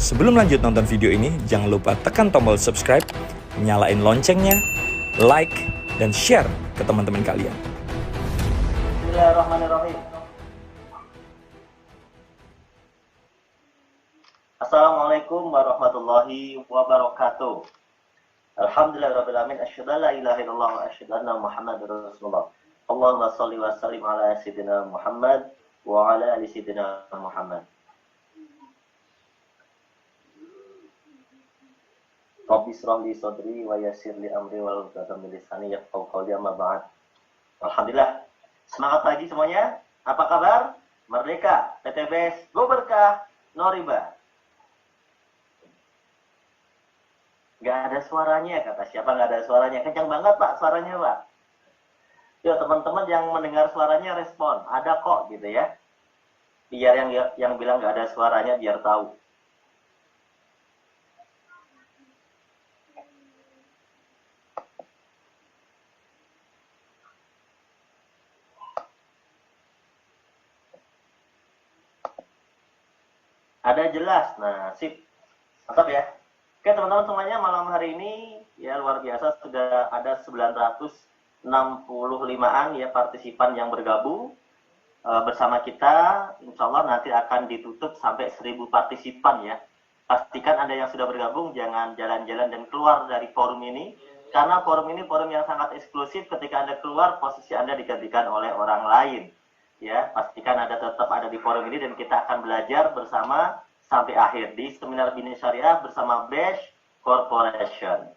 Sebelum lanjut nonton video ini, jangan lupa tekan tombol subscribe, nyalain loncengnya, like, dan share ke teman-teman kalian. Bismillahirrahmanirrahim. Assalamualaikum warahmatullahi wabarakatuh. Alhamdulillahirrahmanirrahim. Asyhadu an la ilaha illallah wa asyhadu anna Muhammadar Rasulullah. Allahumma shalli wa sallim ala sayyidina Muhammad wa ala ali sayyidina Muhammad. Rabbi shrah li sadri wa yassir li amri wahlul 'uqdatam min lisani yafqahu qawli, amma ba'd. Alhamdulillah. Semangat pagi semuanya. Apa kabar? Merdeka, PTBS, Go Berkah, No Riba. Nggak ada suaranya, kata siapa nggak ada suaranya? Kencang banget Pak suaranya Pak. Yuk teman-teman yang mendengar suaranya respon. Ada kok gitu ya. Biar yang bilang nggak ada suaranya biar tahu. Ada jelas. Nah, sip. Mantap ya. Oke, teman-teman semuanya, malam hari ini ya luar biasa sudah ada 965-an ya partisipan yang bergabung bersama kita. Insya Allah nanti akan ditutup sampai 1000 partisipan ya. Pastikan Anda yang sudah bergabung jangan jalan-jalan dan keluar dari forum ini, karena forum ini forum yang sangat eksklusif. Ketika Anda keluar, posisi Anda digantikan oleh orang lain. Ya, pastikan Anda tetap ada di forum ini dan kita akan belajar bersama sampai akhir di Seminar Bina Syariah bersama Bash Corporation.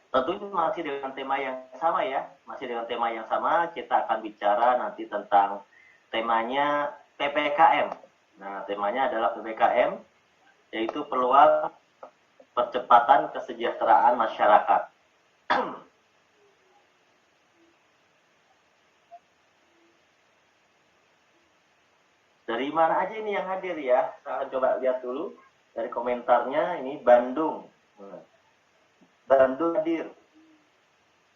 Tentunya masih dengan tema yang sama ya, masih dengan tema yang sama. Kita akan bicara nanti tentang temanya PPKM. Nah, temanya adalah PPKM, yaitu peluang percepatan kesejahteraan masyarakat. Dari mana aja ini yang hadir ya? Saya akan coba lihat dulu dari komentarnya. Ini Bandung. Bandung hadir.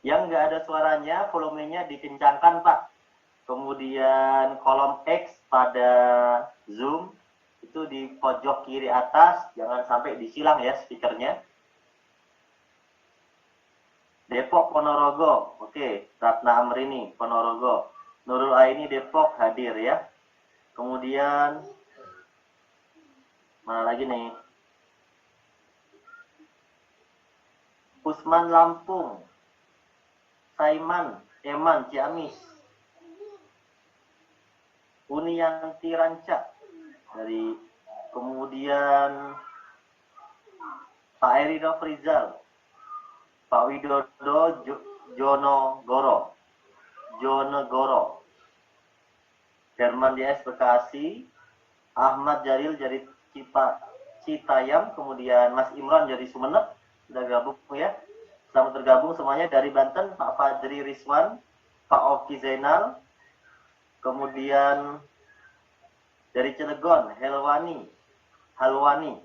Yang nggak ada suaranya, volumenya dikencangkan Pak. Kemudian kolom X pada Zoom itu di pojok kiri atas, jangan sampai disilang ya speakernya. Depok Ponorogo, oke. Ratna Amrini Ponorogo. Nurul Aini Depok hadir ya. Kemudian mana lagi nih? Usman Lampung, Saiman, Eman Ciamis, Uniyanti Ranca dari, kemudian Pak Eri Nofrizal, Pak Widodo Jonogoro, Herman DS Bekasi, Ahmad Jaril dari Citayam, kemudian Mas Imran dari Sumeneb, sudah gabung ya. Selamat bergabung semuanya. Dari Banten, Pak Fadri Rizwan, Pak Oki Zainal, kemudian dari Cilegon, Halwani,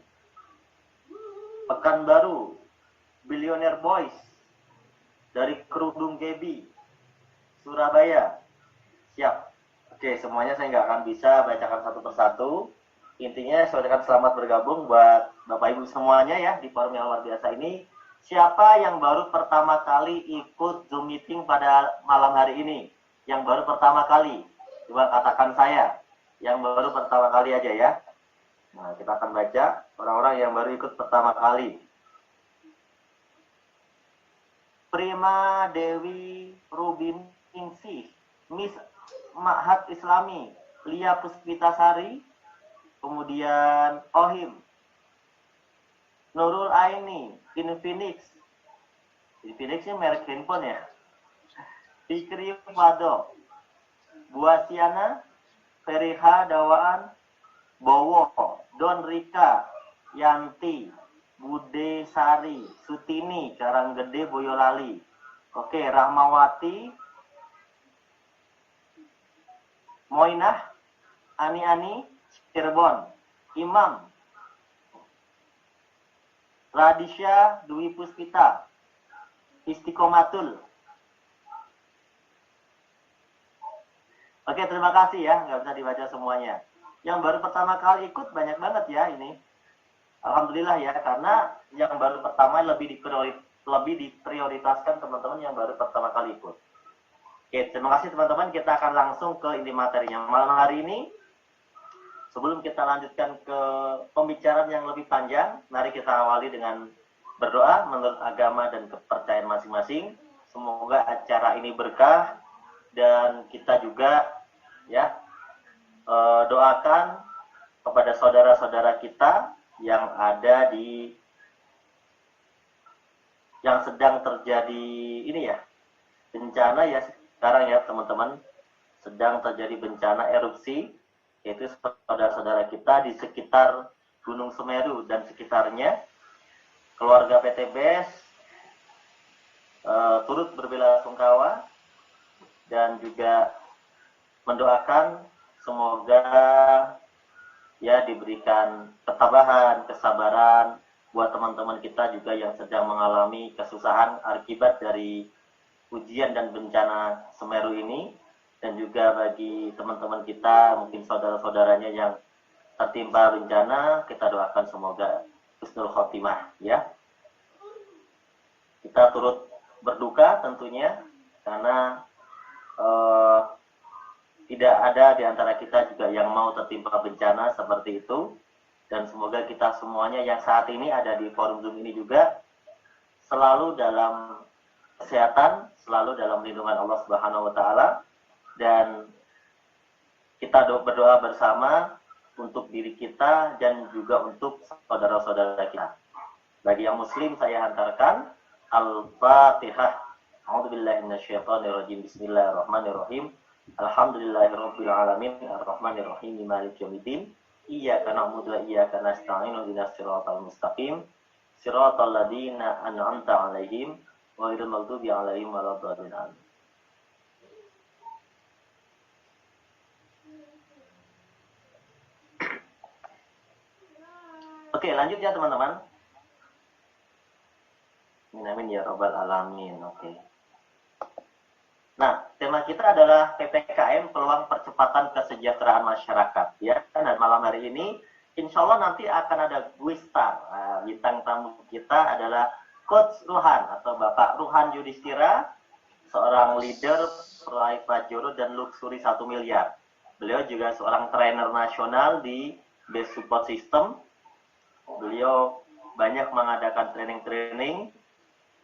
Pekanbaru, Billionaire Boys, dari Kerudung Gebi, Surabaya, siap. Oke, semuanya saya nggak akan bisa bacakan satu persatu. Intinya saya ucapkan selamat bergabung buat Bapak Ibu semuanya ya di forum yang luar biasa ini. Siapa yang baru pertama kali ikut Zoom meeting pada malam hari ini? Yang baru pertama kali? Coba katakan saya. Yang baru pertama kali aja ya. Nah, kita akan baca orang-orang yang baru ikut pertama kali. Prima Dewi Rubin Ningsih, Miss Ma'had Islami, Lia Puspitasari, kemudian Ohim, Nurul Aini, Infinix ini merek handphone ya, Fikri Fado, Buasiana, Feriha Dawaan, Bowo, Don Rika, Yanti, Bude Sari, Sutini, Karanggede, Boyolali, oke, Rahmawati, Moinah, Ani, Cirebon, Imam, Radisha Dwi Puspita, Istiqomatul. Oke, terima kasih ya, nggak bisa dibaca semuanya. Yang baru pertama kali ikut banyak banget ya ini. Alhamdulillah ya, karena yang baru pertama lebih diprioritaskan teman-teman yang baru pertama kali ikut. Oke, terima kasih teman-teman. Kita akan langsung ke inti materinya. Malam hari ini, sebelum kita lanjutkan ke pembicaraan yang lebih panjang, mari kita awali dengan berdoa menurut agama dan kepercayaan masing-masing. Semoga acara ini berkah dan kita juga ya doakan kepada saudara-saudara kita yang ada di yang sedang terjadi ini ya bencana ya sekarang ya teman-teman, sedang terjadi bencana erupsi, yaitu saudara-saudara kita di sekitar Gunung Semeru dan sekitarnya. Keluarga PTBS turut berbelasungkawa dan juga mendoakan semoga ya diberikan ketabahan, kesabaran buat teman-teman kita juga yang sedang mengalami kesusahan akibat dari ujian dan bencana Semeru ini, dan juga bagi teman-teman kita mungkin saudara-saudaranya yang tertimpa bencana, kita doakan semoga husnul khotimah ya. Kita turut berduka tentunya karena tidak ada di antara kita juga yang mau tertimpa bencana seperti itu. Dan semoga kita semuanya yang saat ini ada di forum Zoom ini juga selalu dalam kesehatan, selalu dalam lindungan Allah Subhanahu wa taala, dan kita berdoa bersama untuk diri kita dan juga untuk saudara-saudara kita. Bagi yang muslim saya hantarkan Al-Fatihah. A'udzubillahi minasyaitonirrajim. Bismillahirrahmanirrahim. Alhamdulillahirabbil alamin arrahmanirrahim maliki yaumiddin. Iyyaka na'budu wa iyyaka nasta'in ihdinas siratal mustaqim siratal ladzina an'amta 'alaihim ghairil maghdubi 'alaihim waladdallin. Oke, lanjut ya teman-teman. Amin ya rabbal alamin. Oke. Nah, tema kita adalah PPKM peluang percepatan kesejahteraan masyarakat ya. Dan malam hari ini insya Allah nanti akan ada guestar. Bintang tamu kita adalah Coach Ruhan atau Bapak Ruhan Yudhistira, seorang leader proyek Pajero dan Luxury 1 miliar. Beliau juga seorang trainer nasional di Best Support System. Beliau banyak mengadakan training-training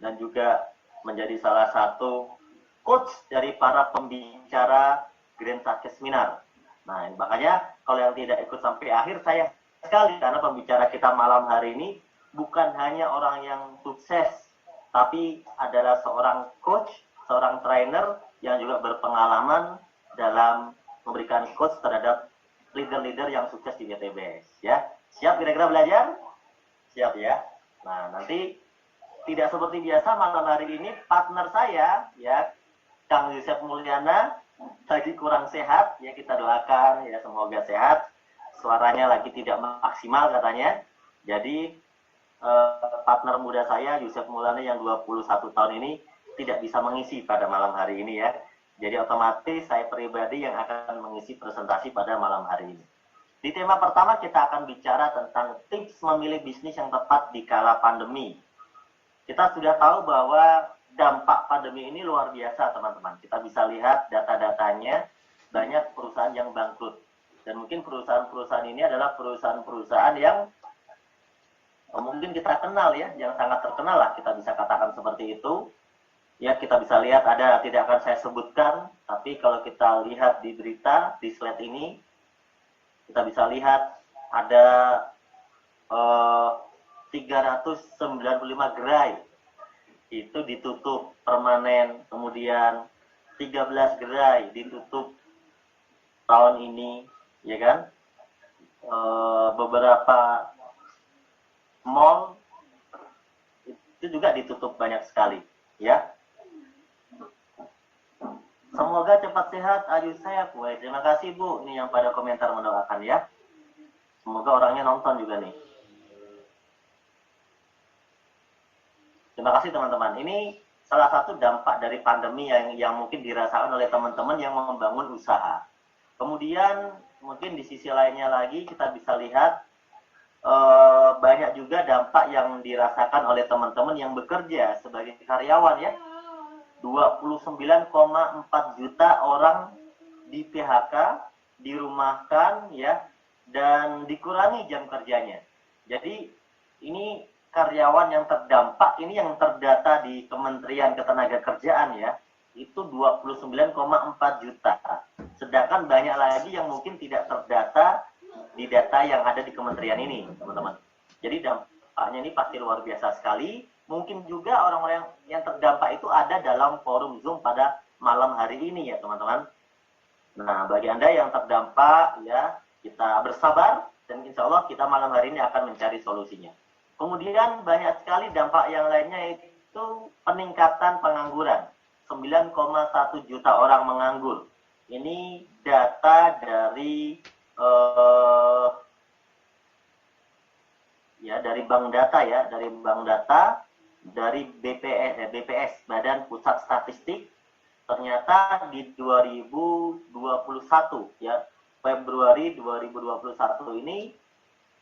dan juga menjadi salah satu coach dari para pembicara Grand Success Seminar. Nah, makanya kalau yang tidak ikut sampai akhir saya sekali, karena pembicara kita malam hari ini bukan hanya orang yang sukses, tapi adalah seorang coach, seorang trainer yang juga berpengalaman dalam memberikan coach terhadap leader-leader yang sukses di PTBS. Ya, siap kira-kira belajar? Siap ya. Nah, nanti tidak seperti biasa malam hari ini partner saya ya, Kang Yusef Mulyana lagi kurang sehat ya, kita doakan ya semoga sehat. Suaranya lagi tidak maksimal katanya. Jadi partner muda saya Yusef Mulyana yang 21 tahun ini tidak bisa mengisi pada malam hari ini ya. Jadi otomatis saya pribadi yang akan mengisi presentasi pada malam hari ini. Di tema pertama kita akan bicara tentang tips memilih bisnis yang tepat di kala pandemi. Kita sudah tahu bahwa dampak pandemi ini luar biasa teman-teman. Kita bisa lihat data-datanya, banyak perusahaan yang bangkrut. Dan mungkin perusahaan-perusahaan ini adalah perusahaan-perusahaan yang mungkin kita kenal ya, yang sangat terkenal lah, kita bisa katakan seperti itu. Ya, kita bisa lihat ada, tidak akan saya sebutkan, tapi kalau kita lihat di berita, di slide ini, kita bisa lihat ada 395 gerai itu ditutup permanen, kemudian 13 gerai ditutup tahun ini, ya kan? Beberapa mall itu juga ditutup banyak sekali, ya. Semoga cepat sehat, Ayu Sayap. Terima kasih Bu, ini yang pada komentar mendoakan ya. Semoga orangnya nonton juga nih. Terima kasih teman-teman. Ini salah satu dampak dari pandemi yang mungkin dirasakan oleh teman-teman yang membangun usaha. Kemudian mungkin di sisi lainnya lagi kita bisa lihat banyak juga dampak yang dirasakan oleh teman-teman yang bekerja sebagai karyawan ya. 29,4 juta orang di PHK, dirumahkan ya, dan dikurangi jam kerjanya. Jadi ini karyawan yang terdampak, ini yang terdata di Kementerian Ketenagakerjaan ya, itu 29,4 juta. Sedangkan banyak lagi yang mungkin tidak terdata di data yang ada di kementerian ini, teman-teman. Jadi dampaknya ini pasti luar biasa sekali. Mungkin juga orang-orang yang terdampak itu ada dalam forum Zoom pada malam hari ini ya, teman-teman. Nah, bagi Anda yang terdampak ya, kita bersabar dan insya Allah kita malam hari ini akan mencari solusinya. Kemudian banyak sekali dampak yang lainnya itu peningkatan pengangguran. 9,1 juta orang menganggur. Ini data dari dari Bank Data ya, dari Bank Data, dari BPS, Badan Pusat Statistik. Ternyata di 2021 ya, Februari 2021 ini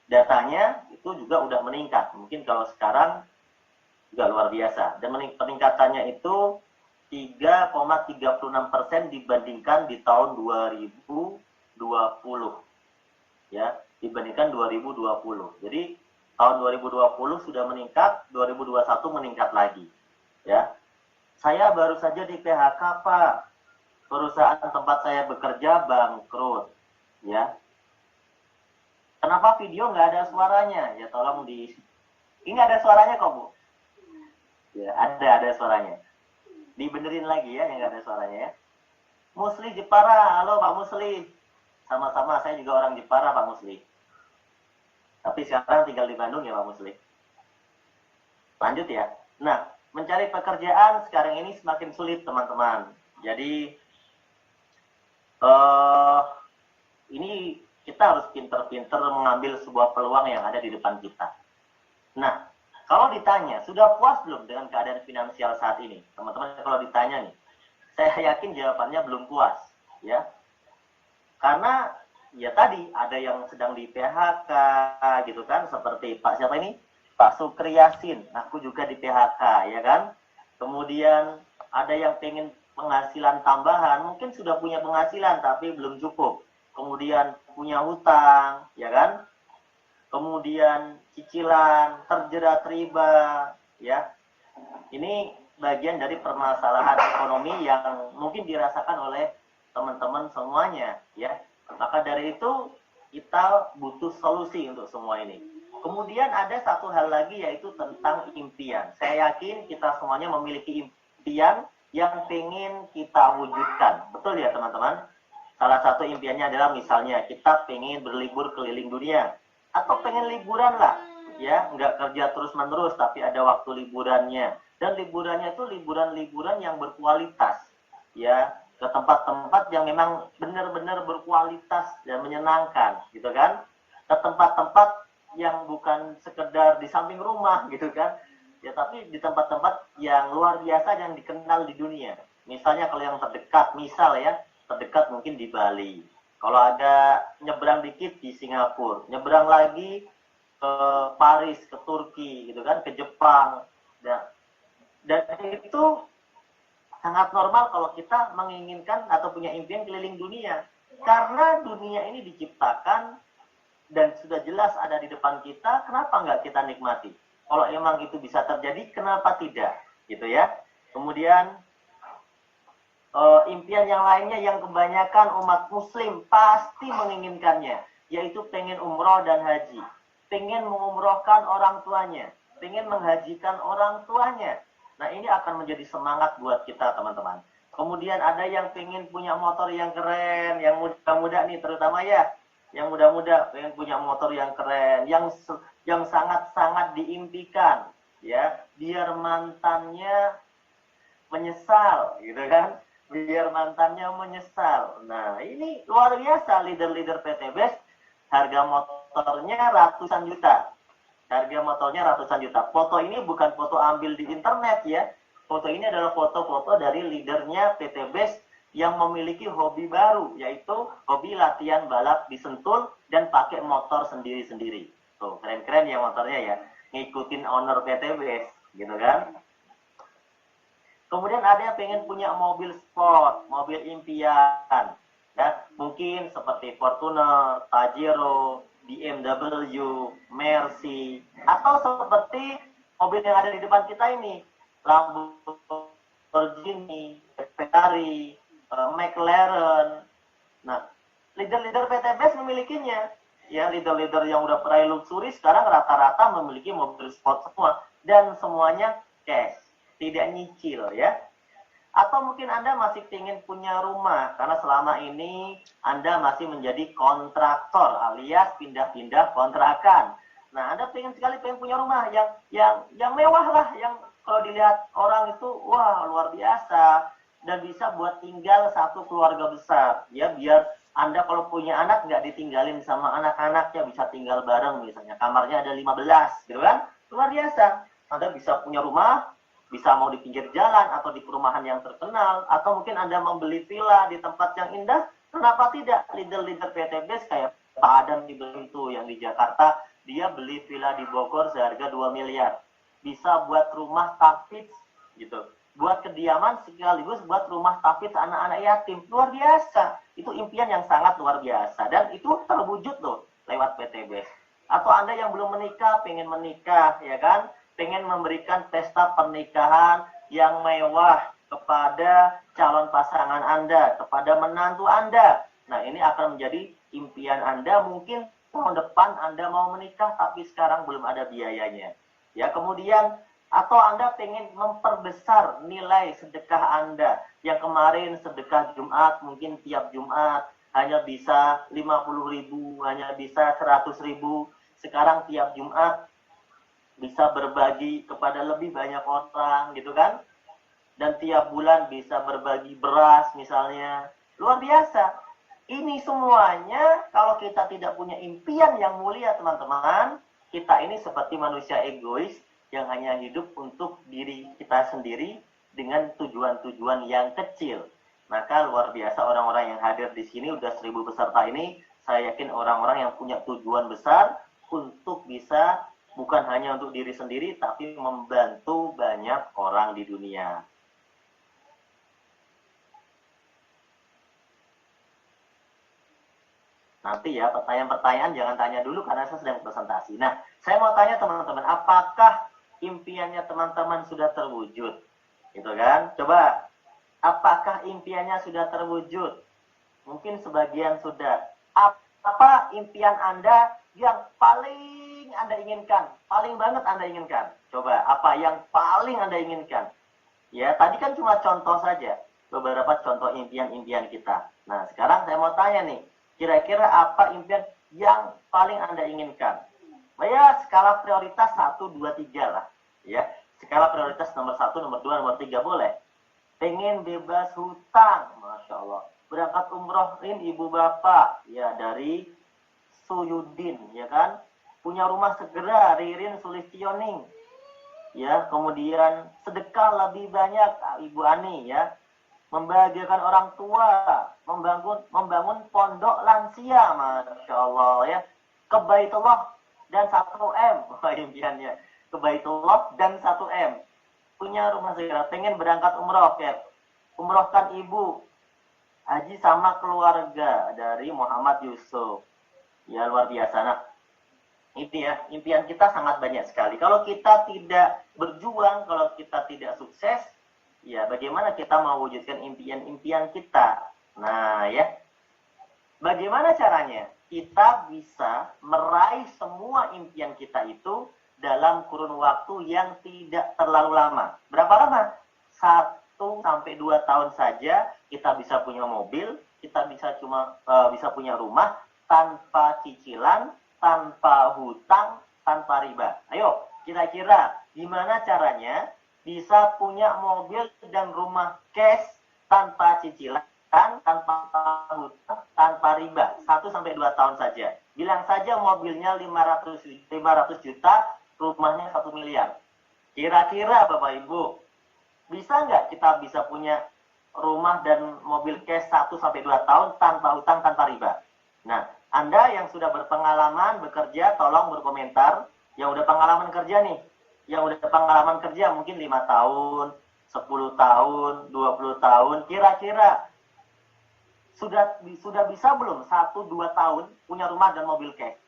datanya itu juga udah meningkat. Mungkin kalau sekarang juga luar biasa. Dan peningkatannya itu 3,36% dibandingkan di tahun 2020 ya, dibandingkan 2020. Jadi tahun 2020 sudah meningkat, 2021 meningkat lagi ya. Saya baru saja di PHK, Pak. Perusahaan tempat saya bekerja bangkrut ya. Kenapa video nggak ada suaranya? Ya tolong di... Ini ada suaranya kok, Bu? Ya, ada suaranya. Dibenerin lagi ya, yang nggak ada suaranya ya. Musli Jepara, halo Pak Musli. Sama-sama, saya juga orang Jepara, Pak Musli. Tapi sekarang tinggal di Bandung ya, Pak Musli. Lanjut ya. Nah, mencari pekerjaan sekarang ini semakin sulit, teman-teman. Jadi, ini kita harus pinter-pinter mengambil sebuah peluang yang ada di depan kita. Nah, kalau ditanya, sudah puas belum dengan keadaan finansial saat ini? Teman-teman, kalau ditanya nih, saya yakin jawabannya belum puas, ya. Karena, ya tadi, ada yang sedang di PHK, gitu kan, seperti Pak siapa ini? Pak Sukri Yasin, aku juga di PHK, ya kan? Kemudian, ada yang pengen penghasilan tambahan, mungkin sudah punya penghasilan, tapi belum cukup. Kemudian punya hutang, ya kan? Kemudian cicilan, terjerat riba, ya. Ini bagian dari permasalahan ekonomi yang mungkin dirasakan oleh teman-teman semuanya, ya. Maka dari itu kita butuh solusi untuk semua ini. Kemudian ada satu hal lagi yaitu tentang impian. Saya yakin kita semuanya memiliki impian yang ingin kita wujudkan. Betul ya teman-teman? Salah satu impiannya adalah misalnya kita pengen berlibur keliling dunia. Atau pengen liburan lah. Ya, nggak kerja terus-menerus tapi ada waktu liburannya. Dan liburannya itu liburan-liburan yang berkualitas. Ya, ke tempat-tempat yang memang benar-benar berkualitas dan menyenangkan. Gitu kan? Ke tempat-tempat yang bukan sekedar di samping rumah gitu kan. Ya, tapi di tempat-tempat yang luar biasa yang dikenal di dunia. Misalnya kalau yang terdekat, misal ya, terdekat mungkin di Bali. Kalau ada nyebrang dikit di Singapura, nyebrang lagi ke Paris, ke Turki, gitu kan, ke Jepang. Dan itu sangat normal kalau kita menginginkan atau punya impian keliling dunia. Karena dunia ini diciptakan dan sudah jelas ada di depan kita, kenapa nggak kita nikmati? Kalau emang itu bisa terjadi, kenapa tidak? Gitu ya. Kemudian impian yang lainnya yang kebanyakan umat muslim pasti menginginkannya, yaitu pengen umroh dan haji, pengen mengumrohkan orang tuanya, pengen menghajikan orang tuanya. Nah, ini akan menjadi semangat buat kita teman-teman. Kemudian ada yang pengen punya motor yang keren, yang muda-muda nih terutama ya, yang muda-muda pengen punya motor yang keren, yang sangat-sangat diimpikan, ya, biar mantannya menyesal, gitu kan? Biar mantannya menyesal. Nah, ini luar biasa leader-leader PTBS, harga motornya ratusan juta. Harga motornya ratusan juta. Foto ini bukan foto ambil di internet ya. Foto ini adalah foto-foto dari leadernya PTBS yang memiliki hobi baru, yaitu hobi latihan balap di Sentul dan pakai motor sendiri-sendiri. Tuh, keren-keren ya motornya ya. Ngikutin owner PTBS, gitu kan. Kemudian ada yang pengen punya mobil sport, mobil impian. Ya, mungkin seperti Fortuner, Pajero, BMW, Mercy, atau seperti mobil yang ada di depan kita ini, Lamborghini, Ferrari, McLaren. Nah, leader-leader PTBS memilikinya. Ya, leader-leader yang udah peraih luxury sekarang rata-rata memiliki mobil sport semua. Dan semuanya cash, tidak nyicil ya. Atau mungkin Anda masih ingin punya rumah, karena selama ini Anda masih menjadi kontraktor alias pindah-pindah kontrakan. Nah, Anda pengen punya rumah yang mewah lah, yang kalau dilihat orang itu wah luar biasa dan bisa buat tinggal satu keluarga besar. Ya, biar Anda kalau punya anak nggak ditinggalin sama anak-anaknya, bisa tinggal bareng misalnya. Kamarnya ada 15, gitu kan? Luar biasa. Anda bisa punya rumah, bisa mau di pinggir jalan atau di perumahan yang terkenal, atau mungkin Anda membeli villa di tempat yang indah. Kenapa tidak? Leader-leader PTBS kayak Pak Adam di Bentu yang di Jakarta, dia beli villa di Bogor seharga 2 miliar. Bisa buat rumah tahfidz gitu. Buat kediaman sekaligus buat rumah tahfidz anak-anak yatim. Luar biasa. Itu impian yang sangat luar biasa. Dan itu terwujud loh lewat PTBS. Atau Anda yang belum menikah, pengen menikah, ya kan? Pengen memberikan pesta pernikahan yang mewah kepada calon pasangan Anda, kepada menantu Anda. Nah, ini akan menjadi impian Anda. Mungkin tahun depan Anda mau menikah, tapi sekarang belum ada biayanya. Ya, kemudian, atau Anda pengen memperbesar nilai sedekah Anda. Yang kemarin sedekah Jumat, mungkin tiap Jumat hanya bisa 50.000, hanya bisa 100.000. Sekarang tiap Jumat bisa berbagi kepada lebih banyak orang gitu kan, dan tiap bulan bisa berbagi beras misalnya. Luar biasa. Ini semuanya kalau kita tidak punya impian yang mulia teman-teman, kita ini seperti manusia egois yang hanya hidup untuk diri kita sendiri dengan tujuan-tujuan yang kecil. Maka luar biasa orang-orang yang hadir di sini, udah 1.000 peserta ini, saya yakin orang-orang yang punya tujuan besar untuk bisa bukan hanya untuk diri sendiri, tapi membantu banyak orang di dunia. Nanti ya, pertanyaan-pertanyaan jangan tanya dulu karena saya sedang presentasi. Nah, saya mau tanya teman-teman, apakah impiannya teman-teman sudah terwujud? Gitu kan? Coba, apakah impiannya sudah terwujud? Mungkin sebagian sudah. Apa impian Anda yang paling Anda inginkan, paling banget Anda inginkan? Coba, apa yang paling Anda inginkan? Ya, tadi kan cuma contoh saja, beberapa contoh impian-impian kita. Nah, sekarang saya mau tanya nih, kira-kira apa impian yang paling Anda inginkan? Ya, skala prioritas 1, 2, 3 lah. Ya, skala prioritas nomor 1, nomor 2, nomor 3 boleh. Pengen bebas hutang, Masya Allah. Berangkat umrohin ibu bapak, ya dari Suyudin, ya kan? Punya rumah segera, Ririn Sulistioning. Ya, kemudian sedekah lebih banyak, Ibu Ani, ya. Membahagiakan orang tua, membangun pondok lansia, Masya Allah, ya. Ke Baitullah dan 1M, impiannya. Ke Baitullah dan 1M. Punya rumah segera, pengen berangkat umroh, ya. Umrohkan ibu, haji sama keluarga dari Muhammad Yusuf. Ya, luar biasa. Nah, itu ya, impian kita sangat banyak sekali. Kalau kita tidak berjuang, kalau kita tidak sukses, ya bagaimana kita mewujudkan impian-impian kita? Nah ya, bagaimana caranya? Kita bisa meraih semua impian kita itu dalam kurun waktu yang tidak terlalu lama. Berapa lama? 1-2 tahun saja kita bisa punya mobil, kita bisa bisa punya rumah tanpa cicilan, tanpa hutang, tanpa riba. Ayo, kira-kira gimana caranya bisa punya mobil dan rumah cash tanpa cicilan, tanpa hutang, tanpa riba? 1-2 tahun saja. Bilang saja mobilnya 500 juta, rumahnya 1 miliar. Kira-kira Bapak Ibu, bisa nggak kita bisa punya rumah dan mobil cash 1-2 tahun tanpa hutang, tanpa riba? Nah, Anda yang sudah berpengalaman bekerja, tolong berkomentar. Yang udah pengalaman kerja nih, yang udah pengalaman kerja mungkin 5 tahun, 10 tahun, 20 tahun, kira-kira sudah bisa belum 1-2 tahun punya rumah dan mobil cash?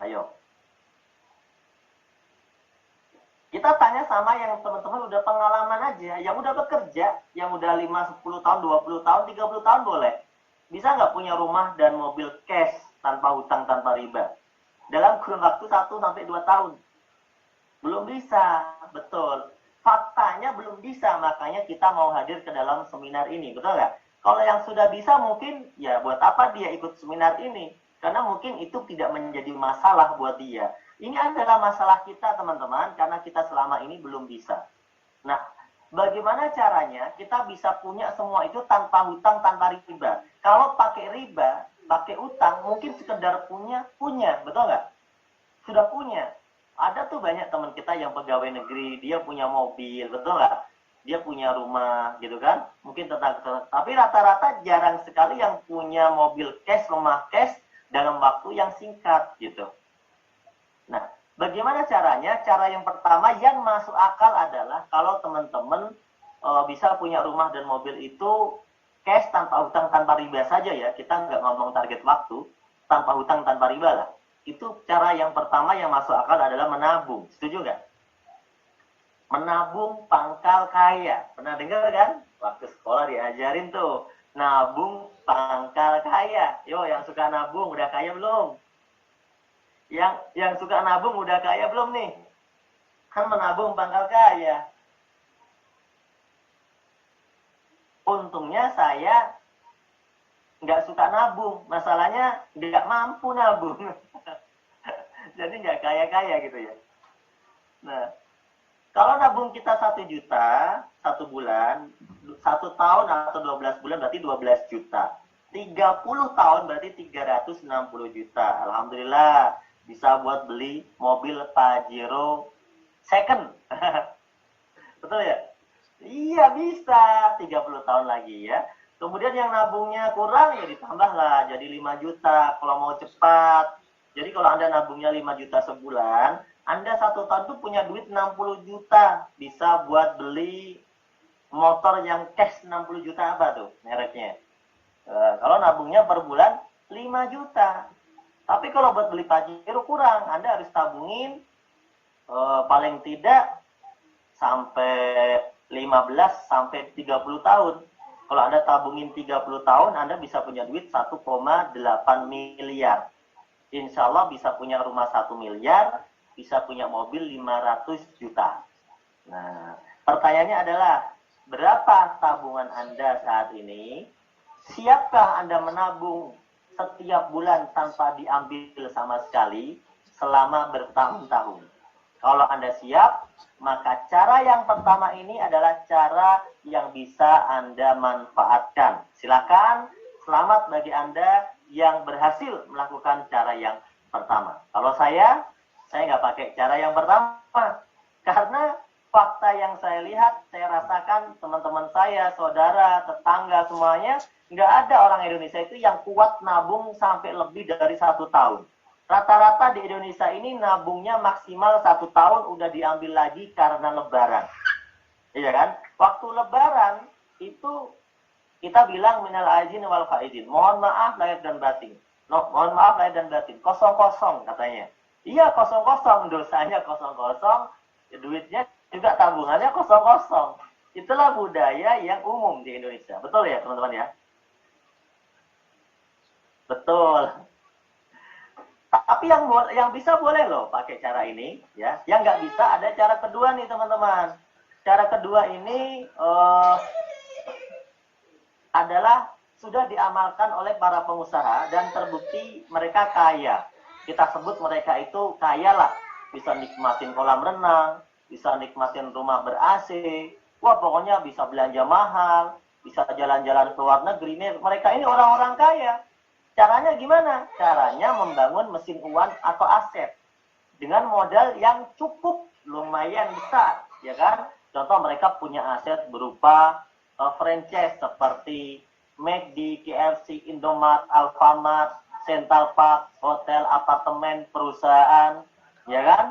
Ayo. Kita tanya sama yang teman-teman udah pengalaman aja, yang udah bekerja, yang udah 5-10 tahun, 20 tahun, 30 tahun boleh. Bisa nggak punya rumah dan mobil cash tanpa hutang, tanpa riba? Dalam kurun waktu 1-2 tahun. Belum bisa, betul. Faktanya belum bisa, makanya kita mau hadir ke dalam seminar ini, betul nggak? Kalau yang sudah bisa mungkin, ya buat apa dia ikut seminar ini? Karena mungkin itu tidak menjadi masalah buat dia. Ini adalah masalah kita, teman-teman, karena kita selama ini belum bisa. Nah, bagaimana caranya kita bisa punya semua itu tanpa hutang, tanpa riba? Kalau pakai riba, pakai utang, mungkin sekedar punya, betul nggak? Sudah punya. Ada tuh banyak teman kita yang pegawai negeri, dia punya mobil, betul nggak? Dia punya rumah, gitu kan? Mungkin tapi rata-rata jarang sekali yang punya mobil cash, rumah cash, dalam waktu yang singkat, gitu. Nah, bagaimana caranya? Cara yang pertama yang masuk akal adalah kalau teman-teman bisa punya rumah dan mobil itu cash tanpa hutang, tanpa riba saja ya. Kita nggak ngomong target waktu, tanpa hutang, tanpa riba lah. Itu cara yang pertama yang masuk akal adalah menabung. Setuju nggak? Menabung pangkal kaya. Pernah dengar kan? Waktu sekolah diajarin tuh. Nabung pangkal kaya. Yo, yang suka nabung udah kaya belum? Yang suka nabung udah kaya belum nih? Kan menabung pangkal kaya. Untungnya saya nggak suka nabung, masalahnya nggak mampu nabung. Jadi nggak kaya-kaya gitu ya. Nah, kalau nabung kita 1 juta 1 bulan, 1 tahun atau 12 bulan berarti 12 juta. 30 tahun berarti 360 juta. Alhamdulillah bisa buat beli mobil Pajero second. Betul ya? Iya bisa, 30 tahun lagi ya. Kemudian yang nabungnya kurang ya ditambahlah jadi 5 juta kalau mau cepat. Jadi kalau Anda nabungnya 5 juta sebulan, Anda 1 tahun tuh punya duit 60 juta. Bisa buat beli motor yang cash 60 juta apa tuh mereknya. Kalau nabungnya per bulan 5 juta. Tapi kalau buat beli Pajero kurang, Anda harus tabungin paling tidak sampai 15 sampai 30 tahun. Kalau Anda tabungin 30 tahun, Anda bisa punya duit 1,8 miliar. Insya Allah bisa punya rumah 1 miliar, bisa punya mobil 500 juta. Nah, pertanyaannya adalah, berapa tabungan Anda saat ini? Siapkah Anda menabung setiap bulan tanpa diambil sama sekali selama bertahun-tahun? Kalau Anda siap, maka cara yang pertama ini adalah cara yang bisa Anda manfaatkan. Silakan, selamat bagi Anda yang berhasil melakukan cara yang pertama. Kalau saya nggak pakai cara yang pertama. Karena fakta yang saya lihat, saya rasakan teman-teman saya, saudara, tetangga, semuanya, nggak ada orang Indonesia itu yang kuat nabung sampai lebih dari 1 tahun. Rata-rata di Indonesia ini nabungnya maksimal 1 tahun udah diambil lagi karena lebaran. Iya kan? Waktu lebaran itu kita bilang minal aizin wal faizin. Mohon maaf lahir dan batin. No, mohon maaf lahir dan batin. Kosong-kosong katanya. Iya kosong-kosong, dosanya kosong-kosong, duitnya juga tabungannya kosong-kosong. Itulah budaya yang umum di Indonesia. Betul ya teman-teman ya? Betul. Tapi yang bisa boleh loh pakai cara ini, ya. Yang nggak bisa ada cara kedua nih teman-teman. Cara kedua ini adalah sudah diamalkan oleh para pengusaha dan terbukti mereka kaya. Kita sebut mereka itu kaya lah. Bisa nikmatin kolam renang, bisa nikmatin rumah ber-AC. Wah pokoknya bisa belanja mahal, bisa jalan-jalan ke luar negeri. Mereka ini orang-orang kaya. Caranya gimana? Caranya membangun mesin uang atau aset dengan modal yang cukup lumayan besar, ya kan? Contoh mereka punya aset berupa franchise seperti McD, KFC, Indomart, Alfamart, Central Park, hotel, apartemen, perusahaan, ya kan?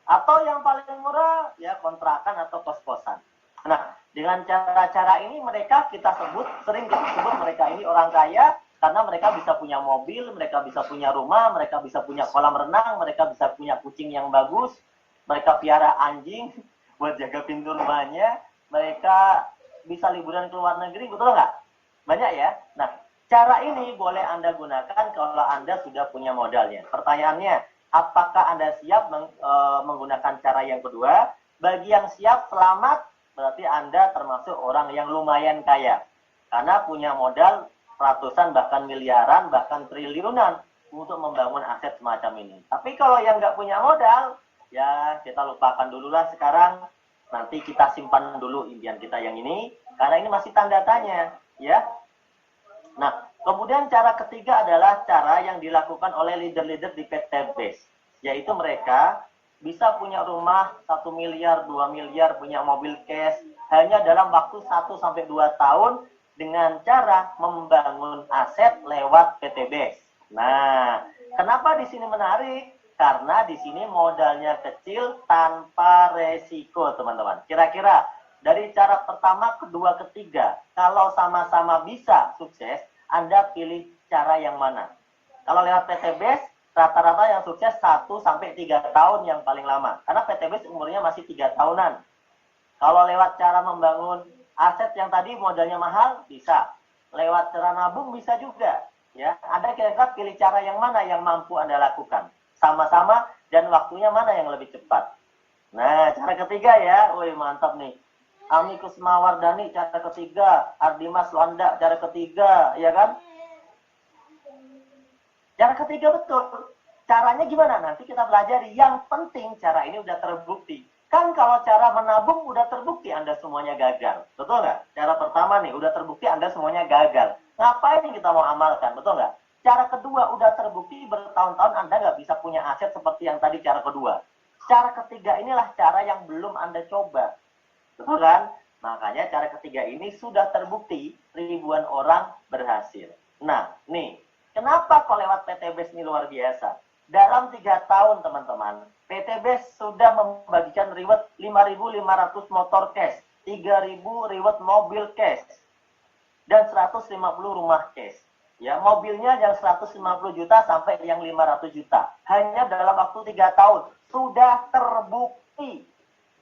Atau yang paling murah ya kontrakan atau kos-kosan. Nah, dengan cara-cara ini sering kita sebut mereka ini orang kaya karena mereka bisa punya mobil, mereka bisa punya rumah, mereka bisa punya kolam renang, mereka bisa punya kucing yang bagus, mereka piara anjing buat jaga pintu rumahnya, mereka bisa liburan ke luar negeri, betul nggak? Banyak ya. Nah, cara ini boleh Anda gunakan kalau Anda sudah punya modalnya. Pertanyaannya, apakah Anda siap menggunakan cara yang kedua? Bagi yang siap, selamat. Berarti Anda termasuk orang yang lumayan kaya. Karena punya modal ratusan, bahkan miliaran, bahkan triliunan untuk membangun aset semacam ini. Tapi kalau yang nggak punya modal, ya kita lupakan dulu lah sekarang. Nanti kita simpan dulu impian kita yang ini. Karena ini masih tanda tanya. Ya. Nah, kemudian cara ketiga adalah cara yang dilakukan oleh leader-leader di PT BES. Yaitu mereka bisa punya rumah 1 miliar, 2 miliar, punya mobil cash hanya dalam waktu 1-2 tahun dengan cara membangun aset lewat PT BES. Nah, kenapa di sini menarik? Karena di sini modalnya kecil tanpa resiko, teman-teman. Kira-kira dari cara pertama, kedua, ketiga, kalau sama-sama bisa sukses, Anda pilih cara yang mana? Kalau lewat PT BES, rata-rata yang sukses 1-3 tahun yang paling lama. Karena PT BES umurnya masih 3 tahunan. Kalau lewat cara membangun aset yang tadi modalnya mahal, bisa. Lewat cara nabung bisa juga. Ya, Anda kira-kira pilih cara yang mana yang mampu Anda lakukan? Sama-sama dan waktunya mana yang lebih cepat? Nah, cara ketiga ya. Wih, mantap nih. Amikus Mawardani, cara ketiga. Ardimas Luanda, cara ketiga. Ya kan? Cara ketiga betul. Caranya gimana? Nanti kita pelajari. Yang penting cara ini udah terbukti. Kan kalau cara menabung udah terbukti Anda semuanya gagal. Betul nggak? Cara pertama nih, udah terbukti Anda semuanya gagal. Ngapain yang kita mau amalkan? Betul nggak? Cara kedua udah terbukti bertahun-tahun Anda nggak bisa punya aset seperti yang tadi cara kedua. Cara ketiga inilah cara yang belum Anda coba. Betul kan? Makanya cara ketiga ini sudah terbukti ribuan orang berhasil. Nah, nih. Kenapa kok lewat PT BES ini luar biasa? Dalam 3 tahun, teman-teman, PT BES sudah membagikan reward 5.500 motor cash, 3.000 reward mobil cash, dan 150 rumah cash. Ya, mobilnya yang 150 juta sampai yang 500 juta. Hanya dalam waktu 3 tahun. Sudah terbukti.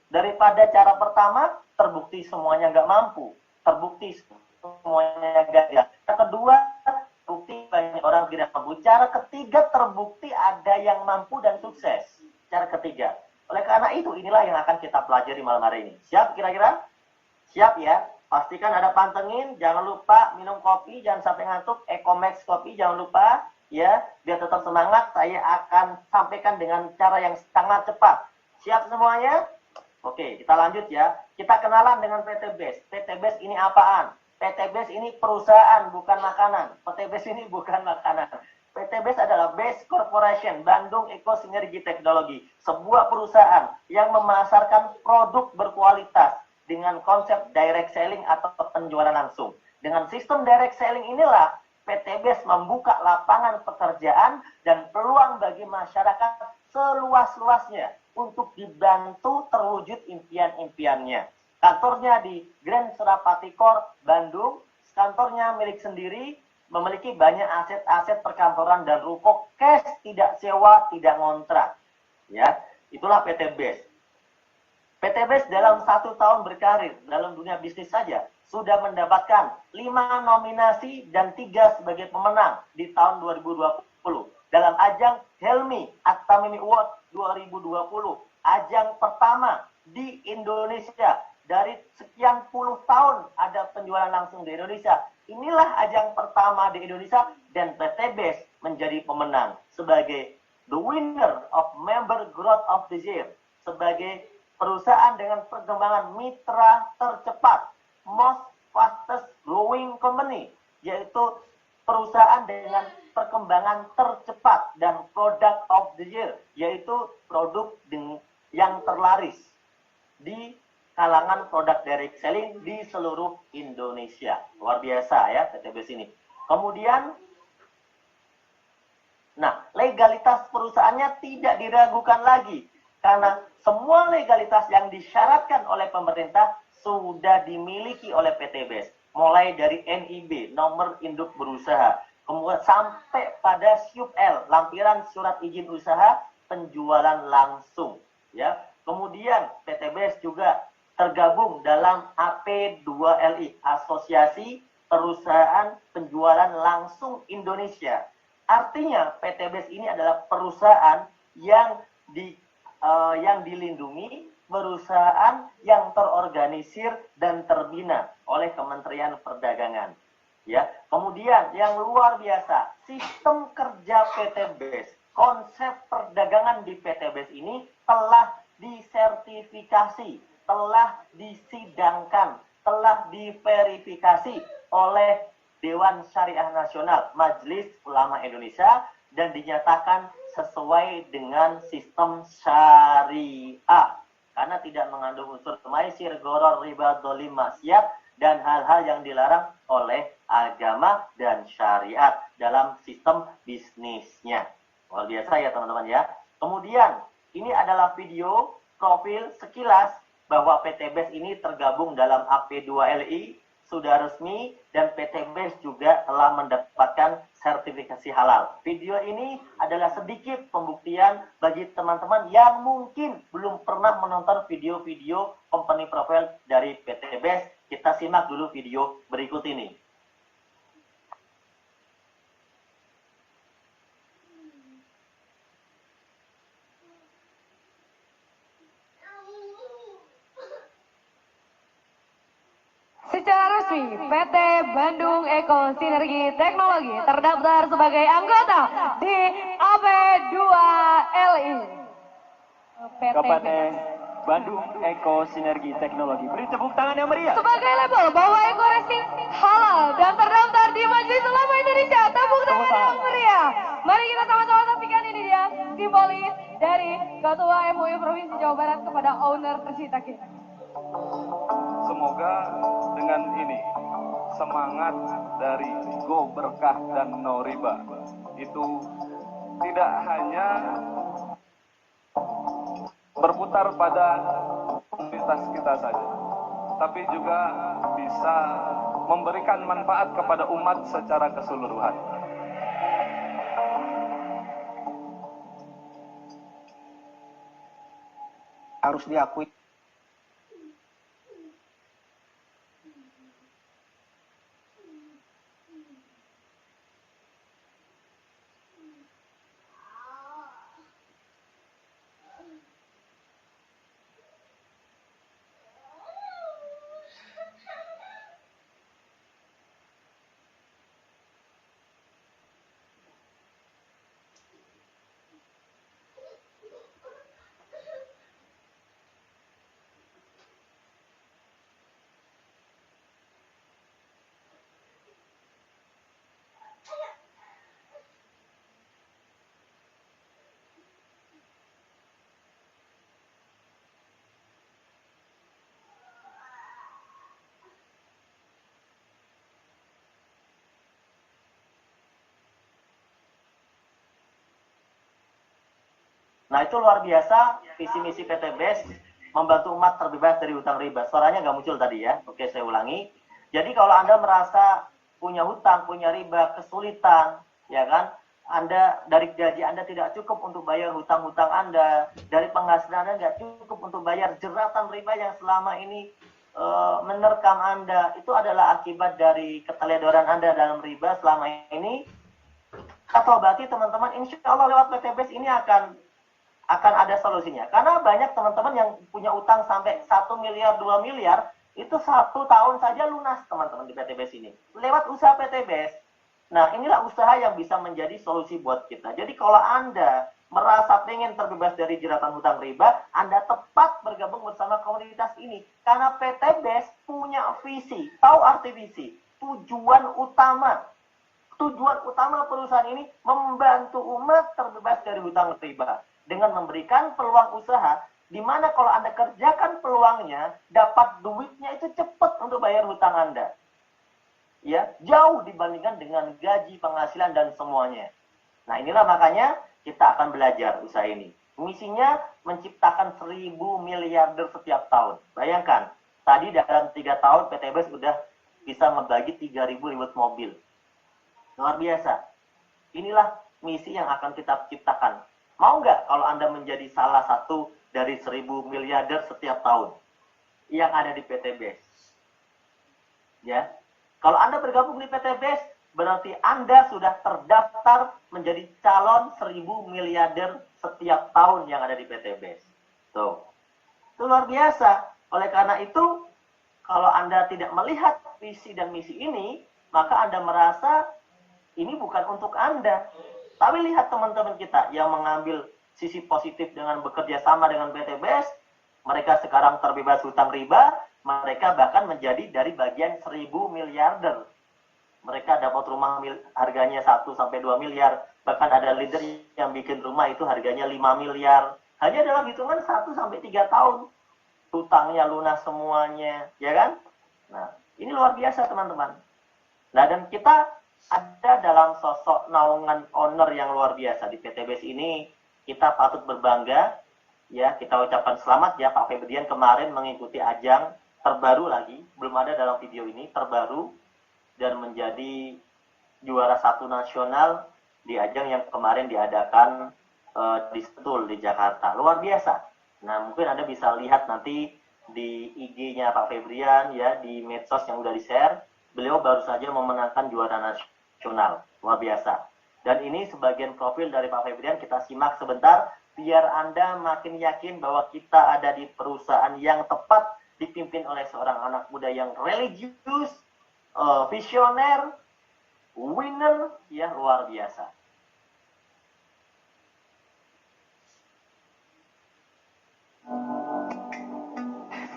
Daripada cara pertama, terbukti semuanya nggak mampu. Terbukti semuanya gagal. Yang kedua, terbukti banyak orang tidak mampu. Cara ketiga, terbukti ada yang mampu dan sukses. Cara ketiga. Oleh karena itu, inilah yang akan kita pelajari malam hari ini. Siap kira-kira? Siap ya? Pastikan ada pantengin, jangan lupa minum kopi, jangan sampai ngantuk. Ecomax kopi, jangan lupa. Ya, biar tetap semangat, saya akan sampaikan dengan cara yang sangat cepat. Siap semuanya? Oke, kita lanjut ya. Kita kenalan dengan PT BES. PT BES ini apaan? PT BES ini perusahaan, bukan makanan. PT BES ini bukan makanan. PT BES adalah BES Corporation, Bandung Eco Sinergi Teknologi. Sebuah perusahaan yang memasarkan produk berkualitas dengan konsep direct selling atau penjualan langsung. Dengan sistem direct selling inilah PT BES membuka lapangan pekerjaan dan peluang bagi masyarakat seluas-luasnya untuk dibantu terwujud impian-impiannya. Kantornya di Grand Surapati Core, Bandung. Kantornya milik sendiri, memiliki banyak aset-aset perkantoran dan ruko cash, tidak sewa, tidak ngontrak. Ya, itulah PT BES. PT BES dalam 1 tahun berkarir dalam dunia bisnis saja sudah mendapatkan 5 nominasi dan 3 sebagai pemenang di tahun 2020 dalam ajang Helmi At-Tamimi Award 2020, ajang pertama di Indonesia. Dari sekian puluh tahun ada penjualan langsung di Indonesia. Inilah ajang pertama di Indonesia dan PT BES menjadi pemenang sebagai the winner of Member Growth of the Year, sebagai perusahaan dengan perkembangan mitra tercepat, most fastest growing company, yaitu perusahaan dengan perkembangan tercepat, dan product of the year, yaitu produk yang terlaris di kalangan produk direct selling di seluruh Indonesia. Luar biasa ya PTBS ini. Kemudian, nah, legalitas perusahaannya tidak diragukan lagi karena semua legalitas yang disyaratkan oleh pemerintah sudah dimiliki oleh PTBS, mulai dari NIB, nomor induk berusaha, kemudian sampai pada SYUP-L, lampiran surat izin usaha penjualan langsung, ya. Kemudian PTBS juga tergabung dalam AP2LI, Asosiasi Perusahaan Penjualan Langsung Indonesia. Artinya PTBS ini adalah perusahaan yang dilindungi, perusahaan yang terorganisir dan terbina oleh Kementerian Perdagangan. Ya, kemudian yang luar biasa, sistem kerja PTBS, konsep perdagangan di PTBS ini telah disertifikasi, telah disidangkan, telah diverifikasi oleh Dewan Syariah Nasional, Majelis Ulama Indonesia, dan dinyatakan sesuai dengan sistem syariah. Karena tidak mengandung unsur maisir, gharar, riba, dolim, maksiat, dan hal-hal yang dilarang oleh agama dan syariat dalam sistem bisnisnya. Luar biasa ya teman-teman ya. Kemudian, ini adalah video profil sekilas bahwa PTBS ini tergabung dalam AP2LI, sudah resmi, dan PTBS juga telah mendapatkan sertifikasi halal. Video ini adalah sedikit pembuktian bagi teman-teman yang mungkin belum pernah menonton video-video company profile dari PTBS. Kita simak dulu video berikut ini. Secara resmi, PT Bandung Eko Sinergi Teknologi terdaftar sebagai anggota di AP2LI. PT Bandung Eko Sinergi Teknologi. Beri tepuk tangan yang meriah. Sebagai label bahwa Eko Racing halal dan terdaftar di Majelis Ulama Indonesia. Tepuk tangan yang meriah. Mari kita sama-sama saksikan, ini dia simbolis dari Ketua MUI Provinsi Jawa Barat kepada owner peserta kita. Semoga dengan ini semangat dari Go Berkah dan No Riba itu tidak hanya berputar pada komunitas kita saja, tapi juga bisa memberikan manfaat kepada umat secara keseluruhan. Harus diakui. Nah, itu luar biasa visi misi PTBS membantu umat terbebas dari hutang riba. Suaranya nggak muncul tadi ya. Oke, saya ulangi. Jadi kalau Anda merasa punya hutang, punya riba, kesulitan, ya kan? Anda dari gaji Anda tidak cukup untuk bayar hutang-hutang Anda, dari penghasilan Anda nggak cukup untuk bayar jeratan riba yang selama ini menerkam Anda. Itu adalah akibat dari keteledoran Anda dalam riba selama ini. Atau berarti teman-teman, insya Allah lewat PTBS ini akan ada solusinya. Karena banyak teman-teman yang punya utang sampai 1 miliar, 2 miliar, itu 1 tahun saja lunas teman-teman di PTBS ini. Lewat usaha PTBS. Nah, inilah usaha yang bisa menjadi solusi buat kita. Jadi kalau Anda merasa pengen terbebas dari jeratan hutang riba, Anda tepat bergabung bersama komunitas ini. Karena PTBS punya visi, tahu arti visi, tujuan utama perusahaan ini membantu umat terbebas dari hutang riba dengan memberikan peluang usaha Dimana kalau Anda kerjakan peluangnya, dapat duitnya itu cepat untuk bayar hutang Anda. Ya, jauh dibandingkan dengan gaji, penghasilan, dan semuanya. Nah, inilah makanya kita akan belajar usaha ini. Misinya menciptakan 1.000 miliarder setiap tahun. Bayangkan, tadi dalam 3 tahun PTBS sudah bisa membagi 3.000 ribet mobil. Luar biasa. Inilah misi yang akan kita ciptakan. Mau nggak kalau Anda menjadi salah satu dari 1.000 miliarder setiap tahun yang ada di PTBS? Ya, kalau Anda bergabung di PTBS, berarti Anda sudah terdaftar menjadi calon 1.000 miliarder setiap tahun yang ada di PTBS. Tuh, itu luar biasa. Oleh karena itu, kalau Anda tidak melihat visi dan misi ini, maka Anda merasa ini bukan untuk Anda. Tapi lihat teman-teman kita yang mengambil sisi positif dengan bekerja sama dengan PTBS, mereka sekarang terbebas hutang riba, mereka bahkan menjadi dari bagian 1.000 miliarder. Mereka dapat rumah harganya 1-2 miliar, bahkan ada leader yang bikin rumah itu harganya 5 miliar. Hanya dalam hitungan 1-3 tahun. Hutangnya lunas semuanya, ya kan? Nah, ini luar biasa teman-teman. Nah, dan kita ada dalam sosok naungan owner yang luar biasa di PTBS ini. Kita patut berbangga, ya, kita ucapkan selamat ya Pak Febrian kemarin mengikuti ajang terbaru lagi, belum ada dalam video ini, terbaru, dan menjadi juara 1 nasional di ajang yang kemarin diadakan di Sentul di Jakarta. Luar biasa. Nah, mungkin Anda bisa lihat nanti di IG-nya Pak Febrian, ya, di medsos yang udah di-share, beliau baru saja memenangkan juara nasional. Luar biasa. Dan ini sebagian profil dari Pak Febrian, kita simak sebentar, biar Anda makin yakin bahwa kita ada di perusahaan yang tepat, dipimpin oleh seorang anak muda yang religius, visioner, winner, ya, luar biasa.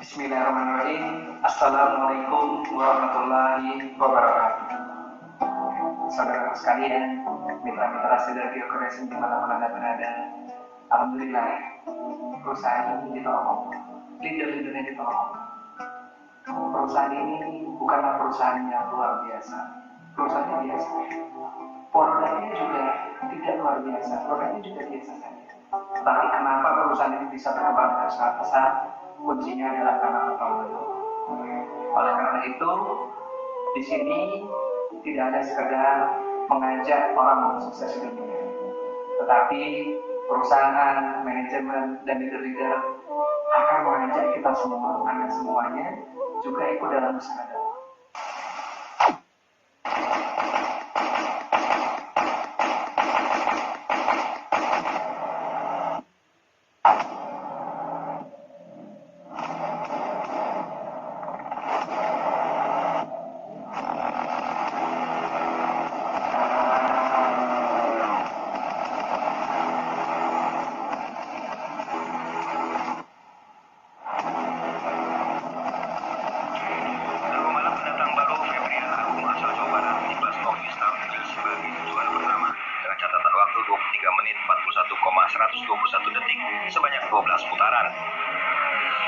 Bismillahirrahmanirrahim. Assalamualaikum warahmatullahi wabarakatuh. Saudara sekalian, mitra-mitra sinergi operasi dimanapun Anda berada, alhamdulillah perusahaan ini ditolong, leader-leadernya ditolong. Perusahaan ini bukanlah perusahaan yang luar biasa, perusahaan yang biasa. Produknya juga tidak luar biasa, produknya juga biasa saja. Tapi kenapa perusahaan ini bisa berkembang dengan sangat pesat? Kuncinya adalah karena pertolongan. Oleh karena itu, di sini tidak ada sekedar mengajak orang sukses di dunia, tetapi perusahaan, manajemen, dan leader-leader akan mengajak kita semua, agar semuanya juga ikut dalam usaha dakwah. Sebanyak 12 putaran.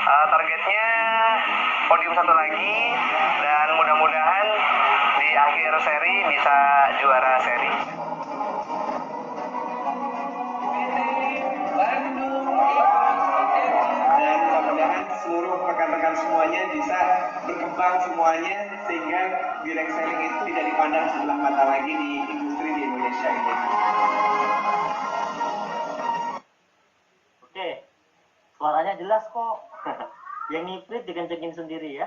Targetnya podium 1 lagi, dan mudah-mudahan di akhir seri bisa juara seri. Dan mudah-mudahan seluruh rekan-rekan semuanya bisa berkembang semuanya, sehingga direct selling itu tidak dipandang sebelah mata lagi di industri di Indonesia ini. Suaranya jelas kok. Yang ngiprit dikencengin sendiri ya.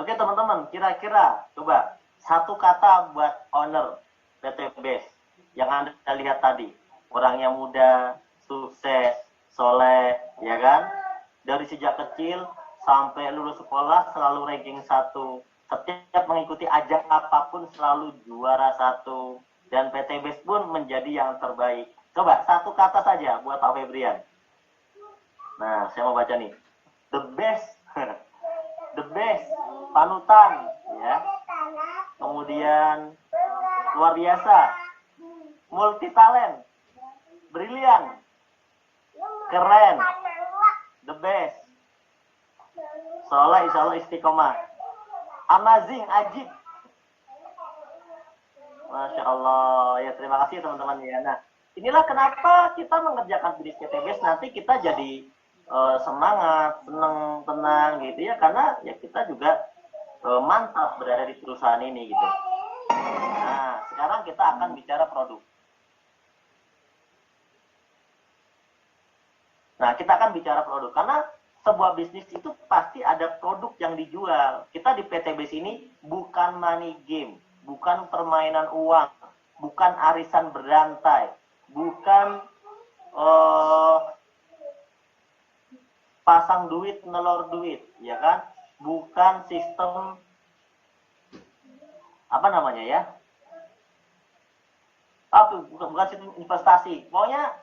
Oke teman-teman, kira-kira coba satu kata buat owner PTBS yang Anda lihat tadi. Orangnya muda, sukses, soleh, ya kan? Dari sejak kecil sampai lulus sekolah selalu ranking 1. Setiap mengikuti ajang apapun selalu juara 1. Dan PTBS pun menjadi yang terbaik. Coba satu kata saja buat Pak Febrian. Nah, saya mau baca nih. The best. The best. Panutan. Ya. Kemudian luar biasa. multi talent, brilian, keren, the best, soleh, insya Allah istiqomah, amazing, ajib. Masya Allah, ya terima kasih teman-teman ya. Nah, inilah kenapa kita mengerjakan bisnis PTBS, nanti kita jadi semangat, seneng, tenang gitu ya, karena ya kita juga mantap berada di perusahaan ini gitu. Nah, sekarang kita akan bicara produk. Nah, kita akan bicara produk, karena sebuah bisnis itu pasti ada produk yang dijual. Kita di PTBS ini bukan money game, bukan permainan uang, bukan arisan berantai, bukan pasang duit, nelor duit, ya kan? Bukan sistem apa namanya ya? Bukan sistem investasi. Pokoknya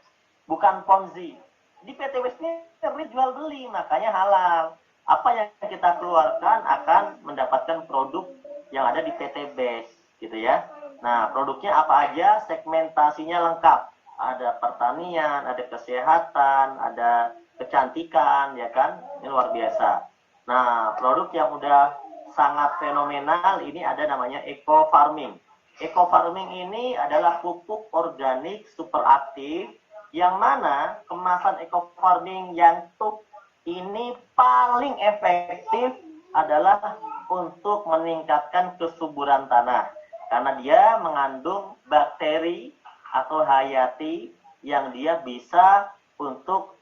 bukan Ponzi. Di PTBS ini jual beli, makanya halal. Apa yang kita keluarkan akan mendapatkan produk yang ada di PTBS, gitu ya. Nah, produknya apa aja? Segmentasinya lengkap. Ada pertanian, ada kesehatan, ada kecantikan, ya kan? Ini luar biasa. Nah, produk yang udah sangat fenomenal ini ada namanya eco farming. Eco farming ini adalah pupuk organik super aktif, yang mana kemasan eco farming yang top ini paling efektif adalah untuk meningkatkan kesuburan tanah, karena dia mengandung bakteri atau hayati yang dia bisa untuk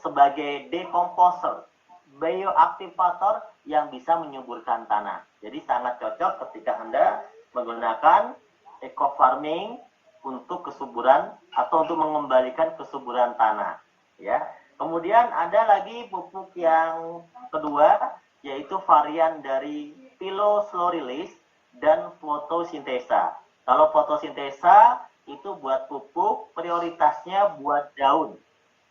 sebagai decomposer, bioaktivator yang bisa menyuburkan tanah. Jadi sangat cocok ketika Anda menggunakan eco farming untuk kesuburan atau untuk mengembalikan kesuburan tanah, ya. Kemudian ada lagi pupuk yang kedua, yaitu varian dari Pilo Slow Release dan fotosintesa. Kalau fotosintesa itu buat pupuk, prioritasnya buat daun.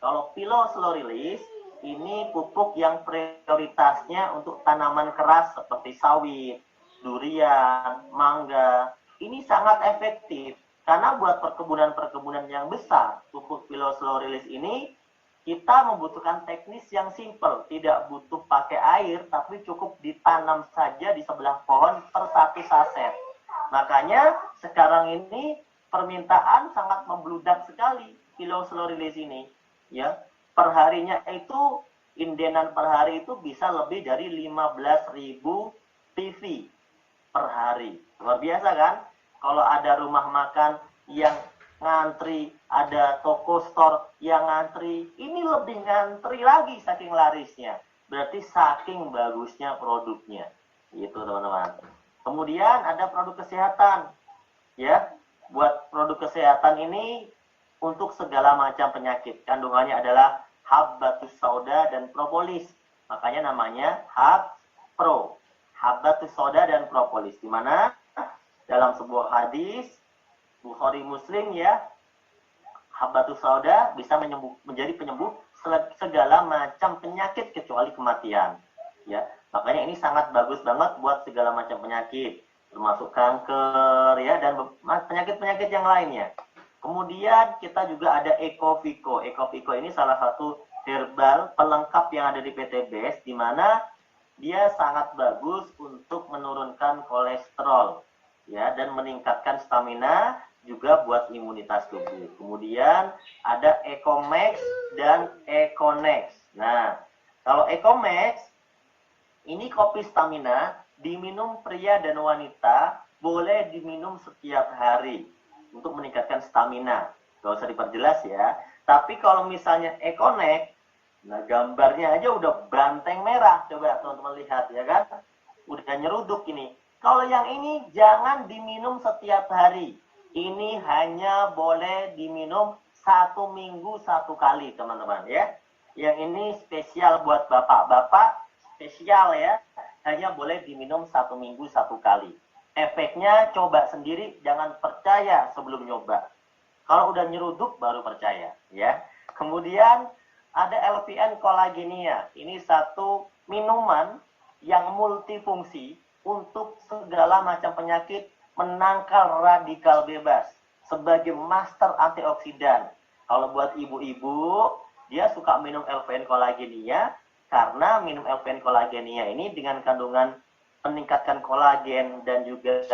Kalau Pilo Slow Release ini pupuk yang prioritasnya untuk tanaman keras seperti sawit, durian, mangga. Ini sangat efektif. Karena buat perkebunan-perkebunan yang besar, pupuk Pilo Slow Release ini kita membutuhkan teknis yang simple, tidak butuh pakai air, tapi cukup ditanam saja di sebelah pohon per 1 saset. Makanya sekarang ini permintaan sangat membludak sekali Pilo Slow Release ini, ya. Perharinya itu indenan per hari itu bisa lebih dari 15.000 PV per hari. Luar biasa kan? Kalau ada rumah makan yang ngantri, ada toko store yang ngantri, ini lebih ngantri lagi saking larisnya. Berarti saking bagusnya produknya. Gitu teman-teman. Kemudian ada produk kesehatan. Ya, buat produk kesehatan ini untuk segala macam penyakit. Kandungannya adalah Habbatus Sauda dan propolis. Makanya namanya Hab Pro. Habbatus Sauda dan propolis. Di mana dalam sebuah hadis Bukhari Muslim ya, Habbatus Sauda bisa menjadi penyembuh segala macam penyakit kecuali kematian. Ya, makanya ini sangat bagus banget buat segala macam penyakit, termasuk kanker ya dan penyakit-penyakit yang lainnya. Kemudian kita juga ada Ecovico. Ecovico ini salah satu herbal pelengkap yang ada di PTBS, di mana dia sangat bagus untuk menurunkan kolesterol ya dan meningkatkan stamina, juga buat imunitas tubuh. Kemudian ada Ecomax dan Econex. Nah, kalau Ecomax ini kopi stamina, diminum pria dan wanita, boleh diminum setiap hari untuk meningkatkan stamina. Gak usah diperjelas ya. Tapi kalau misalnya Econex, nah gambarnya aja udah banteng merah. Coba teman-teman lihat ya kan. Udah nyeruduk ini. Kalau yang ini jangan diminum setiap hari. Ini hanya boleh diminum 1 minggu 1 kali teman-teman ya. Yang ini spesial buat bapak-bapak. Spesial ya. Hanya boleh diminum 1 minggu 1 kali. Efeknya coba sendiri, jangan percaya sebelum nyoba. Kalau udah nyeruduk baru percaya ya. Kemudian ada LPN Collagenea. Ini satu minuman yang multifungsi untuk segala macam penyakit, menangkal radikal bebas. sebagai master antioksidan. Kalau buat ibu-ibu, dia suka minum LVN kolagenia karena minum LVN kolagenia ini dengan kandungan meningkatkan kolagen dan juga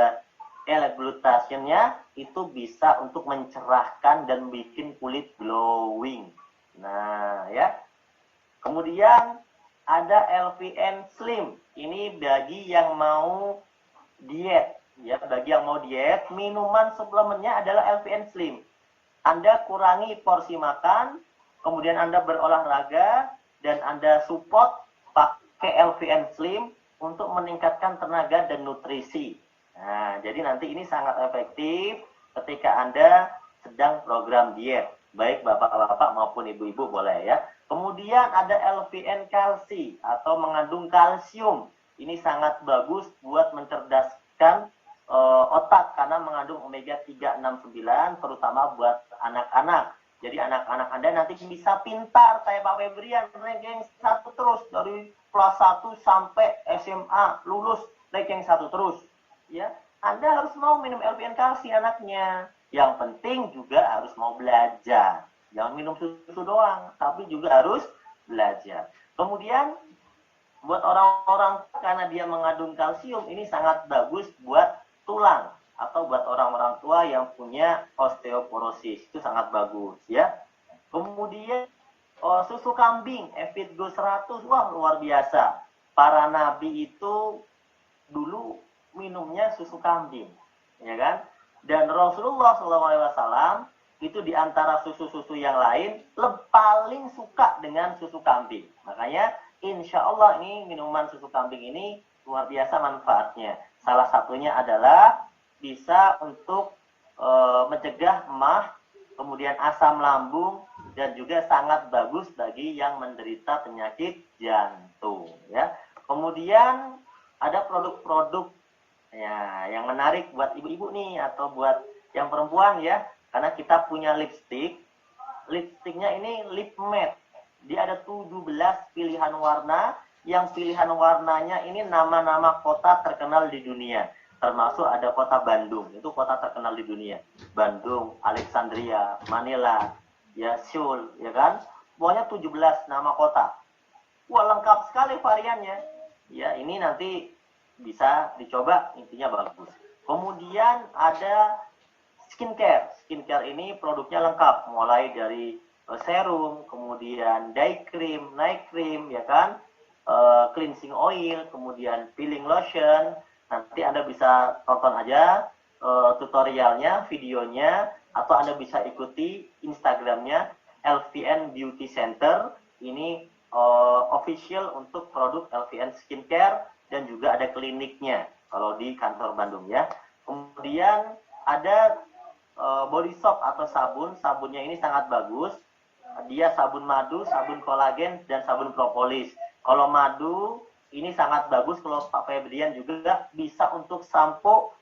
L-glutationnya itu bisa untuk mencerahkan dan bikin kulit glowing. Nah, ya. Kemudian ada LVN Slim. Ini bagi yang mau diet, ya. Bagi yang mau diet, minuman suplemennya adalah LVN Slim. Anda kurangi porsi makan, kemudian Anda berolahraga, dan Anda support pakai LVN Slim untuk meningkatkan tenaga dan nutrisi. Nah, jadi nanti ini sangat efektif ketika Anda sedang program diet. Baik bapak-bapak maupun ibu-ibu boleh ya. Kemudian ada LVN kalsi atau mengandung kalsium. Ini sangat bagus buat mencerdaskan otak karena mengandung omega 3, 6, 9 terutama buat anak-anak. Jadi anak-anak Anda nanti bisa pintar kayak Pak Febrian, ranking 1 terus dari kelas 1 sampai SMA lulus ranking 1 terus. Ya, Anda harus mau minum LVN kalsi anaknya. Yang penting juga harus mau belajar. Jangan minum susu doang, tapi juga harus belajar. Kemudian buat orang-orang karena dia mengandung kalsium ini sangat bagus buat tulang atau buat orang-orang tua yang punya osteoporosis, itu sangat bagus ya. Kemudian susu kambing Evitgo 100, wah luar biasa. Para nabi itu dulu minumnya susu kambing, ya kan? Dan Rasulullah SAW itu di antara susu-susu yang lain paling suka dengan susu kambing. Makanya insya Allah ini minuman susu kambing ini luar biasa manfaatnya. Salah satunya adalah bisa untuk mencegah emah, kemudian asam lambung, dan juga sangat bagus bagi yang menderita penyakit jantung. Ya. Kemudian ada produk-produk ya, yang menarik buat ibu-ibu nih atau buat yang perempuan ya, karena kita punya lipstick. Lipsticknya ini lip matte. Dia ada 17 pilihan warna. Yang pilihan warnanya ini nama-nama kota terkenal di dunia. Termasuk ada kota Bandung. Itu kota terkenal di dunia. Bandung, Alexandria, Manila, ya Seoul, ya kan? Pokoknya 17 nama kota. Wah, lengkap sekali variannya. Ya, ini nanti bisa dicoba, intinya bagus. Kemudian ada skincare. Skincare ini produknya lengkap. Mulai dari serum, kemudian day cream, night cream, ya kan? Cleansing oil, kemudian peeling lotion. Nanti Anda bisa tonton aja tutorialnya, videonya, atau Anda bisa ikuti Instagramnya LVN Beauty Center. Ini official untuk produk LVN Skincare dan juga ada kliniknya kalau di kantor Bandung ya. Kemudian ada body soap atau sabun. Sabunnya ini sangat bagus. Dia sabun madu, sabun kolagen, dan sabun propolis. Kalau madu ini sangat bagus. Kalau Pak Febrian juga bisa untuk sampo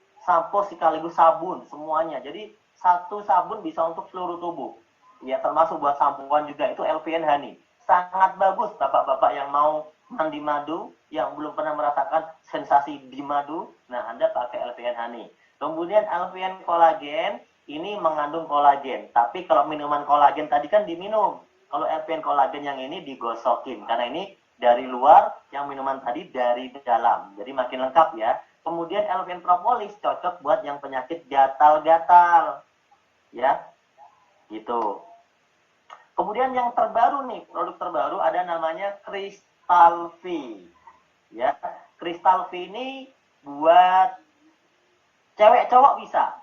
sekaligus sabun semuanya. Jadi satu sabun bisa untuk seluruh tubuh. Ya, termasuk buat sampoan juga. Itu LVN Honey. Sangat bagus bapak-bapak yang mau mandi madu, yang belum pernah merasakan sensasi di madu. Nah, Anda pakai LVN Honey. Kemudian LVN kolagen ini mengandung kolagen. Tapi kalau minuman kolagen tadi kan diminum. Kalau LVN kolagen yang ini digosokin. Karena ini dari luar, yang minuman tadi dari dalam. Jadi makin lengkap ya. Kemudian LVN propolis cocok buat yang penyakit gatal-gatal. Ya, gitu. Kemudian yang terbaru nih, produk terbaru ada namanya Crystal V. Ya, Crystal V ini buat cewek cowok bisa.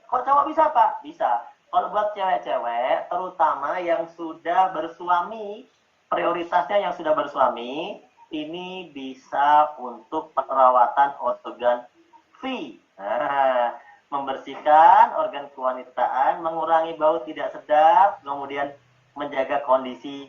Kok cowok bisa, Pak? Bisa. Kalau buat cewek-cewek, terutama yang sudah bersuami, prioritasnya yang sudah bersuami, ini bisa untuk perawatan organ V. Nah, membersihkan organ kewanitaan, mengurangi bau tidak sedap, kemudian menjaga kondisi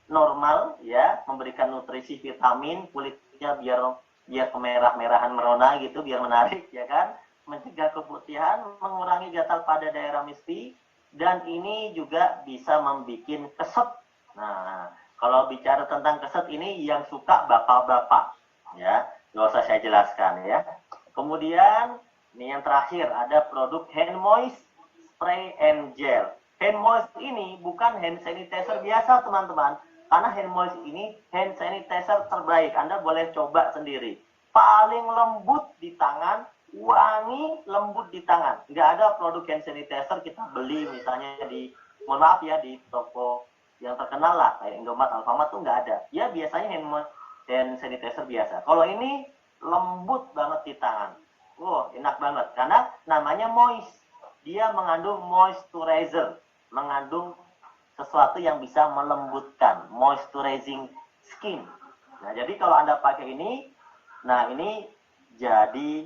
normal, ya, memberikan nutrisi vitamin, kulitnya biar kemerah-merahan merona gitu, biar menarik, ya kan, mencegah keputihan, mengurangi gatal pada daerah misfi, dan ini juga bisa membuat keset. Nah, kalau bicara tentang keset ini yang suka bapak-bapak, ya, nggak usah saya jelaskan ya. Kemudian Ini yang terakhir, ada produk hand moist spray and gel. Hand moist ini bukan hand sanitizer biasa teman-teman, karena hand moist ini hand sanitizer terbaik. Anda boleh coba sendiri. Paling lembut di tangan, wangi, lembut di tangan. Nggak ada produk hand sanitizer kita beli misalnya di, mohon maaf ya, di toko yang terkenal lah, kayak Indomaret, Alfamart tuh nggak ada. Ya biasanya hand sanitizer biasa. Kalau ini lembut banget di tangan. Enak banget, karena namanya moist. Dia mengandung moisturizer, mengandung sesuatu yang bisa melembutkan, moisturizing skin. Nah, jadi kalau Anda pakai ini, nah ini jadi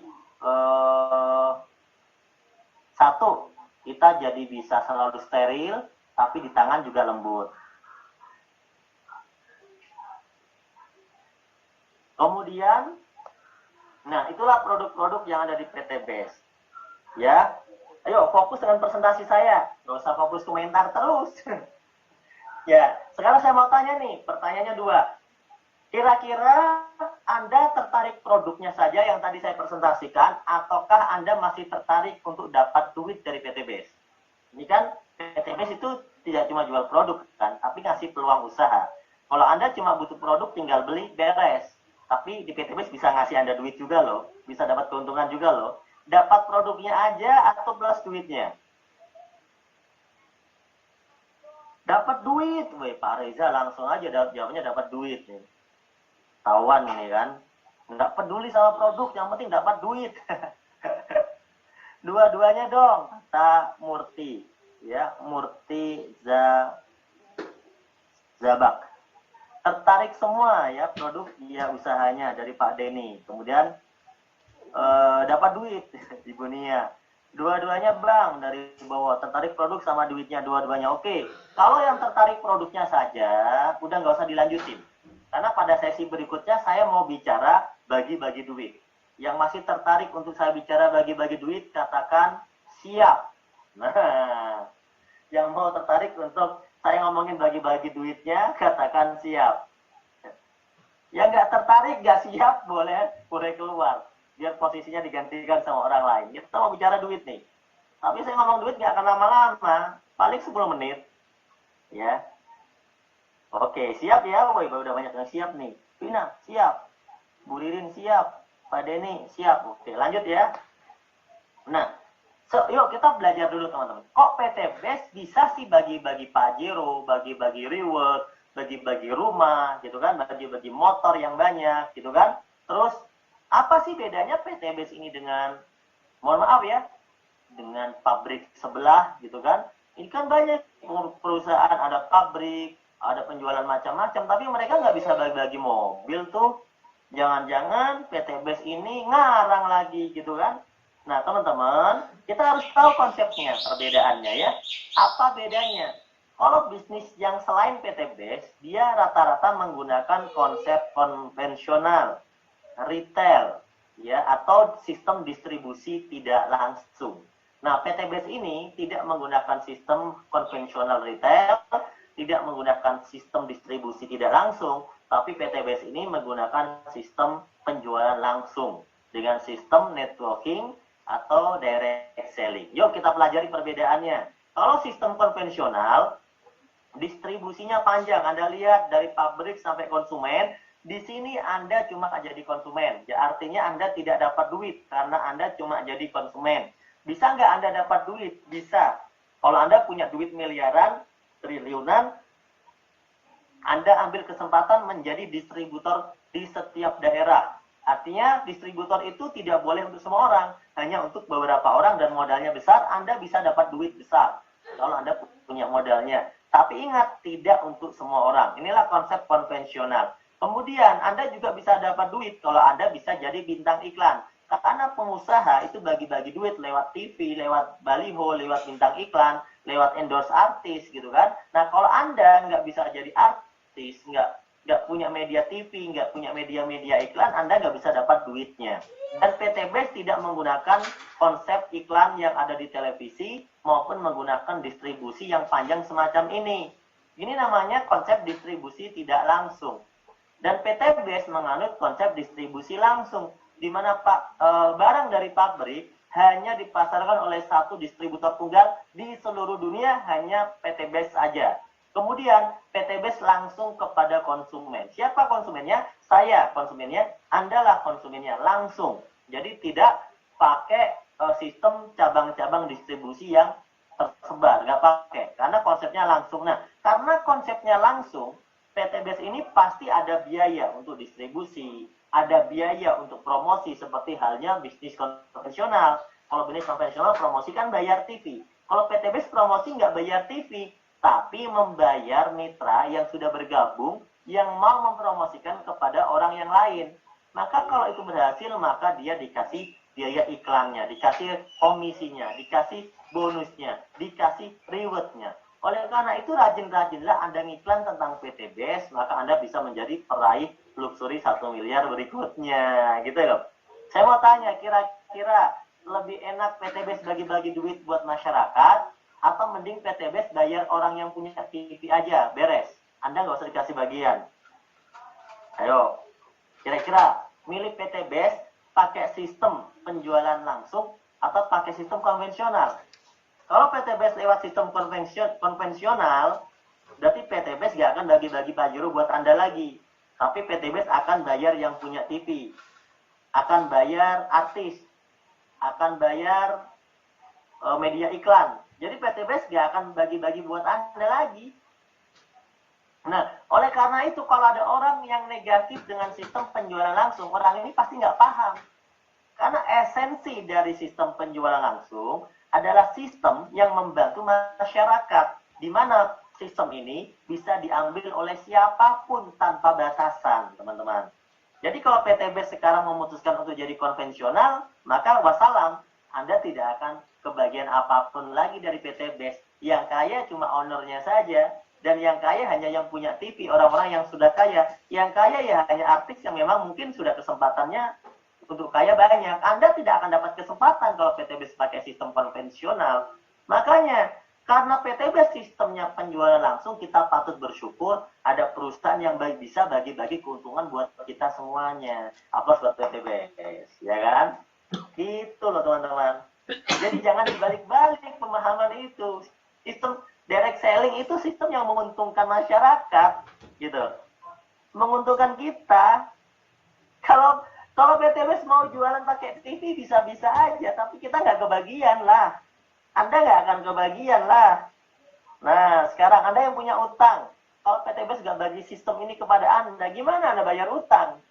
satu, kita jadi bisa selalu steril, tapi di tangan juga lembut. Kemudian, nah itulah produk-produk yang ada di PT BEST. Ya, ayo fokus dengan presentasi saya, nggak usah fokus komentar terus. Ya, sekarang saya mau tanya nih, pertanyaannya 2. Kira-kira Anda tertarik produknya saja yang tadi saya presentasikan, ataukah Anda masih tertarik untuk dapat duit dari PT BEST? Ini kan PT BEST itu tidak cuma jual produk kan, tapi ngasih peluang usaha. Kalau Anda cuma butuh produk, tinggal beli, beres. Tapi di PT BEST bisa ngasih Anda duit juga loh, bisa dapat keuntungan juga loh. Dapat produknya aja atau plus duitnya? Dapat duit, weh Pak Reza langsung aja jawabnya dapat duit nih. Tawan ini kan, nggak peduli sama produk, yang penting dapat duit. Dua-duanya dong, kata Murti, ya Murti Zabak. Tertarik semua ya produk ya usahanya dari Pak Denny. Kemudian dapat duit Ibu Nia. Dua-duanya Bang dari bawah, tertarik produk sama duitnya dua-duanya. Oke, kalau yang tertarik produknya saja udah nggak usah dilanjutin, karena pada sesi berikutnya saya mau bicara bagi-bagi duit. Yang masih tertarik untuk saya bicara bagi-bagi duit, katakan siap. Nah, yang mau tertarik untuk saya ngomongin bagi-bagi duitnya, katakan siap. Yang nggak tertarik, nggak siap, boleh keluar. Biar posisinya digantikan sama orang lain. Kita mau bicara duit nih. Tapi saya ngomong duit nggak akan lama-lama. Paling 10 menit. Ya. Oke, siap ya? Woi, udah banyak yang siap nih. Pina, siap. Bu Ririn, siap. Pak Denny, siap. Oke, lanjut ya. Nah, yuk kita belajar dulu teman-teman. Kok PT BEST bisa sih bagi-bagi Pajero, bagi-bagi reward, bagi-bagi rumah, gitu kan? Bagi-bagi motor yang banyak, gitu kan? Terus, apa sih bedanya PT BEST ini dengan, mohon maaf ya, dengan pabrik sebelah gitu kan? Ini kan banyak perusahaan, ada pabrik, ada penjualan macam-macam, tapi mereka nggak bisa bagi-bagi mobil tuh. Jangan-jangan PT BEST ini ngarang lagi gitu kan? Nah teman-teman, kita harus tahu konsepnya, perbedaannya ya. Apa bedanya? Kalau bisnis yang selain PT BEST, dia rata-rata menggunakan konsep konvensional, retail, ya, atau sistem distribusi tidak langsung. Nah, PT BEST ini tidak menggunakan sistem konvensional retail, tidak menggunakan sistem distribusi tidak langsung, tapi PT BEST ini menggunakan sistem penjualan langsung dengan sistem networking atau direct selling. Yuk kita pelajari perbedaannya. Kalau sistem konvensional, distribusinya panjang. Anda lihat dari pabrik sampai konsumen. Di sini Anda cuma jadi konsumen. Ya, artinya Anda tidak dapat duit karena Anda cuma jadi konsumen. Bisa nggak Anda dapat duit? Bisa. Kalau Anda punya duit miliaran, triliunan, Anda ambil kesempatan menjadi distributor di setiap daerah. Artinya distributor itu tidak boleh untuk semua orang, hanya untuk beberapa orang dan modalnya besar, Anda bisa dapat duit besar. Kalau Anda punya modalnya. Tapi ingat, tidak untuk semua orang. Inilah konsep konvensional. Kemudian Anda juga bisa dapat duit kalau Anda bisa jadi bintang iklan. Karena pengusaha itu bagi-bagi duit lewat TV, lewat baliho, lewat bintang iklan, lewat endorse artis gitu kan. Nah kalau Anda nggak bisa jadi artis, nggak punya media TV, nggak punya media-media iklan, Anda nggak bisa dapat duitnya. Dan PT BEST tidak menggunakan konsep iklan yang ada di televisi maupun menggunakan distribusi yang panjang semacam ini. Ini namanya konsep distribusi tidak langsung. Dan PT BEST menganut konsep distribusi langsung, di mana barang dari pabrik hanya dipasarkan oleh satu distributor tunggal di seluruh dunia, hanya PT BES saja. Kemudian PT BES langsung kepada konsumen. Siapa konsumennya? Saya konsumennya, Anda lah konsumennya langsung. Jadi tidak pakai sistem cabang-cabang distribusi yang tersebar, nggak pakai, karena konsepnya langsung. Nah, karena konsepnya langsung, PT BES ini pasti ada biaya untuk distribusi, ada biaya untuk promosi, seperti halnya bisnis konvensional. Kalau bisnis konvensional promosi kan bayar TV. Kalau PT BES promosi nggak bayar TV, tapi membayar mitra yang sudah bergabung, yang mau mempromosikan kepada orang yang lain. Maka kalau itu berhasil, maka dia dikasih biaya iklannya, dikasih komisinya, dikasih bonusnya, dikasih rewardnya. Oleh karena itu rajin-rajinlah Anda ngiklan tentang PT BES, maka Anda bisa menjadi peraih luxury 1 miliar berikutnya, gitu loh. Saya mau tanya, kira-kira lebih enak PT BES bagi-bagi duit buat masyarakat, atau mending PT BES bayar orang yang punya TV aja, beres. Anda nggak usah dikasih bagian. Ayo, kira-kira milih PT BES pakai sistem penjualan langsung atau pakai sistem konvensional? Kalau PT BES lewat sistem konvensional, berarti PT BES nggak akan bagi-bagi pajero buat Anda lagi. Tapi PT BES akan bayar yang punya TV, akan bayar artis, akan bayar media iklan. Jadi PT BES nggak akan bagi-bagi buat Anda lagi. Nah, oleh karena itu kalau ada orang yang negatif dengan sistem penjualan langsung, orang ini pasti nggak paham. Karena esensi dari sistem penjualan langsung adalah sistem yang membantu masyarakat, di mana sistem ini bisa diambil oleh siapapun tanpa batasan, teman-teman. Jadi kalau PT BES sekarang memutuskan untuk jadi konvensional, maka wassalam, Anda tidak akan kebagian apapun lagi dari PT BES. Yang kaya cuma ownernya saja, dan yang kaya hanya yang punya TV, orang-orang yang sudah kaya. Yang kaya ya hanya artis yang memang mungkin sudah kesempatannya untuk kaya banyak. Anda tidak akan dapat kesempatan kalau PT BES pakai sistem konvensional. Makanya, karena PT BES sistemnya penjualan langsung, kita patut bersyukur ada perusahaan yang bisa bagi-bagi keuntungan buat kita semuanya. Aplaus buat PT BES, ya kan? Gitu loh teman-teman. Jadi jangan dibalik-balik pemahaman itu. Sistem direct selling itu sistem yang menguntungkan masyarakat, gitu. Menguntungkan kita. Kalau PT BES mau jualan pakai TV bisa-bisa aja, tapi kita nggak kebagian lah. Anda nggak akan kebagian lah. Nah, sekarang Anda yang punya utang, kalau PT BES nggak bagi sistem ini kepada Anda, gimana Anda bayar utang?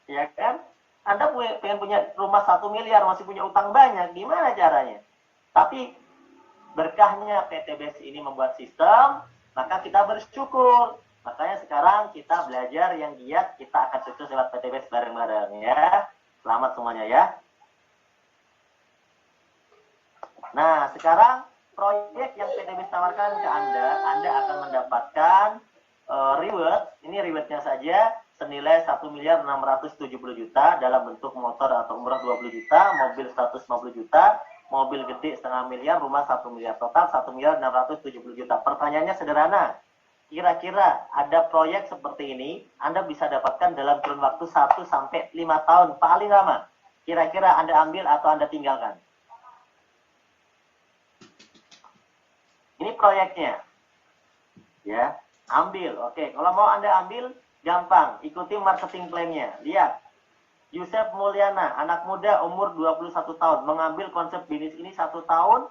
Ya kan? Anda pengen punya rumah 1 miliar, masih punya utang banyak, gimana caranya? Tapi berkahnya PT BES ini membuat sistem, maka kita bersyukur. Makanya sekarang kita belajar yang giat, kita akan sukses lewat PT BES bareng-bareng ya. Selamat semuanya ya. Nah, sekarang proyek yang PT BES tawarkan ke Anda akan mendapatkan reward. Ini rewardnya saja senilai 1.670.000.000 dalam bentuk motor atau umroh 20 juta, mobil 150 juta, mobil gede 0,5 miliar, rumah 1 miliar, total 1.670.000.000. Pertanyaannya sederhana, kira-kira ada proyek seperti ini Anda bisa dapatkan dalam kurun waktu 1 sampai 5 tahun paling lama. Kira-kira Anda ambil atau Anda tinggalkan? Ini proyeknya, ya, ambil. Oke, kalau mau Anda ambil, gampang, ikuti marketing plan-nya. Lihat, Yusef Mulyana, anak muda umur 21 tahun, mengambil konsep bisnis ini 1 tahun,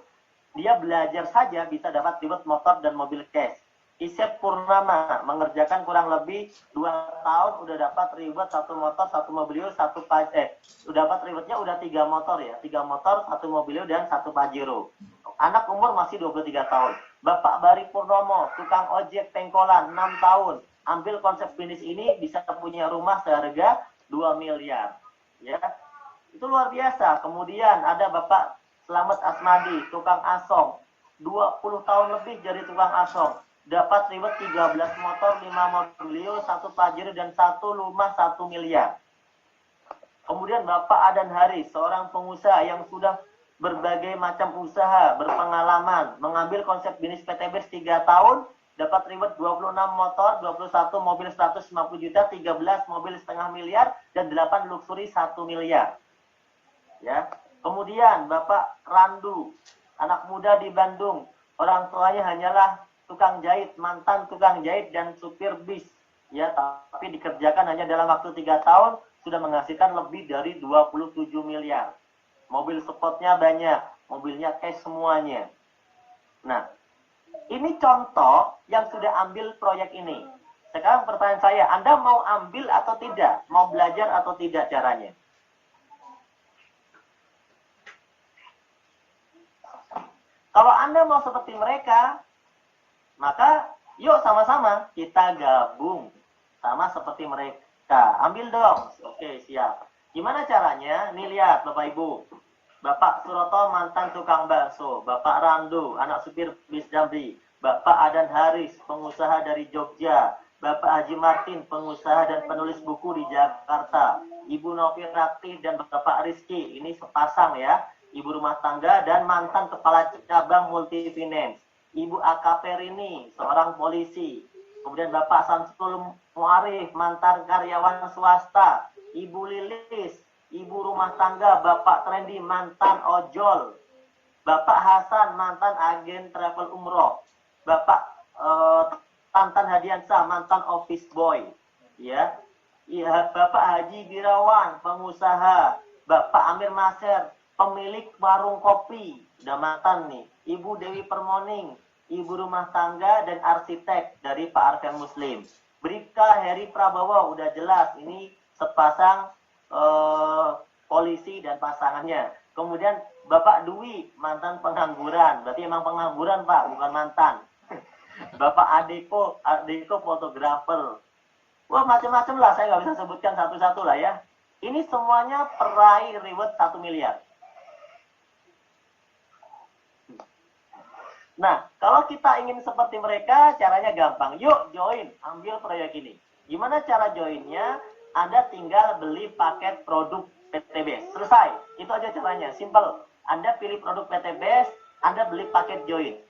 dia belajar saja bisa dapat reward motor dan mobil cash. Isep Purnama, mengerjakan kurang lebih 2 tahun, udah dapat reward 1 motor, 1 mobilio, 1 udah dapat rewardnya udah 3 motor ya, 3 motor, 1 mobilio, dan 1 Pajero. Anak umur masih 23 tahun. Bapak Bari Purnomo, tukang ojek pengkolan, 6 tahun. Ambil konsep bisnis ini, bisa punya rumah seharga 2 miliar. Ya, itu luar biasa. Kemudian ada Bapak Slamet Asmadi, tukang asong. 20 tahun lebih jadi tukang asong. Dapat reward 13 motor, 5 mobilio, 1 Pajero, dan 1 rumah 1 miliar. Kemudian Bapak Adan Haris, seorang pengusaha yang sudah berbagai macam usaha, berpengalaman, mengambil konsep bisnis PT BES 3 tahun, dapat reward 26 motor, 21 mobil 150 juta, 13 mobil 0,5 miliar, dan 8 luxury 1 miliar. Ya. Kemudian Bapak Randu, anak muda di Bandung, orang tuanya hanyalah tukang jahit, mantan tukang jahit dan supir bis, ya, tapi dikerjakan hanya dalam waktu 3 tahun sudah menghasilkan lebih dari 27 miliar. Mobil spotnya banyak, mobilnya cash semuanya. Nah, ini contoh yang sudah ambil proyek ini. Sekarang pertanyaan saya, Anda mau ambil atau tidak? Mau belajar atau tidak caranya? Kalau Anda mau seperti mereka, maka yuk sama-sama kita gabung sama seperti mereka. Ambil dong. Oke, siap. Gimana caranya? Nih lihat Bapak Ibu. Bapak Suroto mantan tukang bakso, Bapak Randu anak supir bis Damri, Bapak Adan Haris pengusaha dari Jogja, Bapak Haji Martin pengusaha dan penulis buku di Jakarta, Ibu Novi Ratih dan Bapak Rizky, ini sepasang ya, ibu rumah tangga dan mantan kepala cabang Multifinance, Ibu AKP Rini seorang polisi, kemudian Bapak Samsul Muarif mantan karyawan swasta, Ibu Lilis ibu rumah tangga, Bapak Trendy mantan ojol, Bapak Hasan mantan agen travel umroh, Bapak Tantan Hadiansah mantan office boy, ya, Bapak Haji Birawan pengusaha, Bapak Amir Maser pemilik warung kopi, udah mantan nih, Ibu Dewi Permoning, ibu rumah tangga dan arsitek dari Pak Arkan Muslim, Bribka Heri Prabowo, udah jelas ini sepasang polisi dan pasangannya. Kemudian Bapak Dwi mantan pengangguran, berarti emang pengangguran Pak, bukan mantan. Bapak Adeko fotografer. Wah macam-macam lah, saya nggak bisa sebutkan satu-satu lah ya. Ini semuanya peraih reward 1 miliar. Nah, kalau kita ingin seperti mereka, caranya gampang. Yuk join, ambil proyek ini. Gimana cara joinnya? Anda tinggal beli paket produk PTBS. Selesai. Itu aja caranya. Simple. Anda pilih produk PTBS, Anda beli paket join.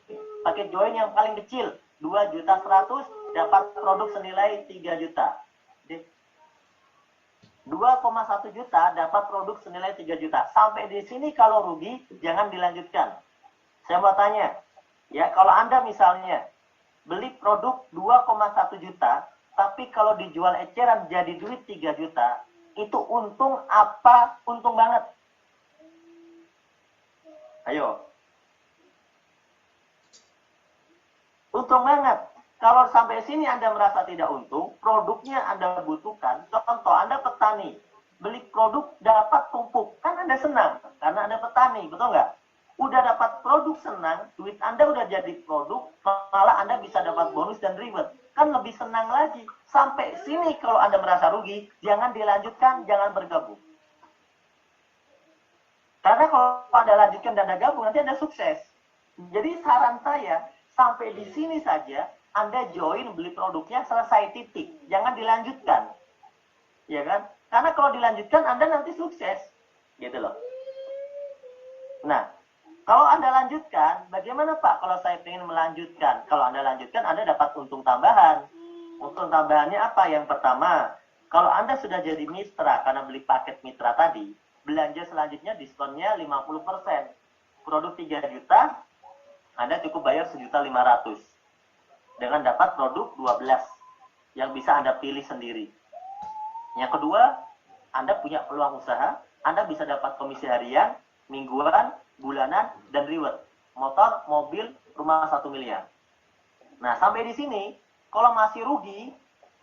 Paket join yang paling kecil, 2.100.000, dapat produk senilai 3 juta. 2,1 juta dapat produk senilai 3 juta. Sampai di sini kalau rugi, jangan dilanjutkan. Saya mau tanya, ya kalau Anda misalnya beli produk 2,1 juta, tapi kalau dijual eceran jadi duit 3 juta, itu untung apa? Untung banget. Ayo. Untung banget. Kalau sampai sini Anda merasa tidak untung, produknya Anda butuhkan. Contoh, Anda petani. Beli produk dapat tumpuk. Kan Anda senang, karena Anda petani, betul nggak? Udah dapat produk senang, duit Anda udah jadi produk, malah Anda bisa dapat bonus dan reward. Kan lebih senang lagi. Sampai sini kalau Anda merasa rugi, jangan dilanjutkan, jangan bergabung. Karena kalau Anda lanjutkan dan Anda gabung, nanti Anda sukses. Jadi saran saya, sampai di sini saja, Anda join beli produknya, selesai titik. Jangan dilanjutkan. Ya kan? Karena kalau dilanjutkan, Anda nanti sukses. Gitu loh. Nah, kalau Anda lanjutkan, bagaimana Pak kalau saya ingin melanjutkan? Kalau Anda lanjutkan, Anda dapat untung tambahan. Untung tambahannya apa? Yang pertama, kalau Anda sudah jadi mitra karena beli paket mitra tadi, belanja selanjutnya diskonnya 50%. Produk 3 juta, Anda cukup bayar 1.500.000. Dengan dapat produk 12 yang bisa Anda pilih sendiri. Yang kedua, Anda punya peluang usaha, Anda bisa dapat komisi harian, mingguan, bulanan, dan reward. Motor, mobil, rumah 1 miliar. Nah, sampai di sini, kalau masih rugi,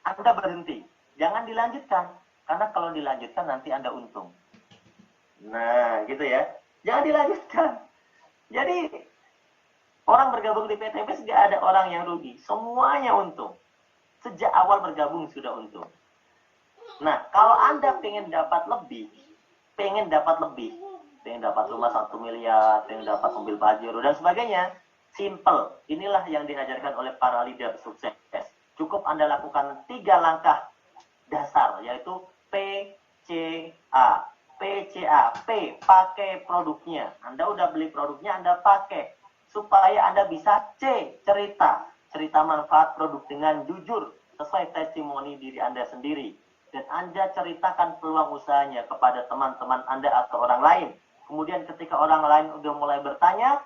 Anda berhenti. Jangan dilanjutkan. Karena kalau dilanjutkan, nanti Anda untung. Nah, gitu ya. Jangan dilanjutkan. Jadi, orang bergabung di PTBS, nggak ada orang yang rugi. Semuanya untung. Sejak awal bergabung sudah untung. Nah, kalau Anda pengen dapat lebih, pengen dapat rumah 1 miliar, pengen dapat mobil Pajero, dan sebagainya, simple. Inilah yang diajarkan oleh para leader sukses. Cukup Anda lakukan 3 langkah dasar, yaitu PCA. PCA, P, pakai produknya. Anda udah beli produknya, Anda pakai. Supaya Anda bisa C, cerita. Cerita manfaat produk dengan jujur, sesuai testimoni diri Anda sendiri. Dan Anda ceritakan peluang usahanya kepada teman-teman Anda atau orang lain. Kemudian ketika orang lain udah mulai bertanya,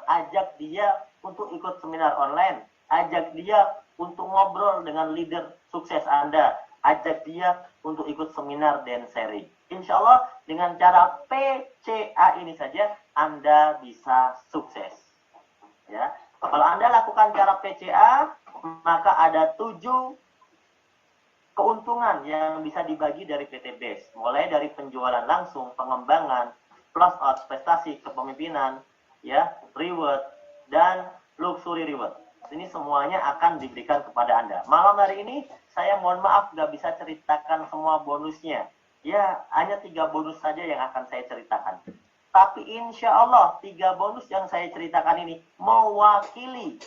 ajak dia untuk ikut seminar online, ajak dia untuk ngobrol dengan leader sukses Anda, ajak dia untuk ikut seminar dan sharing. Insya Allah dengan cara PCA ini saja Anda bisa sukses. Ya, kalau Anda lakukan cara PCA, maka ada 7 keuntungan yang bisa dibagi dari PT BES, mulai dari penjualan langsung, pengembangan, plus out, prestasi, kepemimpinan, ya, reward, dan luxury reward. Ini semuanya akan diberikan kepada Anda. Malam hari ini saya mohon maaf nggak bisa ceritakan semua bonusnya. Ya, hanya 3 bonus saja yang akan saya ceritakan. Tapi insya Allah 3 bonus yang saya ceritakan ini mewakili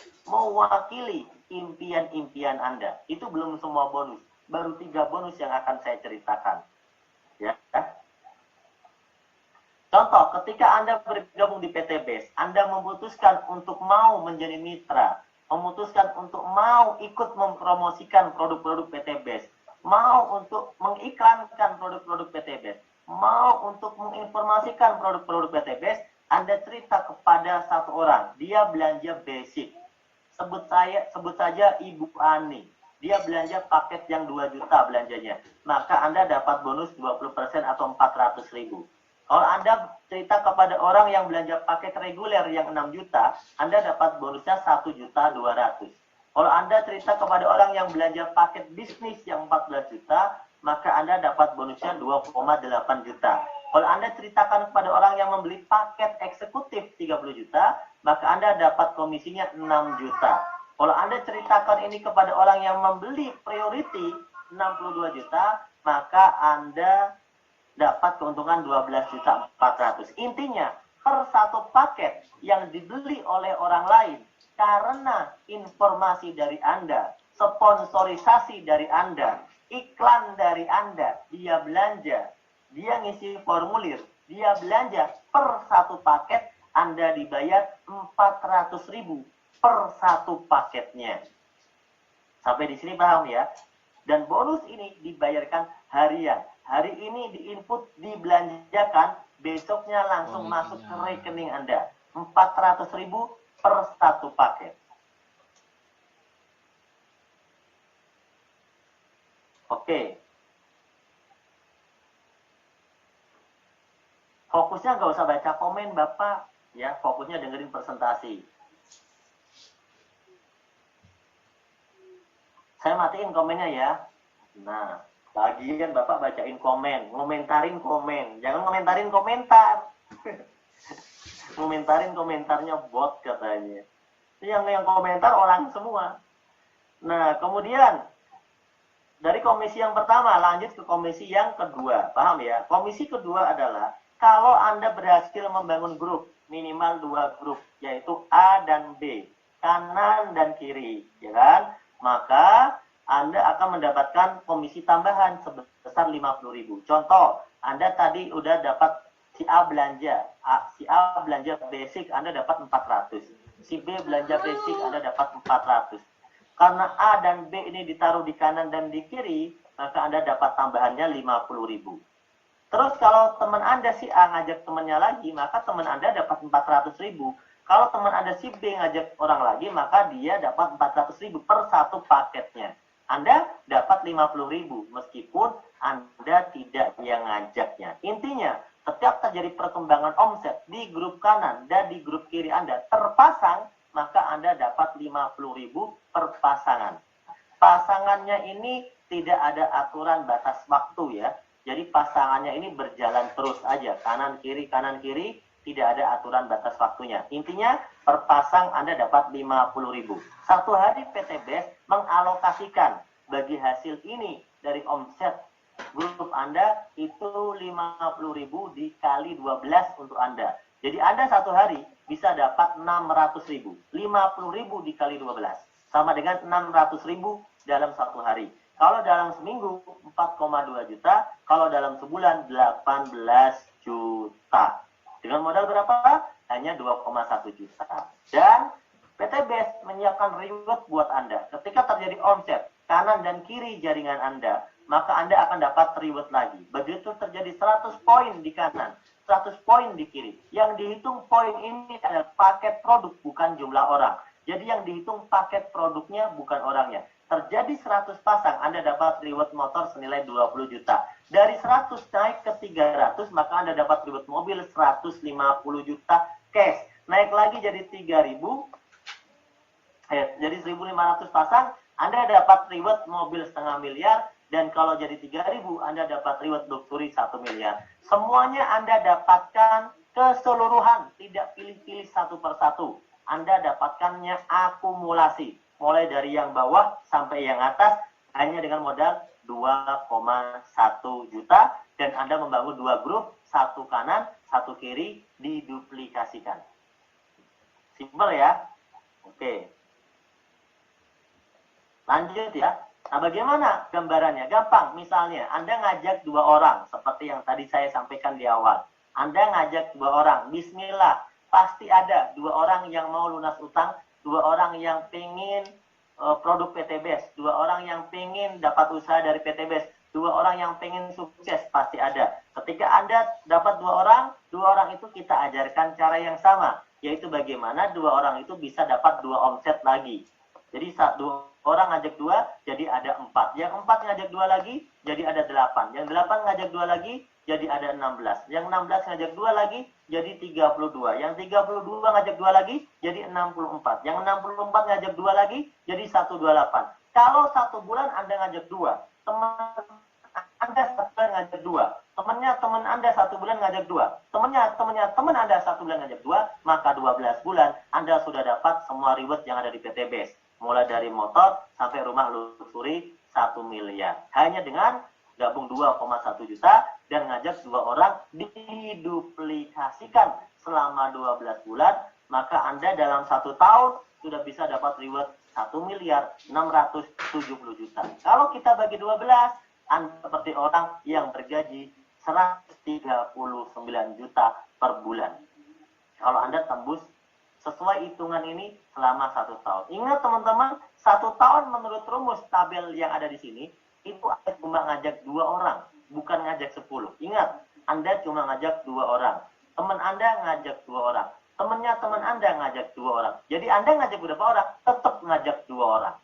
impian-impian Anda. Itu belum semua bonus. Baru 3 bonus yang akan saya ceritakan. Ya. Contoh, ketika Anda bergabung di PT BES, Anda memutuskan untuk mau menjadi mitra, memutuskan untuk mau ikut mempromosikan produk-produk PT BES, mau untuk mengiklankan produk-produk PT BES, mau untuk menginformasikan produk-produk PT BES, Anda cerita kepada satu orang, dia belanja basic. Sebut saja Ibu Ani. Dia belanja paket yang 2 juta belanjanya. Maka Anda dapat bonus 20% atau 400.000. Kalau Anda cerita kepada orang yang belanja paket reguler yang 6 juta, Anda dapat bonusnya 1.200.000. Kalau Anda cerita kepada orang yang belanja paket bisnis yang 14 juta, maka Anda dapat bonusnya 2,8 juta. Kalau Anda ceritakan kepada orang yang membeli paket eksekutif 30 juta, maka Anda dapat komisinya 6 juta. Kalau Anda ceritakan ini kepada orang yang membeli priority 62 juta, maka Anda dapat keuntungan 12.400.000. Intinya, per satu paket yang dibeli oleh orang lain, karena informasi dari Anda, sponsorisasi dari Anda, iklan dari Anda, dia belanja, dia ngisi formulir, dia belanja, per satu paket Anda dibayar 400.000 per satu paketnya. Sampai di sini paham ya? Dan bonus ini dibayarkan harian. Hari ini diinput, dibelanjakan, besoknya langsung masuk ke rekening Anda. 400.000 per satu paket. Oke. Fokusnya nggak usah baca komen, Bapak. Ya, fokusnya dengerin presentasi. Saya matiin komennya ya. Nah, bagian Bapak bacain komen, ngomentarin komen. Jangan ngomentarin komentar. Ngomentarin komentarnya bot katanya. Yang komentar orang semua. Nah, kemudian dari komisi yang pertama lanjut ke komisi yang kedua. Paham ya? Komisi kedua adalah kalau Anda berhasil membangun grup, minimal 2 grup, yaitu A dan B, kanan dan kiri, ya kan? Maka Anda akan mendapatkan komisi tambahan sebesar 50.000. Contoh, Anda tadi udah dapat si A belanja, si A belanja basic, Anda dapat 400. Si B belanja basic, Anda dapat 400. Karena A dan B ini ditaruh di kanan dan di kiri, maka Anda dapat tambahannya 50.000. Terus kalau teman Anda si A ngajak temannya lagi, maka teman Anda dapat 400.000. Kalau teman Anda si B ngajak orang lagi, maka dia dapat 400.000 per satu paketnya. Anda dapat 50.000 meskipun Anda tidak yang ngajaknya. Intinya, setiap terjadi perkembangan omset di grup kanan dan di grup kiri Anda terpasang, maka Anda dapat 50.000 per pasangan. Pasangannya ini tidak ada aturan batas waktu ya. Jadi pasangannya ini berjalan terus aja, kanan kiri, tidak ada aturan batas waktunya. Intinya, per pasang Anda dapat 50.000. Satu hari PT BES mengalokasikan bagi hasil ini dari omset grup Anda itu 50.000 dikali 12 untuk Anda. Jadi Anda satu hari bisa dapat 600.000. 50.000 dikali 12. Sama dengan 600.000 dalam satu hari. Kalau dalam seminggu 4,2 juta, kalau dalam sebulan 18 juta. Dengan modal berapa? Hanya 2,1 juta. Dan PT BES menyiapkan reward buat Anda. Ketika terjadi omset kanan dan kiri jaringan Anda, maka Anda akan dapat reward lagi. Begitu terjadi 100 poin di kanan, 100 poin dikirim. Yang dihitung poin ini adalah paket produk, bukan jumlah orang. Jadi yang dihitung paket produknya, bukan orangnya. Terjadi 100 pasang, Anda dapat reward motor senilai 20 juta. Dari 100 naik ke 300, maka Anda dapat reward mobil 150 juta cash. Naik lagi jadi 3.000, jadi 1.500 pasang, Anda dapat reward mobil setengah miliar. Dan kalau jadi 3.000, Anda dapat reward luxury 1 miliar. Semuanya Anda dapatkan keseluruhan, tidak pilih-pilih satu persatu. Anda dapatkannya akumulasi, mulai dari yang bawah sampai yang atas, hanya dengan modal 2,1 juta. Dan Anda membangun 2 grup, satu kanan, satu kiri, diduplikasikan. Simpel ya? Oke. Lanjut ya. Nah, bagaimana gambarannya? Gampang. Misalnya, Anda ngajak 2 orang, seperti yang tadi saya sampaikan di awal. Anda ngajak 2 orang, bismillah. Pasti ada 2 orang yang mau lunas utang, 2 orang yang pengen produk PTBS, 2 orang yang pengen dapat usaha dari PTBS, 2 orang yang pengen sukses, pasti ada. Ketika Anda dapat 2 orang itu kita ajarkan cara yang sama, yaitu bagaimana 2 orang itu bisa dapat 2 omset lagi. Jadi 2 orang ngajak 2, jadi ada 4. Yang 4 ngajak 2 lagi, jadi ada 8. Yang 8 ngajak 2 lagi, jadi ada 16. Yang 16 ngajak 2 lagi, jadi 32. Yang 32 ngajak 2 lagi, jadi 64. Yang 64 ngajak 2 lagi, jadi 128. Kalau 1 bulan Anda ngajak 2, teman Anda 1 bulan ngajak 2, temannya teman Anda 1 bulan ngajak 2, teman Anda 1 bulan ngajak 2, maka 12 bulan Anda sudah dapat semua reward yang ada di PTBS. Mulai dari motor sampai rumah luxury 1 miliar. Hanya dengan gabung 2,1 juta dan ngajak 2 orang diduplikasikan selama 12 bulan, maka Anda dalam 1 tahun sudah bisa dapat reward 1 miliar 670 juta. Kalau kita bagi 12, Anda seperti orang yang bergaji 139 juta per bulan. Kalau Anda tembus sesuai hitungan ini selama 1 tahun. Ingat teman-teman, 1 tahun menurut rumus tabel yang ada di sini, itu Anda cuma ngajak 2 orang, bukan ngajak 10. Ingat, Anda cuma ngajak 2 orang. Teman Anda ngajak 2 orang. Temannya teman Anda ngajak 2 orang. Jadi Anda ngajak berapa orang? Tetap ngajak 2 orang.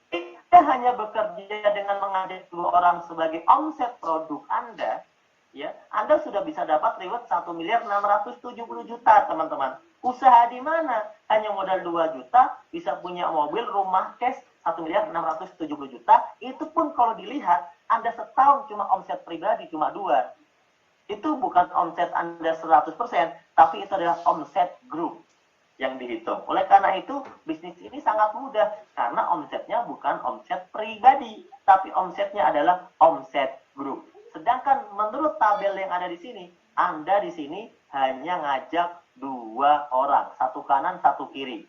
Anda hanya bekerja dengan mengajak 2 orang sebagai omset produk Anda, ya, Anda sudah bisa dapat reward 1 miliar 670 juta, teman-teman. Usaha di mana? Hanya modal 2 juta, bisa punya mobil, rumah, cash 1 miliar 670 juta. Itu pun kalau dilihat, Anda setahun cuma omset pribadi cuma 2. Itu bukan omset Anda 100%, tapi itu adalah omset grup yang dihitung. Oleh karena itu, bisnis ini sangat mudah, karena omsetnya bukan omset pribadi, tapi omsetnya adalah omset grup. Sedangkan menurut tabel yang ada di sini, Anda di sini hanya ngajak 2 orang, satu kanan, satu kiri.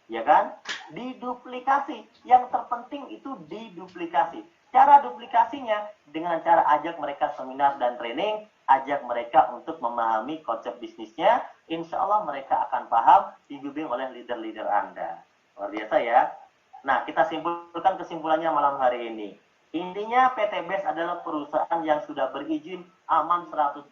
Ya kan? Diduplikasi. Yang terpenting itu diduplikasi. Cara duplikasinya dengan cara ajak mereka seminar dan training, ajak mereka untuk memahami konsep bisnisnya. Insya Allah mereka akan paham, dibimbing oleh leader-leader Anda. Luar biasa ya. Nah, kita simpulkan kesimpulannya malam hari ini. Intinya PTBS adalah perusahaan yang sudah berizin aman 100%.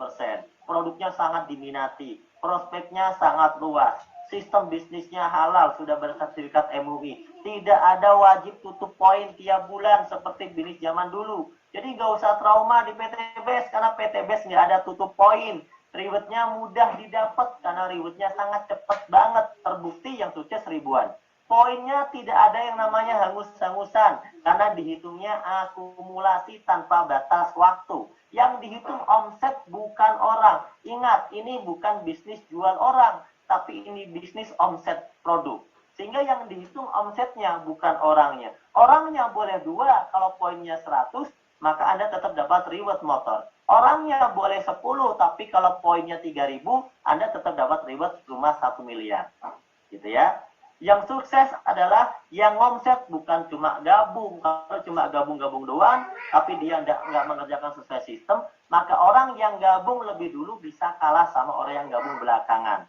Produknya sangat diminati, prospeknya sangat luas, sistem bisnisnya halal, sudah bersertifikat MUI. Tidak ada wajib tutup poin tiap bulan seperti bisnis zaman dulu. Jadi nggak usah trauma di PTBS, karena PTBS nggak ada tutup poin. Rewardnya mudah didapat, karena rewardnya sangat cepat banget. Terbukti yang sukses ribuan. Poinnya tidak ada yang namanya hangus-hangusan, karena dihitungnya akumulasi tanpa batas waktu. Yang dihitung omset bukan orang. Ingat, ini bukan bisnis jual orang, tapi ini bisnis omset produk. Sehingga yang dihitung omsetnya bukan orangnya. Orangnya boleh 2, kalau poinnya 100, maka Anda tetap dapat reward motor. Orangnya boleh 10, tapi kalau poinnya 3.000, Anda tetap dapat reward rumah 1 miliar. Gitu ya. Yang sukses adalah yang omset bukan cuma gabung. Kalau cuma gabung-gabung doang, tapi dia nggak mengerjakan sesuai sistem, maka orang yang gabung lebih dulu bisa kalah sama orang yang gabung belakangan.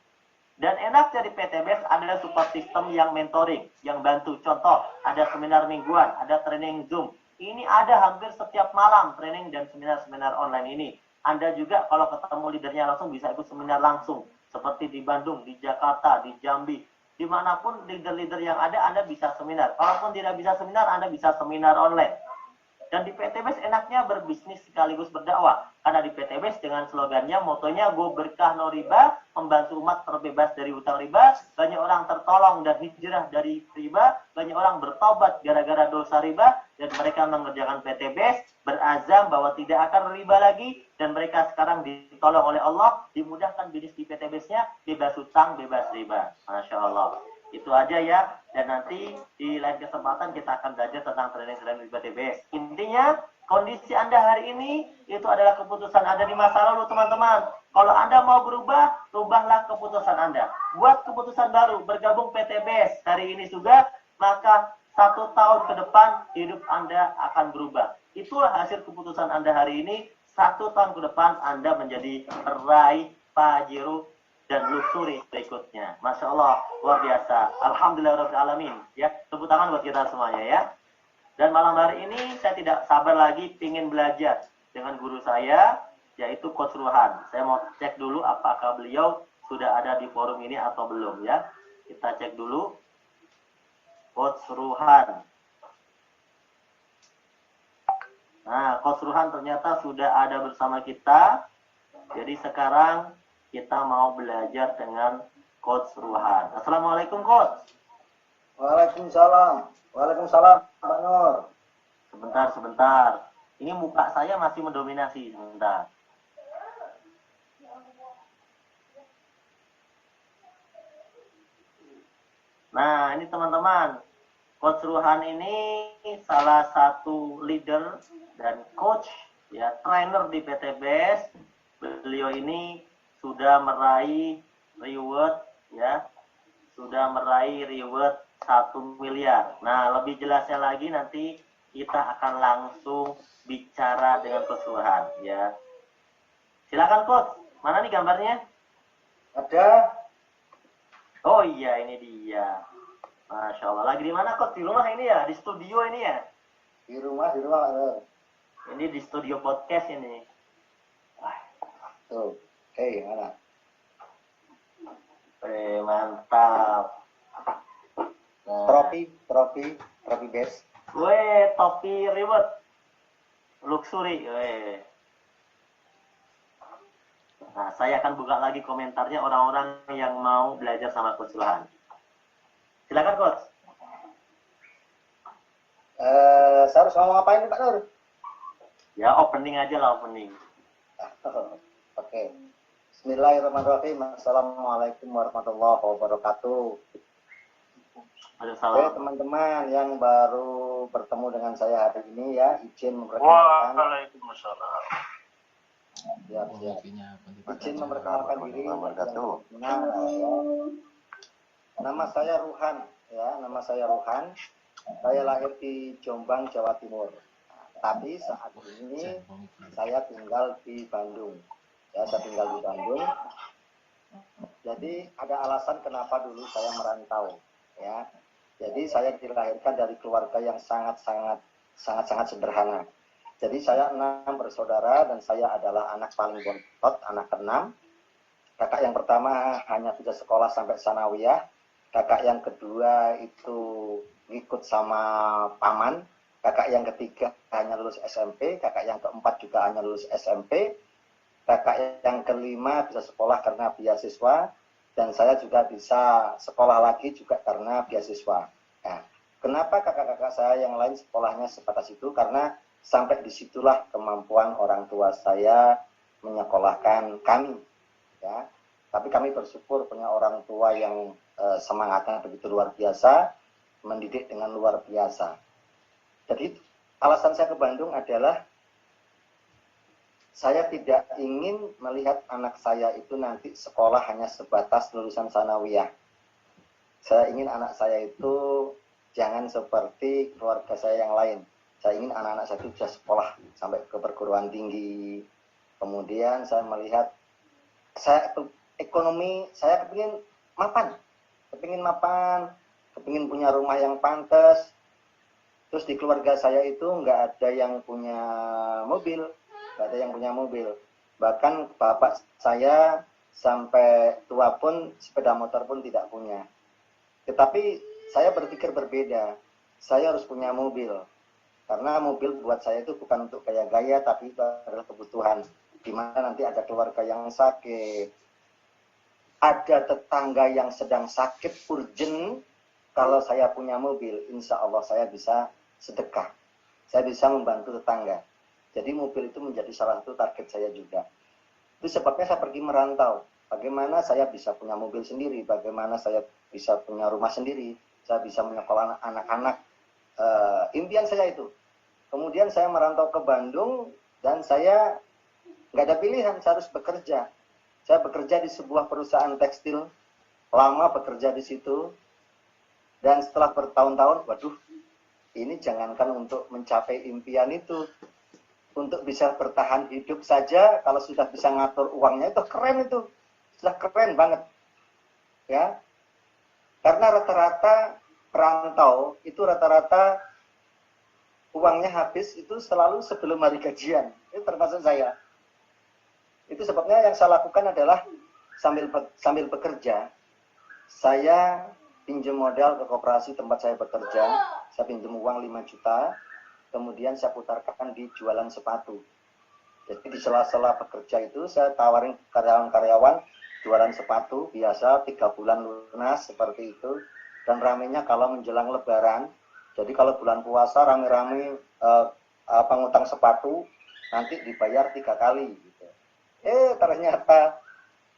Dan enak dari PTBS adalah support system yang mentoring, yang bantu. Contoh, ada seminar mingguan, ada training Zoom. Ini ada hampir setiap malam training dan seminar-seminar online ini. Anda juga kalau ketemu leadernya langsung bisa ikut seminar langsung. Seperti di Bandung, di Jakarta, di Jambi. Dimanapun leader-leader yang ada, Anda bisa seminar. Kalaupun tidak bisa seminar, Anda bisa seminar online. Dan di PTBS enaknya berbisnis sekaligus berdakwah. Karena di PTBS dengan slogannya, motonya Go Berkah No Riba, membantu umat terbebas dari hutang riba, banyak orang tertolong dan hijrah dari riba, banyak orang bertobat gara-gara dosa riba, dan mereka mengerjakan PTBS, berazam bahwa tidak akan riba lagi, dan mereka sekarang ditolong oleh Allah, dimudahkan bisnis di PTBS-nya, bebas hutang, bebas riba. Masya Allah. Itu aja ya, dan nanti di lain kesempatan kita akan belajar tentang training-training di PTBS. Intinya, kondisi Anda hari ini itu adalah keputusan Anda di masa lalu, teman-teman. Kalau Anda mau berubah, rubahlah keputusan Anda. Buat keputusan baru, bergabung PTBS hari ini juga, maka 1 tahun ke depan hidup Anda akan berubah. Itulah hasil keputusan Anda hari ini. 1 tahun ke depan Anda menjadi peraih Pajero dan luxury berikutnya. Masya Allah, luar biasa. Alhamdulillahirrahmanirrahim. Ya, tepuk tangan buat kita semuanya ya. Dan malam hari ini saya tidak sabar lagi ingin belajar dengan guru saya, yaitu Coach Ruhan. Saya mau cek dulu apakah beliau sudah ada di forum ini atau belum ya. Kita cek dulu. Coach Ruhan. Nah, Coach Ruhan ternyata sudah ada bersama kita. Jadi sekarang kita mau belajar dengan Coach Ruhan. Assalamualaikum Coach. Waalaikumsalam. Waalaikumsalam Pak Nur. Sebentar. Ini muka saya masih mendominasi sebentar. Nah, ini teman-teman. Coach Ruhan ini salah satu leader dan coach, ya, trainer di PTBS. Beliau ini sudah meraih reward, ya, sudah meraih reward 1 miliar. Nah, lebih jelasnya lagi nanti kita akan langsung bicara dengan Coach Ruhan, ya. Silakan Coach, mana nih gambarnya? Ada. Oh iya, ini dia. Masya Allah. Lagi di mana Coach? Di rumah ini ya? Di studio ini ya? Di rumah Pak Nur. Ini di studio podcast ini. Tuh. Hei, mana? Mantap. Nah. Trofi best. Topi reward. Luxury. Nah, saya akan buka lagi komentarnya orang-orang yang mau belajar sama Coach Ruhan. Silakan Coach. Saya harus ngomong apa ini Pak Nur? Ya, opening aja lah, opening. Oke. Bismillahirrahmanirrahim. Assalamualaikum warahmatullahi wabarakatuh. Oke, teman-teman yang baru bertemu dengan saya hari ini ya, izin memperkenalkan. Waalaikumsalam. Siap. Izin memperkenalkan diri. Nama saya Ruhan, ya. Nama saya Ruhan. Saya lahir di Jombang, Jawa Timur. Tapi saat ini saya tinggal di Bandung. Ya, saya tinggal di Bandung. Jadi ada alasan kenapa dulu saya merantau, ya. Jadi saya dilahirkan dari keluarga yang sangat sederhana. Jadi saya 6 bersaudara dan saya adalah anak paling bontot, anak ke-6. Kakak yang pertama hanya bisa sekolah sampai sanawiyah. Kakak yang kedua itu ikut sama paman. Kakak yang ketiga hanya lulus SMP. Kakak yang keempat juga hanya lulus SMP. Kakak yang kelima bisa sekolah karena beasiswa, dan saya juga bisa sekolah lagi juga karena beasiswa. Nah, kenapa kakak-kakak saya yang lain sekolahnya sebatas itu? Karena sampai disitulah kemampuan orang tua saya menyekolahkan kami. Ya, tapi kami bersyukur punya orang tua yang semangatnya begitu luar biasa, mendidik dengan luar biasa. Jadi alasan saya ke Bandung adalah saya tidak ingin melihat anak saya itu nanti sekolah hanya sebatas lulusan sanawiyah. Saya ingin anak saya itu jangan seperti keluarga saya yang lain. Saya ingin anak-anak saya itu bisa sekolah sampai ke perguruan tinggi. Kemudian saya melihat ekonomi saya kepingin mapan, kepingin punya rumah yang pantas. Terus di keluarga saya itu nggak ada yang punya mobil. Bahkan bapak saya sampai tua pun sepeda motor pun tidak punya. Tetapi saya berpikir berbeda. Saya harus punya mobil. Karena mobil buat saya itu bukan untuk gaya-gaya, tapi itu adalah kebutuhan. Di mana nanti ada keluarga yang sakit, ada tetangga yang sedang sakit urgent. Kalau saya punya mobil, insya Allah saya bisa sedekah. Saya bisa membantu tetangga. Jadi mobil itu menjadi salah satu target saya juga. Itu sebabnya saya pergi merantau. Bagaimana saya bisa punya mobil sendiri, bagaimana saya bisa punya rumah sendiri, saya bisa menyekolahkan anak-anak. Impian saya itu. Kemudian saya merantau ke Bandung dan saya nggak ada pilihan, saya harus bekerja. Saya bekerja di sebuah perusahaan tekstil, lama bekerja di situ, dan setelah bertahun-tahun, waduh, ini jangankan untuk mencapai impian itu, untuk bisa bertahan hidup saja, kalau sudah bisa ngatur uangnya itu keren itu, sudah keren banget, ya. Karena rata-rata perantau itu rata-rata uangnya habis itu selalu sebelum hari gajian, itu termasuk saya. Itu sebabnya yang saya lakukan adalah sambil bekerja, saya pinjam modal ke koperasi tempat saya bekerja, saya pinjam uang 5 juta, kemudian saya putarkan di jualan sepatu. Jadi di sela-sela bekerja itu saya tawarin karyawan-karyawan jualan sepatu, biasa 3 bulan lunas seperti itu, dan ramenya kalau menjelang lebaran. Jadi kalau bulan puasa rame-rame ngutang sepatu, nanti dibayar 3 kali. Gitu. Ternyata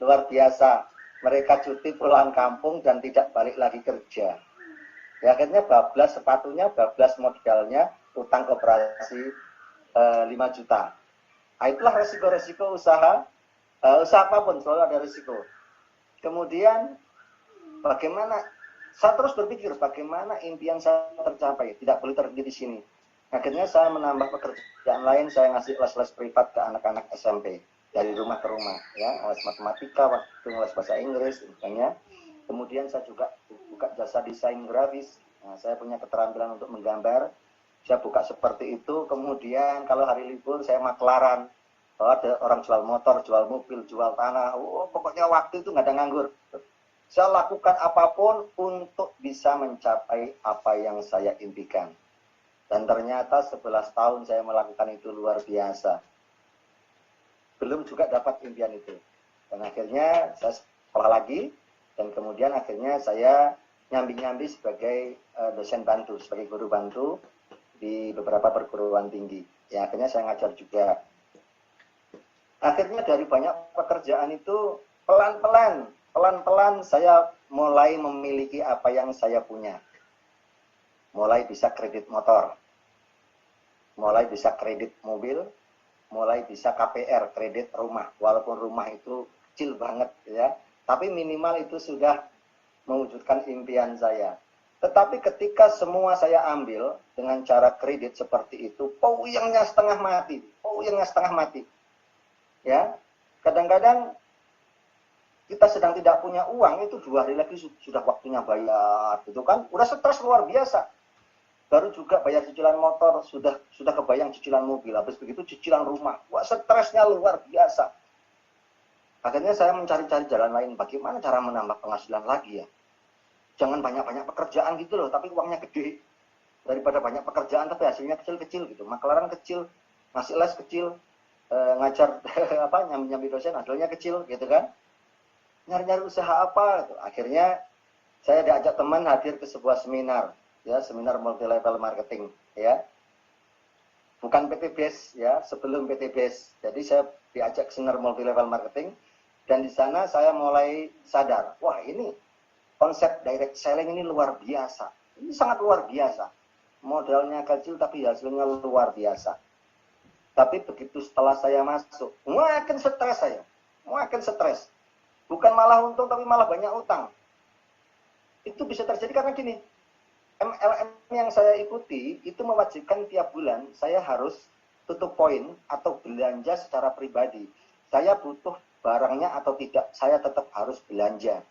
luar biasa. Mereka cuti pulang kampung dan tidak balik lagi kerja. Ya, akhirnya bablas sepatunya, bablas modalnya, utang koperasi 5 juta. Nah, itulah resiko-resiko usaha. Usaha apapun selalu ada resiko. Kemudian bagaimana? Saya terus berpikir bagaimana impian saya tercapai. Tidak boleh terhenti di sini. Akhirnya saya menambah pekerjaan lain. Saya ngasih les-les privat ke anak-anak SMP. Dari rumah ke rumah. Ya, les matematika, waktu les bahasa Inggris. Misalnya. Kemudian saya juga buka jasa desain grafis. Nah, saya punya keterampilan untuk menggambar. Saya buka seperti itu. Kemudian kalau hari libur saya maklaran. Kalau ada orang jual motor, jual mobil, jual tanah. Pokoknya waktu itu nggak ada nganggur. Saya lakukan apapun untuk bisa mencapai apa yang saya impikan. Dan ternyata 11 tahun saya melakukan itu luar biasa. Belum juga dapat impian itu. Dan akhirnya saya sekolah lagi. Dan kemudian akhirnya saya nyambi-nyambi sebagai dosen bantu, sebagai guru bantu di beberapa perguruan tinggi. Ya, akhirnya saya ngajar juga. Akhirnya dari banyak pekerjaan itu pelan-pelan saya mulai memiliki apa yang saya punya. Mulai bisa kredit motor, mulai bisa kredit mobil, mulai bisa KPR, kredit rumah. Walaupun rumah itu kecil banget ya, tapi minimal itu sudah mewujudkan impian saya. Tetapi ketika semua saya ambil dengan cara kredit seperti itu, puyengnya setengah mati. Ya, kadang-kadang kita sedang tidak punya uang, itu 2 hari lagi sudah waktunya bayar, gitu kan? Udah stres luar biasa. Baru juga bayar cicilan motor, sudah kebayang cicilan mobil, habis begitu cicilan rumah. Wah, stresnya luar biasa. Akhirnya saya mencari-cari jalan lain, bagaimana cara menambah penghasilan lagi ya? Jangan banyak-banyak pekerjaan gitu loh, tapi uangnya gede. Daripada banyak pekerjaan tapi hasilnya kecil-kecil gitu. Maklaran kecil, ngasih les kecil, ngajar nyambi dosen hasilnya kecil gitu kan. Nyari-nyari usaha apa gitu. Akhirnya saya diajak teman hadir ke sebuah seminar, ya, seminar multi level marketing, ya. Bukan PTBS ya, sebelum PTBS. Jadi saya diajak seminar multi level marketing dan di sana saya mulai sadar, wah ini konsep direct selling ini luar biasa. Ini sangat luar biasa. Modalnya kecil tapi hasilnya luar biasa. Tapi begitu setelah saya masuk, makin stres saya. Makin stres. Bukan malah untung, tapi malah banyak utang. Itu bisa terjadi karena gini, MLM yang saya ikuti, itu mewajibkan tiap bulan, saya harus tutup poin atau belanja secara pribadi. Saya butuh barangnya atau tidak, saya tetap harus belanja.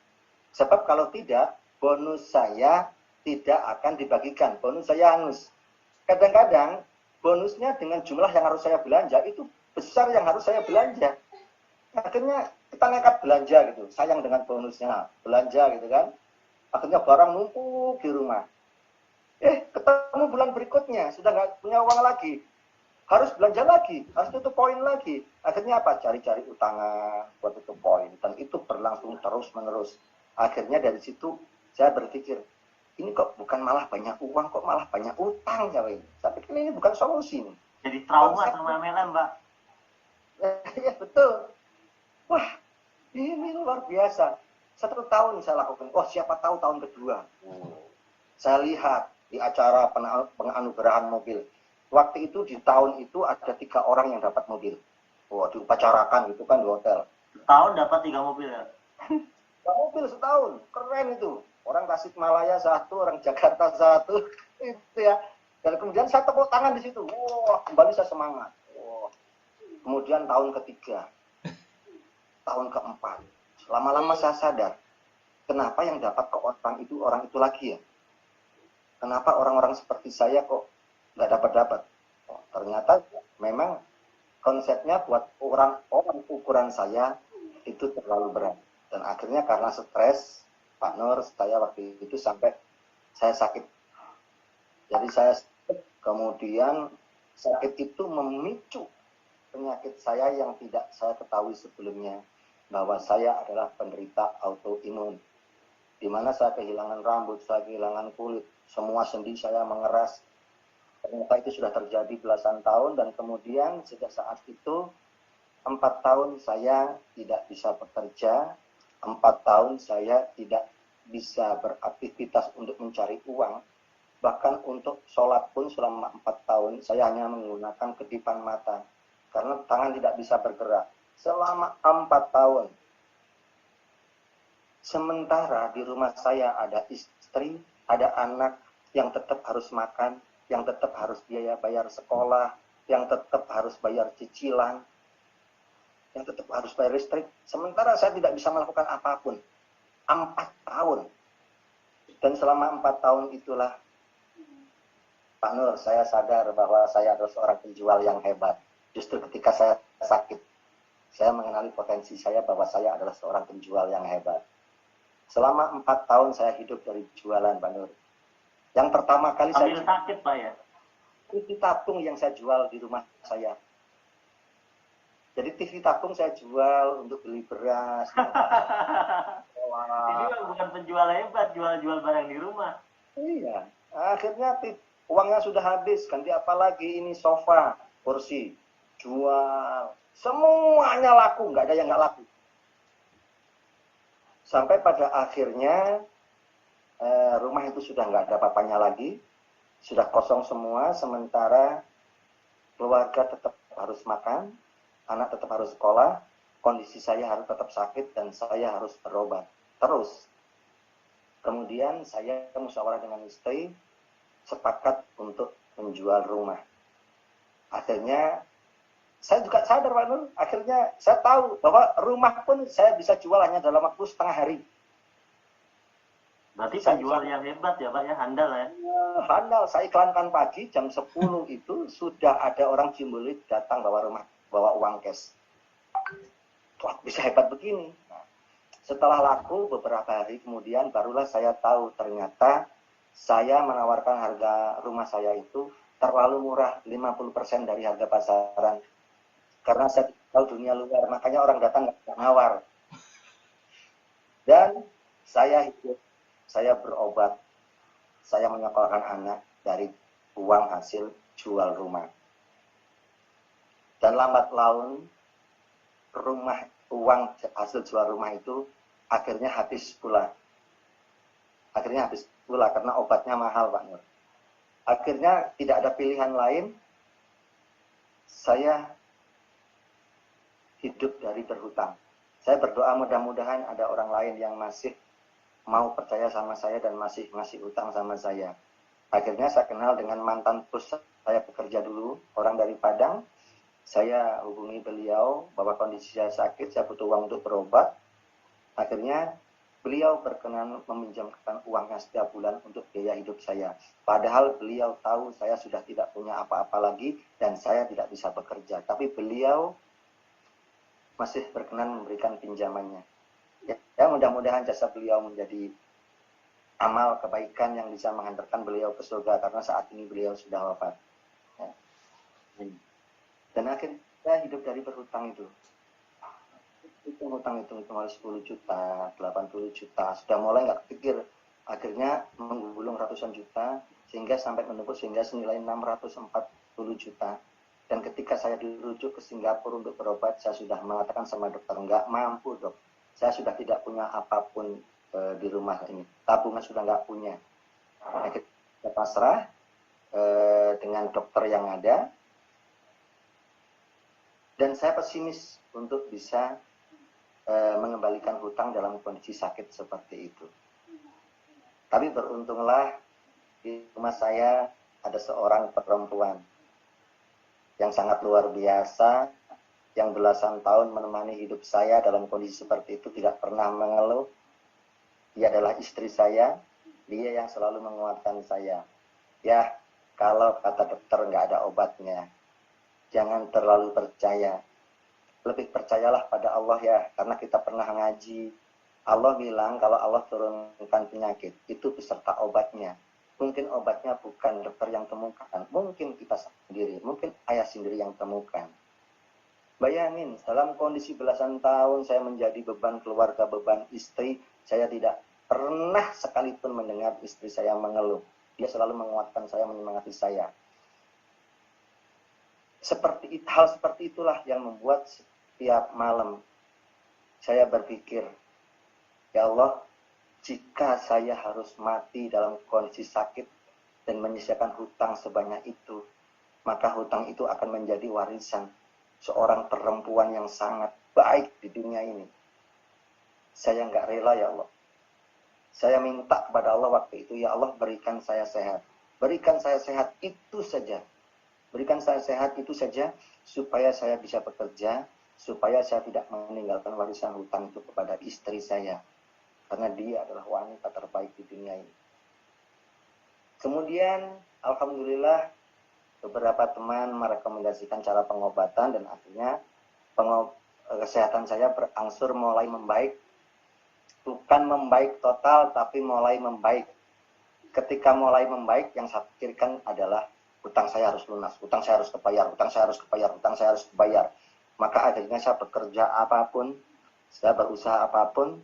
Sebab kalau tidak, bonus saya tidak akan dibagikan, bonus saya hangus. Kadang-kadang, bonusnya dengan jumlah yang harus saya belanja, itu besar yang harus saya belanja. Akhirnya kita nekat belanja gitu, sayang dengan bonusnya, belanja gitu kan. Akhirnya barang numpuk di rumah. Ketemu bulan berikutnya, sudah nggak punya uang lagi. Harus belanja lagi, harus tutup poin lagi. Akhirnya apa? Cari-cari utangan buat tutup poin. Dan itu berlangsung terus-menerus. Akhirnya dari situ saya berpikir, ini kok bukan malah banyak uang, kok malah banyak utang ya ini. Tapi ini bukan solusi nih. Jadi trauma sama MLM, Mbak. Iya betul. Wah, ini luar biasa. 1 tahun saya lakukan. Oh, siapa tahu tahun kedua. Saya lihat di acara penganugerahan mobil. Waktu itu di tahun itu ada 3 orang yang dapat mobil. Wah, diupacarakan gitu kan di hotel. Setahun dapat 3 mobil ya? 3 mobil setahun, keren itu. Orang Tasikmalaya 1, orang Jakarta 1, itu ya. Dan kemudian saya tepuk tangan di situ. Wah, kembali saya semangat. Wah. Kemudian tahun ketiga, tahun keempat, lama-lama saya sadar, kenapa yang dapat ke orang itu lagi ya? Kenapa orang-orang seperti saya kok nggak dapat? Oh, ternyata memang konsepnya buat orang ukuran saya itu terlalu berat. Dan akhirnya karena stres, Pak Nur, saya waktu itu sampai saya sakit. Jadi saya sakit, kemudian sakit itu memicu penyakit saya yang tidak saya ketahui sebelumnya, bahwa saya adalah penderita autoimun, di mana saya kehilangan rambut, saya kehilangan kulit, semua sendi saya mengeras. Ternyata itu sudah terjadi belasan tahun, dan kemudian sejak saat itu 4 tahun saya tidak bisa bekerja, 4 tahun saya tidak bisa beraktivitas untuk mencari uang, bahkan untuk sholat pun selama 4 tahun saya hanya menggunakan kedipan mata, karena tangan tidak bisa bergerak. Selama 4 tahun. Sementara di rumah saya ada istri, ada anak yang tetap harus makan, yang tetap harus biaya bayar sekolah, yang tetap harus bayar cicilan, yang tetap harus bayar listrik. Sementara saya tidak bisa melakukan apapun. 4 tahun. Dan selama 4 tahun itulah, Pak Nur, saya sadar bahwa saya adalah seorang penjual yang hebat. Justru ketika saya sakit, saya mengenali potensi saya bahwa saya adalah seorang penjual yang hebat. Selama 4 tahun saya hidup dari jualan, Pak Nur. Yang pertama kali Ambil sakit, Pak ya? TV tabung yang saya jual di rumah saya. Jadi TV tabung saya jual untuk beli beras. Ini bukan penjual hebat, jual-jual barang di rumah. Iya. Akhirnya uangnya sudah habis. Ganti apa lagi? Ini sofa, kursi. Jual. Semuanya laku, nggak ada yang nggak laku. Sampai pada akhirnya rumah itu sudah nggak ada apa-apanya lagi, sudah kosong semua. Sementara keluarga tetap harus makan, anak tetap harus sekolah, kondisi saya harus tetap sakit dan saya harus berobat terus. Kemudian saya musyawarah dengan istri, sepakat untuk menjual rumah. Akhirnya saya juga sadar, Pak Nur, akhirnya saya tahu bahwa rumah pun saya bisa jual hanya dalam waktu setengah hari. Berarti penjual yang hebat ya, Pak ya, handal ya? Handal, saya iklankan pagi jam 10 itu sudah ada orang Cimbulit datang bawa uang cash. Wah, bisa hebat begini. Nah, setelah laku beberapa hari kemudian barulah saya tahu ternyata saya menawarkan harga rumah saya itu terlalu murah, 50% dari harga pasaran. Karena saya tahu dunia luar, makanya orang datang nggak nawar. Dan saya hidup, saya berobat, saya menyekolahkan anak dari uang hasil jual rumah. Dan lambat laun, uang hasil jual rumah itu akhirnya habis pula. Akhirnya habis pula karena obatnya mahal, Pak Nur. Akhirnya tidak ada pilihan lain, saya hidup dari berhutang. Saya berdoa mudah-mudahan ada orang lain yang masih mau percaya sama saya dan masih ngasih utang sama saya. Akhirnya saya kenal dengan mantan bos saya bekerja dulu, orang dari Padang. Saya hubungi beliau bahwa kondisi saya sakit, saya butuh uang untuk berobat. Akhirnya beliau berkenan meminjamkan uangnya setiap bulan untuk biaya hidup saya. Padahal beliau tahu saya sudah tidak punya apa-apa lagi dan saya tidak bisa bekerja. Tapi beliau masih berkenan memberikan pinjamannya. Ya, mudah-mudahan jasa beliau menjadi amal kebaikan yang bisa menghantarkan beliau ke surga, karena saat ini beliau sudah wafat. Ya. Dan akhirnya hidup dari berhutang itu. Hutang itu mulai 10 juta, 80 juta, sudah mulai nggak pikir. Akhirnya menggulung ratusan juta, sehingga sampai menumpuk sehingga senilai 640 juta. Dan ketika saya dirujuk ke Singapura untuk berobat, saya sudah mengatakan sama dokter, nggak mampu dok. Saya sudah tidak punya apapun di rumah ini. Tabungan sudah nggak punya. Kita pasrah dengan dokter yang ada. Dan saya pesimis untuk bisa mengembalikan hutang dalam kondisi sakit seperti itu. Tapi beruntunglah di rumah saya ada seorang perempuan yang sangat luar biasa, yang belasan tahun menemani hidup saya dalam kondisi seperti itu, tidak pernah mengeluh. Dia adalah istri saya, dia yang selalu menguatkan saya. Ya, kalau kata dokter nggak ada obatnya, jangan terlalu percaya. Lebih percayalah pada Allah ya, karena kita pernah ngaji. Allah bilang kalau Allah turunkan penyakit, itu beserta obatnya. Mungkin obatnya bukan dokter yang temukan, mungkin kita sendiri, mungkin ayah sendiri yang temukan. Bayangin, dalam kondisi belasan tahun saya menjadi beban keluarga, beban istri, saya tidak pernah sekalipun mendengar istri saya mengeluh. Dia selalu menguatkan saya, menyemangati saya. Hal seperti itulah yang membuat setiap malam saya berpikir, ya Allah, jika saya harus mati dalam kondisi sakit dan menyelesaikan hutang sebanyak itu, maka hutang itu akan menjadi warisan seorang perempuan yang sangat baik di dunia ini. Saya nggak rela ya Allah. Saya minta kepada Allah waktu itu, ya Allah berikan saya sehat. Berikan saya sehat itu saja. Berikan saya sehat itu saja, supaya saya bisa bekerja, supaya saya tidak meninggalkan warisan hutang itu kepada istri saya. Karena dia adalah wanita terbaik di dunia ini. Kemudian, alhamdulillah, beberapa teman merekomendasikan cara pengobatan dan akhirnya kesehatan saya berangsur mulai membaik. Bukan membaik total, tapi mulai membaik. Ketika mulai membaik, yang saya pikirkan adalah hutang saya harus lunas, hutang saya harus kebayar, hutang saya harus kebayar, hutang saya harus kebayar. Maka akhirnya saya bekerja apapun, saya berusaha apapun,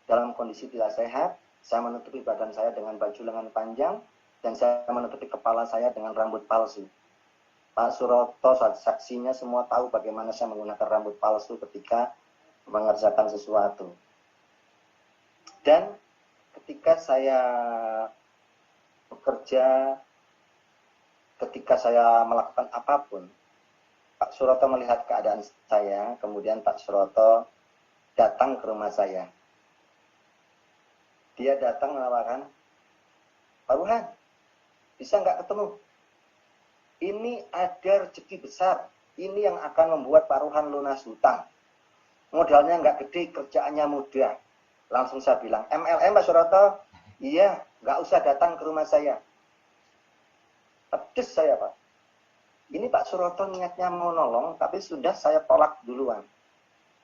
dalam kondisi tidak sehat, saya menutupi badan saya dengan baju lengan panjang, dan saya menutupi kepala saya dengan rambut palsu. Pak Suroto, saksinya semua tahu bagaimana saya menggunakan rambut palsu ketika mengerjakan sesuatu. Dan ketika saya bekerja, ketika saya melakukan apapun, Pak Suroto melihat keadaan saya, kemudian Pak Suroto datang ke rumah saya. Dia datang menawarkan, Pak Ruhan, bisa nggak ketemu? Ini ada rezeki besar. Ini yang akan membuat Pak Ruhan lunas hutang. Modalnya nggak gede, kerjaannya mudah. Langsung saya bilang, MLM Pak Suroto? Iya, nggak usah datang ke rumah saya. Pedes saya Pak. Ini Pak Suroto niatnya mau nolong, tapi sudah saya tolak duluan.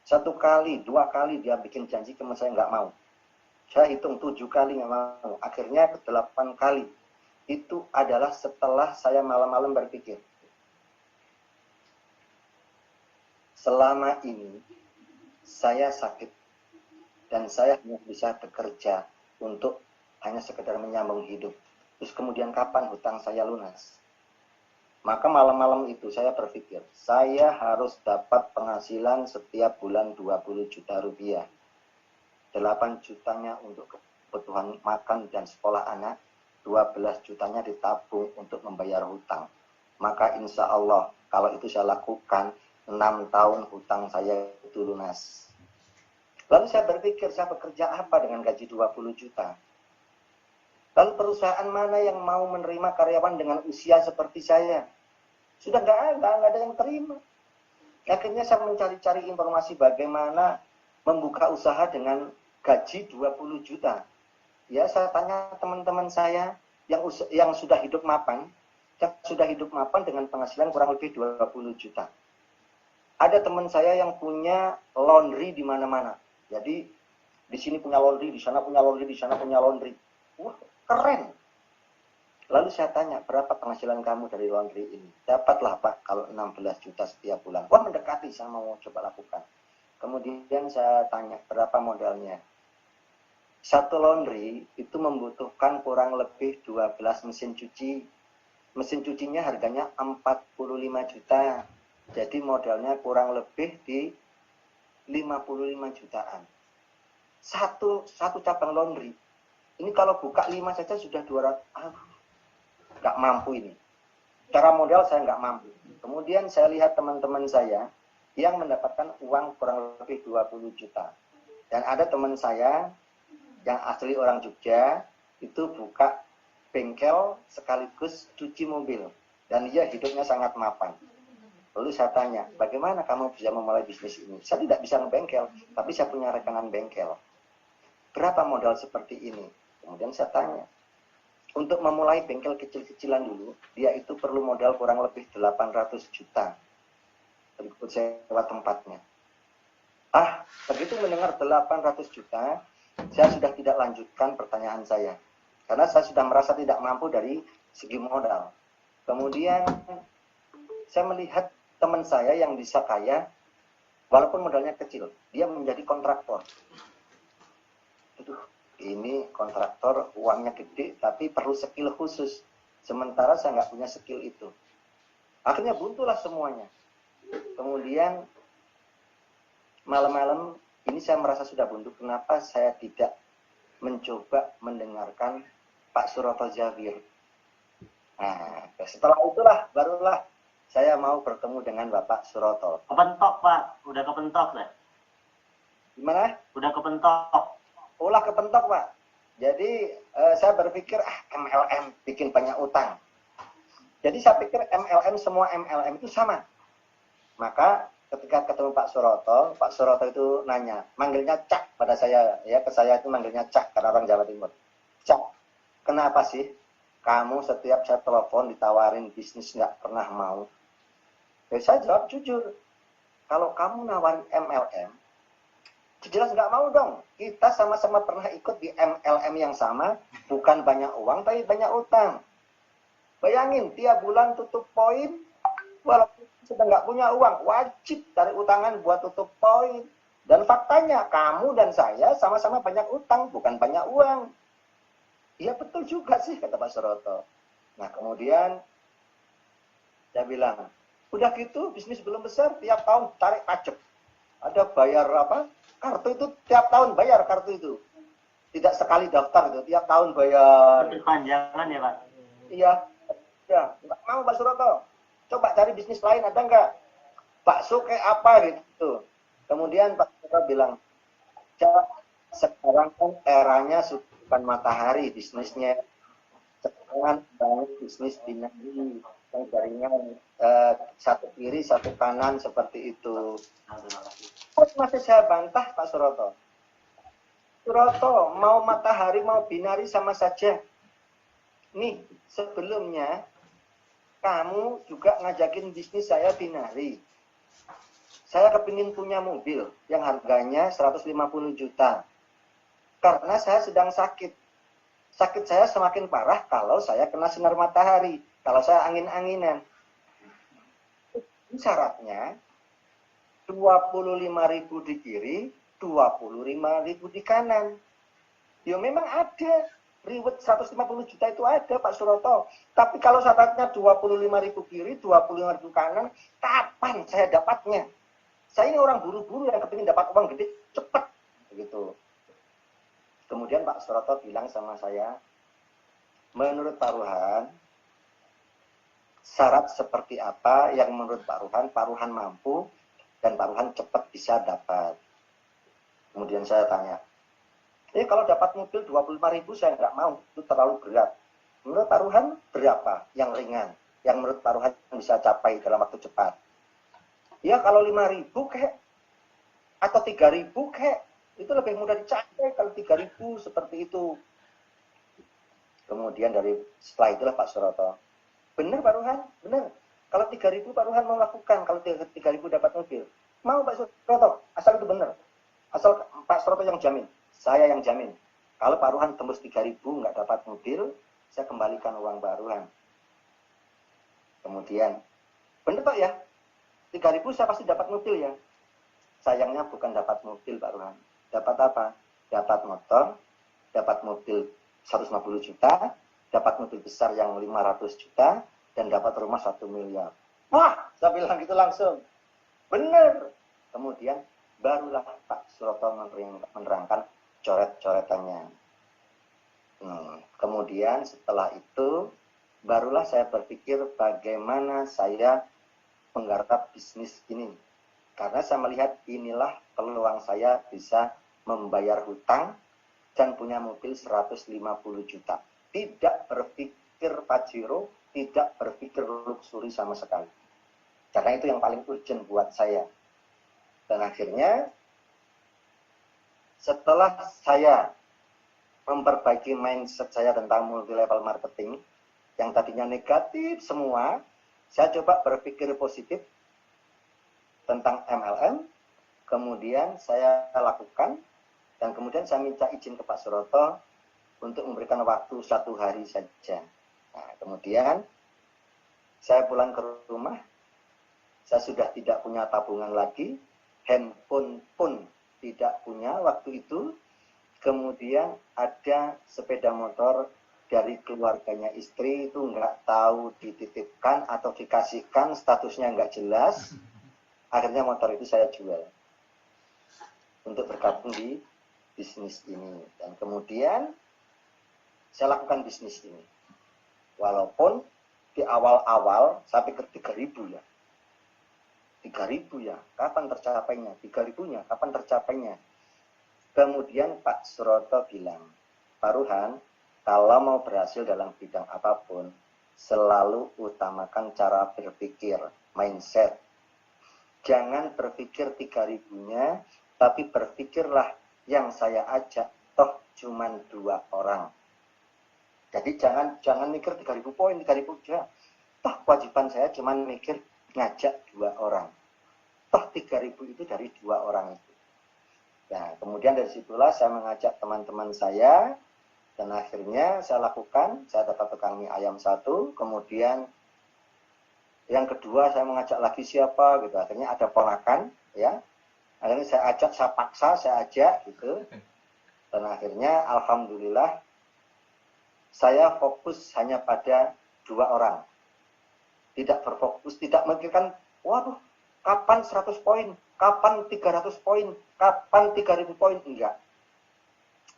1 kali, 2 kali dia bikin janji, kemudian saya nggak mau. Saya hitung 7 kali nggak mau. Akhirnya ke 8 kali. Itu adalah setelah saya malam-malam berpikir. Selama ini saya sakit. Dan saya hanya bisa bekerja untuk hanya sekedar menyambung hidup. Terus kemudian kapan hutang saya lunas? Maka malam-malam itu saya berpikir, saya harus dapat penghasilan setiap bulan 20 juta rupiah. 8 jutanya untuk kebutuhan makan dan sekolah anak, 12 jutanya ditabung untuk membayar hutang. Maka insya Allah, kalau itu saya lakukan, 6 tahun hutang saya itu lunas. Lalu saya berpikir, saya bekerja apa dengan gaji 20 juta? Lalu perusahaan mana yang mau menerima karyawan dengan usia seperti saya? Sudah nggak ada yang terima. Akhirnya saya mencari-cari informasi bagaimana membuka usaha dengan gaji 20 juta. Ya, saya tanya teman-teman saya yang sudah hidup mapan dengan penghasilan kurang lebih 20 juta. Ada teman saya yang punya laundry di mana-mana. Jadi di sini punya laundry, di sana punya laundry, di sana punya laundry. Wah, keren. Lalu saya tanya, berapa penghasilan kamu dari laundry ini? Dapatlah Pak, kalau 16 juta setiap bulan. Wah, mendekati, saya mau coba lakukan. Kemudian saya tanya, berapa modalnya? Satu laundry itu membutuhkan kurang lebih 12 mesin cuci. Mesin cucinya harganya 45 juta. Jadi modalnya kurang lebih di 55 jutaan. Satu cabang laundry. Ini kalau buka 5 saja sudah 200. Nggak mampu ini. Cara modal saya nggak mampu. Kemudian saya lihat teman-teman saya yang mendapatkan uang kurang lebih 20 juta. Dan ada teman saya yang asli orang Jogja, itu buka bengkel sekaligus cuci mobil. Dan dia hidupnya sangat mapan. Lalu saya tanya, bagaimana kamu bisa memulai bisnis ini? Saya tidak bisa ngebengkel, tapi saya punya rekanan bengkel. Berapa modal seperti ini? Kemudian saya tanya, untuk memulai bengkel kecil-kecilan dulu, dia itu perlu modal kurang lebih 800 juta. Berikut sewa tempatnya. Begitu mendengar 800 juta, saya sudah tidak lanjutkan pertanyaan saya. Karena saya sudah merasa tidak mampu dari segi modal. Kemudian saya melihat teman saya yang bisa kaya, walaupun modalnya kecil, dia menjadi kontraktor. Ini kontraktor uangnya gede, tapi perlu skill khusus. Sementara saya nggak punya skill itu. Akhirnya buntulah semuanya. Kemudian malam-malam ini saya merasa sudah buntu. Kenapa saya tidak mencoba mendengarkan Pak Suroto Jabir? Nah, setelah itulah barulah saya mau bertemu dengan Bapak Suroto. Kepentok Pak, udah kepentok deh. Gimana? Udah kepentok. Ulah kepentok Pak. Jadi saya berpikir MLM bikin banyak utang. Jadi saya pikir semua MLM itu sama. Maka ketika ketemu Pak Suroto itu nanya, manggilnya Cak pada saya, ya ke saya itu manggilnya Cak karena orang Jawa Timur. Cak, kenapa sih kamu setiap saya telepon ditawarin bisnis nggak pernah mau? Ya, saya jawab jujur, kalau kamu nawarin MLM, jelas nggak mau dong. Kita sama-sama pernah ikut di MLM yang sama, bukan banyak uang tapi banyak utang. Bayangin, tiap bulan tutup poin, walaupun sudah nggak punya uang, wajib cari utangan buat tutup poin. Dan faktanya, kamu dan saya sama-sama banyak utang, bukan banyak uang. Iya betul juga sih, kata Pak Suroto. Nah kemudian, saya bilang, udah gitu bisnis belum besar, tiap tahun tarik pajak. Ada bayar apa? Kartu itu tiap tahun bayar kartu itu. Tidak sekali daftar itu, tiap tahun bayar. Berkepanjangan ya Pak? Iya, nggak mau Pak Suroto. Coba cari bisnis lain, ada nggak? Bakso kayak apa gitu. Kemudian Pak Suroto bilang, sekarang kan eranya bukan matahari bisnisnya. Sekarang banyak bisnis binari. Yang jaringan satu kiri, satu kanan seperti itu. Masih saya bantah Pak Suroto. Suroto, mau matahari, mau binari sama saja. Nih, sebelumnya kamu juga ngajakin bisnis saya binari. Saya kepingin punya mobil yang harganya 150 juta. Karena saya sedang sakit. Sakit saya semakin parah kalau saya kena sinar matahari. Kalau saya angin-anginan. Syaratnya 25.000 di kiri, 25.000 di kanan. Ya memang ada. Reward 150 juta itu ada Pak Suroto. Tapi kalau syaratnya 25.000 kiri, 25.000 kanan, kapan saya dapatnya? Saya ini orang buru-buru yang kepingin dapat uang gede, cepat. Begitu. Kemudian Pak Suroto bilang sama saya, menurut Pak Ruhan, syarat seperti apa yang menurut Pak Ruhan mampu, dan Pak Ruhan cepat bisa dapat. Kemudian saya tanya, kalau dapat mobil 25.000 saya nggak mau, itu terlalu berat. Menurut Pak Ruhan berapa yang ringan, yang menurut Pak Ruhan bisa capai dalam waktu cepat? Ya kalau 5.000 kek, atau 3.000 kek, itu lebih mudah dicapai kalau 3.000 seperti itu. Kemudian setelah itulah Pak Suroto, benar Pak Ruhan, benar. Kalau 3.000 Pak Ruhan mau lakukan, kalau 3.000 dapat mobil. Mau Pak Suroto, asal itu benar. Asal Pak Suroto yang jamin, saya yang jamin. Kalau Pak Ruhan tembus 3.000 nggak dapat mobil, saya kembalikan uang Pak Ruhan. Kemudian, benar Pak ya, 3.000 saya pasti dapat mobil ya. Sayangnya bukan dapat mobil Pak Ruhan. Dapat apa? Dapat motor, dapat mobil 150 juta, dapat mobil besar yang 500 juta, dan dapat rumah 1 miliar. Wah, saya bilang gitu langsung. Benar. Kemudian barulah Pak Suroto menerangkan coret-coretannya. Kemudian setelah itu, barulah saya berpikir bagaimana saya menggarap bisnis ini. Karena saya melihat inilah peluang saya bisa membayar hutang dan punya mobil 150 juta. Tidak berpikir pajero, tidak berpikir luxury sama sekali. Karena itu yang paling urgent buat saya. Dan akhirnya, setelah saya memperbaiki mindset saya tentang multi-level marketing, yang tadinya negatif semua, saya coba berpikir positif tentang MLM, kemudian saya lakukan, dan kemudian saya minta izin ke Pak Suroto untuk memberikan waktu 1 hari saja. Nah, kemudian saya pulang ke rumah, saya sudah tidak punya tabungan lagi, handphone pun tidak punya waktu itu. Kemudian ada sepeda motor dari keluarganya istri, itu nggak tahu dititipkan atau dikasihkan, statusnya nggak jelas. Akhirnya motor itu saya jual untuk bergabung di bisnis ini. Dan kemudian saya lakukan bisnis ini. Walaupun di awal-awal saya pikir 3.000 ya. 3.000 ya, kapan tercapainya? 3.000-nya, kapan tercapainya? Kemudian Pak Suroto bilang, Pak Ruhan, kalau mau berhasil dalam bidang apapun, selalu utamakan cara berpikir, mindset. Jangan berpikir 3.000-nya, tapi berpikirlah yang saya ajak, toh cuman 2 orang. Jadi jangan mikir 3.000 poin, 3.000 aja. Toh kewajiban saya cuman mikir ngajak 2 orang. Toh 3.000 itu dari 2 orang itu. Nah, kemudian dari situlah saya mengajak teman-teman saya, dan akhirnya saya lakukan, saya dapat tukang mie ayam 1, kemudian yang kedua saya mengajak lagi siapa gitu, akhirnya ada ponakan, ya. Akhirnya saya ajak, saya paksa, saya ajak gitu. Dan akhirnya alhamdulillah saya fokus hanya pada 2 orang. Tidak berfokus, tidak memikirkan, waduh, kapan 100 poin, kapan 300 poin, kapan 3.000 poin, enggak.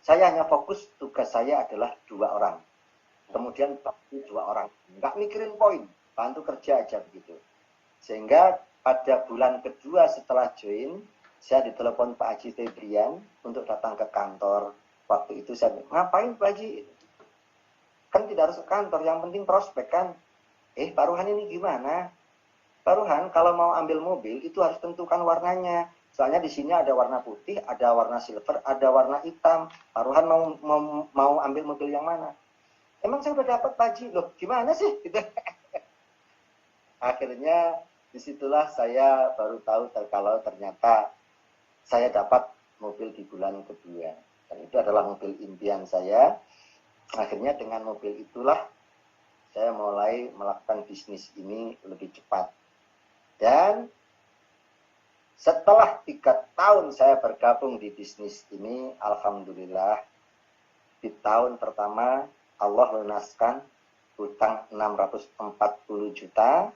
Saya hanya fokus, tugas saya adalah 2 orang. Kemudian bantu 2 orang, enggak mikirin poin, bantu kerja aja begitu. Sehingga pada bulan kedua setelah join, saya ditelepon Pak Haji Febrian untuk datang ke kantor. Waktu itu saya bilang, ngapain Pak Haji? Kan tidak harus ke kantor, yang penting prospek kan. Pak Ruhan ini gimana? Pak Ruhan kalau mau ambil mobil itu harus tentukan warnanya. Soalnya di sini ada warna putih, ada warna silver, ada warna hitam. Pak Ruhan mau ambil mobil yang mana? Emang saya udah dapat Pak Haji. Loh gimana sih? Gitu. Akhirnya disitulah saya baru tahu kalau ternyata saya dapat mobil di bulan kedua. Dan itu adalah mobil impian saya. Akhirnya dengan mobil itulah saya mulai melakukan bisnis ini lebih cepat. Dan setelah 3 tahun saya bergabung di bisnis ini, alhamdulillah di tahun pertama Allah lunaskan hutang 640 juta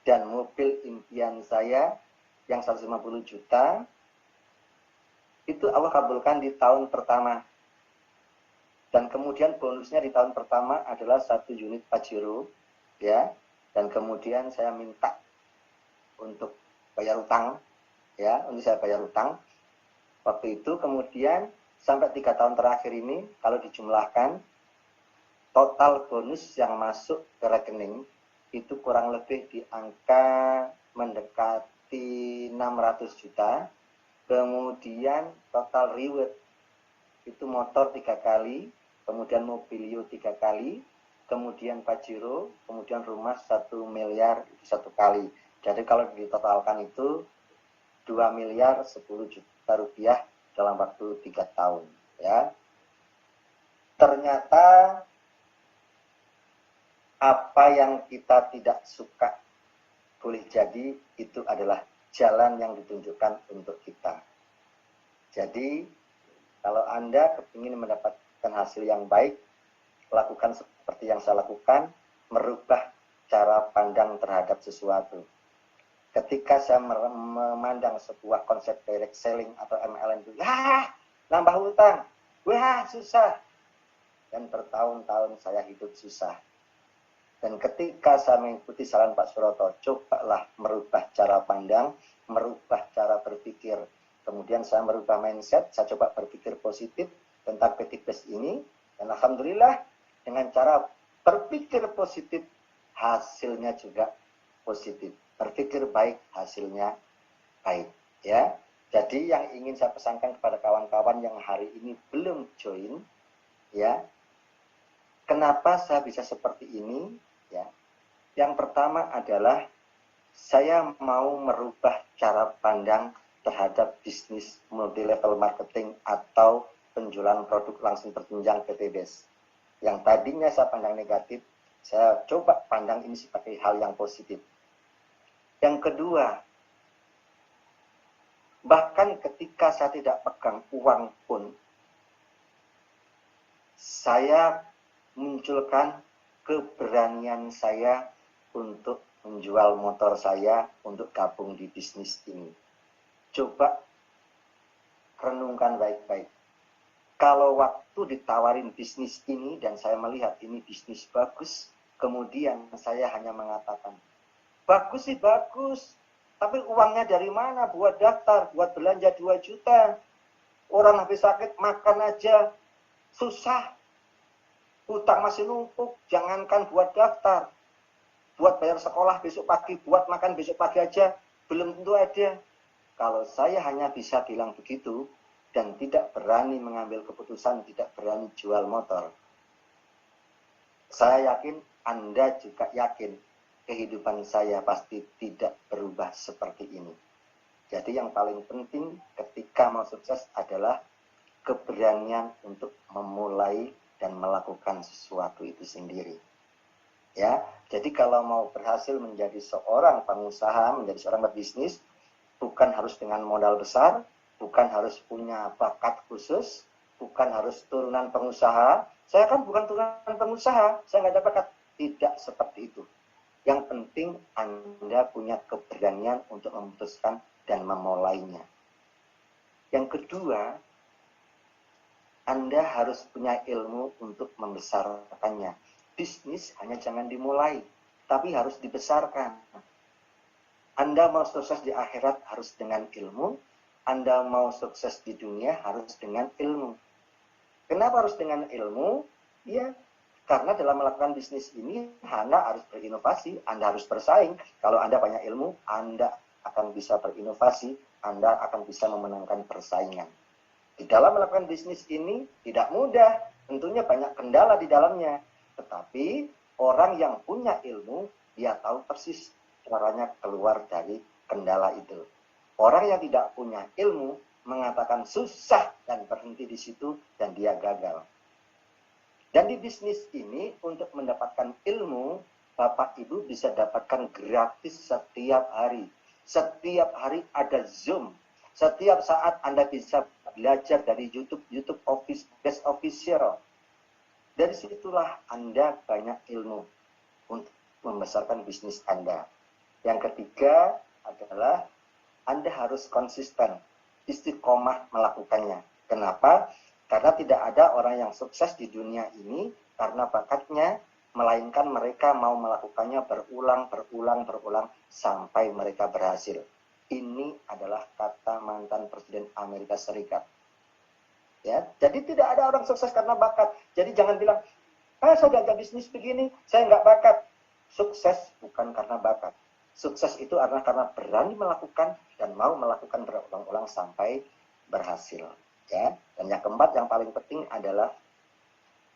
dan mobil impian saya yang 150 juta itu Allah kabulkan di tahun pertama. Dan kemudian bonusnya di tahun pertama adalah 1 unit Pajero, ya. Dan kemudian saya minta untuk bayar utang, ya, untuk saya bayar utang. Waktu itu kemudian sampai 3 tahun terakhir ini, kalau dijumlahkan, total bonus yang masuk ke rekening itu kurang lebih di angka mendekati 600 juta. Kemudian total reward itu motor 3 kali, kemudian mobilio 3 kali, kemudian Pajero, kemudian rumah 1 miliar itu 1 kali. Jadi kalau ditotalkan itu 2 miliar 10 juta rupiah dalam waktu 3 tahun. Ya. Ternyata apa yang kita tidak suka boleh jadi itu adalah jalan yang ditunjukkan untuk kita. Jadi kalau Anda kepingin mendapatkan hasil yang baik, lakukan seperti yang saya lakukan, merubah cara pandang terhadap sesuatu. Ketika saya memandang sebuah konsep direct selling atau MLM itu, nambah hutang, susah. Dan bertahun-tahun saya hidup susah. Dan ketika saya mengikuti saran Pak Suroto, cobalah merubah cara pandang, merubah cara berpikir. Kemudian saya merubah mindset, saya coba berpikir positif tentang PT Best ini. Dan Alhamdulillah dengan cara berpikir positif, hasilnya juga positif. Berpikir baik, hasilnya baik. Ya. Jadi yang ingin saya pesankan kepada kawan-kawan yang hari ini belum join, ya, kenapa saya bisa seperti ini? Ya, yang pertama adalah saya mau merubah cara pandang terhadap bisnis multi level marketing atau penjualan produk langsung berjenjang PT Best. Yang tadinya saya pandang negatif, saya coba pandang ini sebagai hal yang positif. Yang kedua, bahkan ketika saya tidak pegang uang pun, saya munculkan keberanian saya untuk menjual motor saya untuk gabung di bisnis ini. Coba renungkan baik-baik. Kalau waktu ditawarin bisnis ini dan saya melihat ini bisnis bagus, kemudian saya hanya mengatakan, bagus sih bagus, tapi uangnya dari mana buat daftar, buat belanja 2 juta. Orang habis sakit makan aja susah. Hutang masih numpuk, jangankan buat daftar. Buat bayar sekolah besok pagi, buat makan besok pagi aja, belum tentu ada. Kalau saya hanya bisa bilang begitu, dan tidak berani mengambil keputusan, tidak berani jual motor, saya yakin, Anda juga yakin, kehidupan saya pasti tidak berubah seperti ini. Jadi yang paling penting ketika mau sukses adalah keberanian untuk memulai dan melakukan sesuatu itu sendiri. Ya, jadi kalau mau berhasil menjadi seorang pengusaha, menjadi seorang pebisnis, bukan harus dengan modal besar, bukan harus punya bakat khusus, bukan harus turunan pengusaha. Saya kan bukan turunan pengusaha, saya nggak ada bakat. Tidak seperti itu. Yang penting Anda punya keberanian untuk memutuskan dan memulainya. Yang kedua, Anda harus punya ilmu untuk membesarkannya. Bisnis hanya jangan dimulai, tapi harus dibesarkan. Anda mau sukses di akhirat harus dengan ilmu, Anda mau sukses di dunia harus dengan ilmu. Kenapa harus dengan ilmu? Ya, karena dalam melakukan bisnis ini, Anda harus berinovasi, Anda harus bersaing. Kalau Anda banyak ilmu, Anda akan bisa berinovasi, Anda akan bisa memenangkan persaingan. Di dalam melakukan bisnis ini tidak mudah, tentunya banyak kendala di dalamnya. Tetapi orang yang punya ilmu, dia tahu persis caranya keluar dari kendala itu. Orang yang tidak punya ilmu mengatakan susah dan berhenti di situ dan dia gagal. Dan di bisnis ini untuk mendapatkan ilmu, Bapak Ibu bisa dapatkan gratis setiap hari. Setiap hari ada Zoom. Setiap saat Anda bisa belajar dari YouTube Best Official. Dari situlah Anda banyak ilmu untuk membesarkan bisnis Anda. Yang ketiga adalah Anda harus konsisten, istiqomah melakukannya. Kenapa? Karena tidak ada orang yang sukses di dunia ini karena bakatnya, melainkan mereka mau melakukannya berulang sampai mereka berhasil. Ini adalah kata mantan Presiden Amerika Serikat. Ya, jadi tidak ada orang sukses karena bakat. Jadi jangan bilang, saya gagal bisnis begini, saya nggak bakat. Sukses bukan karena bakat. Sukses itu karena berani melakukan dan mau melakukan berulang-ulang sampai berhasil. Ya, dan yang keempat yang paling penting adalah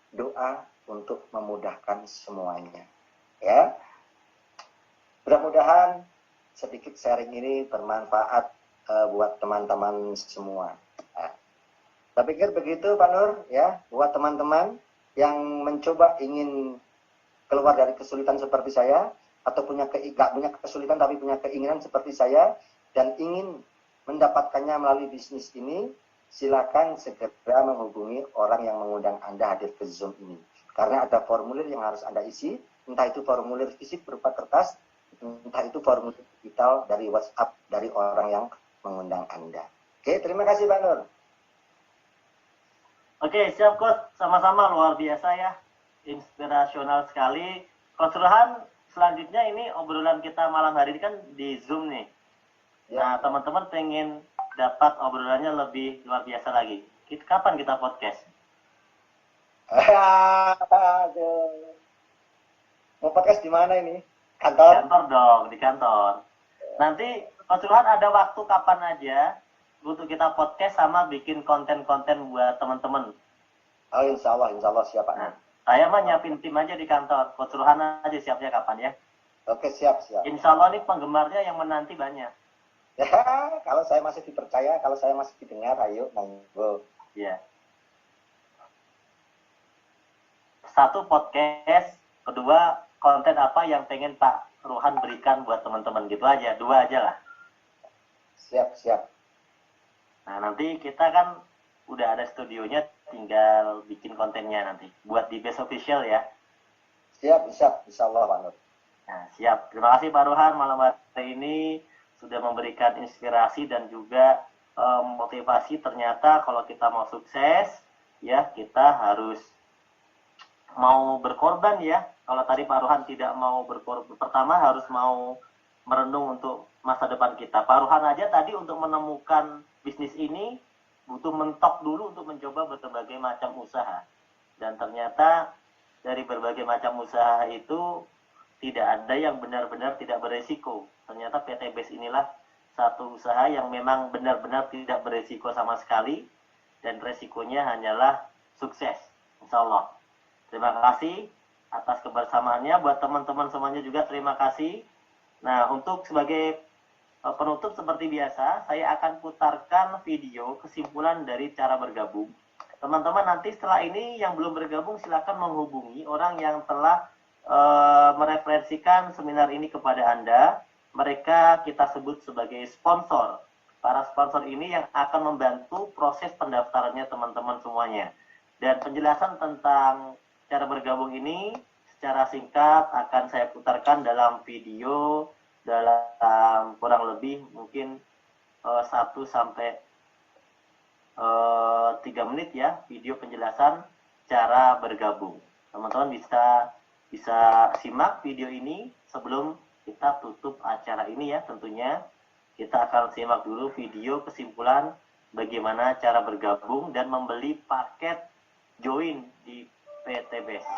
doa untuk memudahkan semuanya. Ya, mudah-mudahan sedikit sharing ini bermanfaat buat teman-teman semua. Nah, saya pikir begitu Pak Nur, ya, buat teman-teman yang mencoba ingin keluar dari kesulitan seperti saya, atau nggak punya kesulitan tapi punya keinginan seperti saya, dan ingin mendapatkannya melalui bisnis ini, silakan segera menghubungi orang yang mengundang Anda hadir ke Zoom ini. Karena ada formulir yang harus Anda isi, entah itu formulir fisik berupa kertas, entah itu formulir digital dari WhatsApp dari orang yang mengundang Anda. Oke, terima kasih Pak Nur. Oke, siap Coach. Sama-sama, luar biasa ya. Inspirasional sekali. Coach Rohan, selanjutnya ini obrolan kita malam hari ini kan di Zoom nih. Ya. Nah, teman-teman pengen dapat obrolannya lebih luar biasa lagi. Kapan kita podcast? Aduh. Mau podcast di mana ini? Kantor? Kantor dong, di kantor. Nanti Coach Rohan ada waktu kapan aja untuk kita podcast sama bikin konten-konten buat teman-teman. Oh, insya Allah siap Pak. Nah, saya mah nyiapin tim aja di kantor. Coach Rohan aja siapnya kapan ya? Oke, siap. Insya Allah nih penggemarnya yang menanti banyak. Ya, kalau saya masih dipercaya, kalau saya masih didengar, ayo monggo. Iya. Satu, podcast. Kedua, konten apa yang pengen Pak Rohan berikan buat teman-teman, gitu aja. 2 aja lah. Siap. Nah, nanti kita kan udah ada studionya, tinggal bikin kontennya nanti. Buat di Best Official ya. Siap. Insya Allah Pak Nur. Nah, siap. Terima kasih Pak Rohan malam hari ini sudah memberikan inspirasi dan juga motivasi. Ternyata kalau kita mau sukses, ya kita harus mau berkorban ya. Kalau tadi Pak Rohan tidak mau berkorban, pertama harus mau merenung untuk masa depan kita. Pak Rohan aja tadi untuk menemukan bisnis ini butuh mentok dulu untuk mencoba berbagai macam usaha. Dan ternyata dari berbagai macam usaha itu tidak ada yang benar-benar tidak beresiko. Ternyata PT Base inilah satu usaha yang memang benar-benar tidak beresiko sama sekali. Dan resikonya hanyalah sukses. Insya Allah. Terima kasih atas kebersamaannya. Buat teman-teman semuanya juga terima kasih. Nah, untuk sebagai penutup seperti biasa, saya akan putarkan video kesimpulan dari cara bergabung. Teman-teman nanti setelah ini yang belum bergabung silakan menghubungi orang yang telah mereferensikan seminar ini kepada Anda. Mereka kita sebut sebagai sponsor. Para sponsor ini yang akan membantu proses pendaftarannya teman-teman semuanya. Dan penjelasan tentang cara bergabung ini secara singkat akan saya putarkan dalam video dalam kurang lebih mungkin 1 sampai 3 menit ya, video penjelasan cara bergabung. Teman-teman bisa simak video ini sebelum kita tutup acara ini ya. Tentunya kita akan simak dulu video kesimpulan bagaimana cara bergabung dan membeli paket join di PT Base.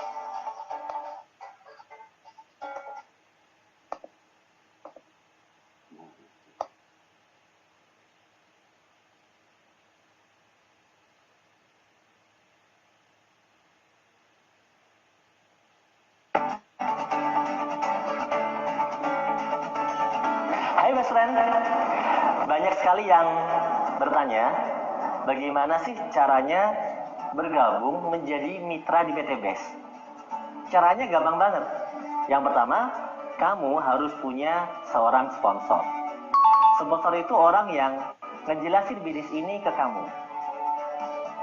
Hai best friend, banyak sekali yang bertanya bagaimana sih caranya bergabung menjadi mitra di PT Base. Caranya gampang banget. Yang pertama, kamu harus punya seorang sponsor. Sponsor itu orang yang ngejelasin bisnis ini ke kamu,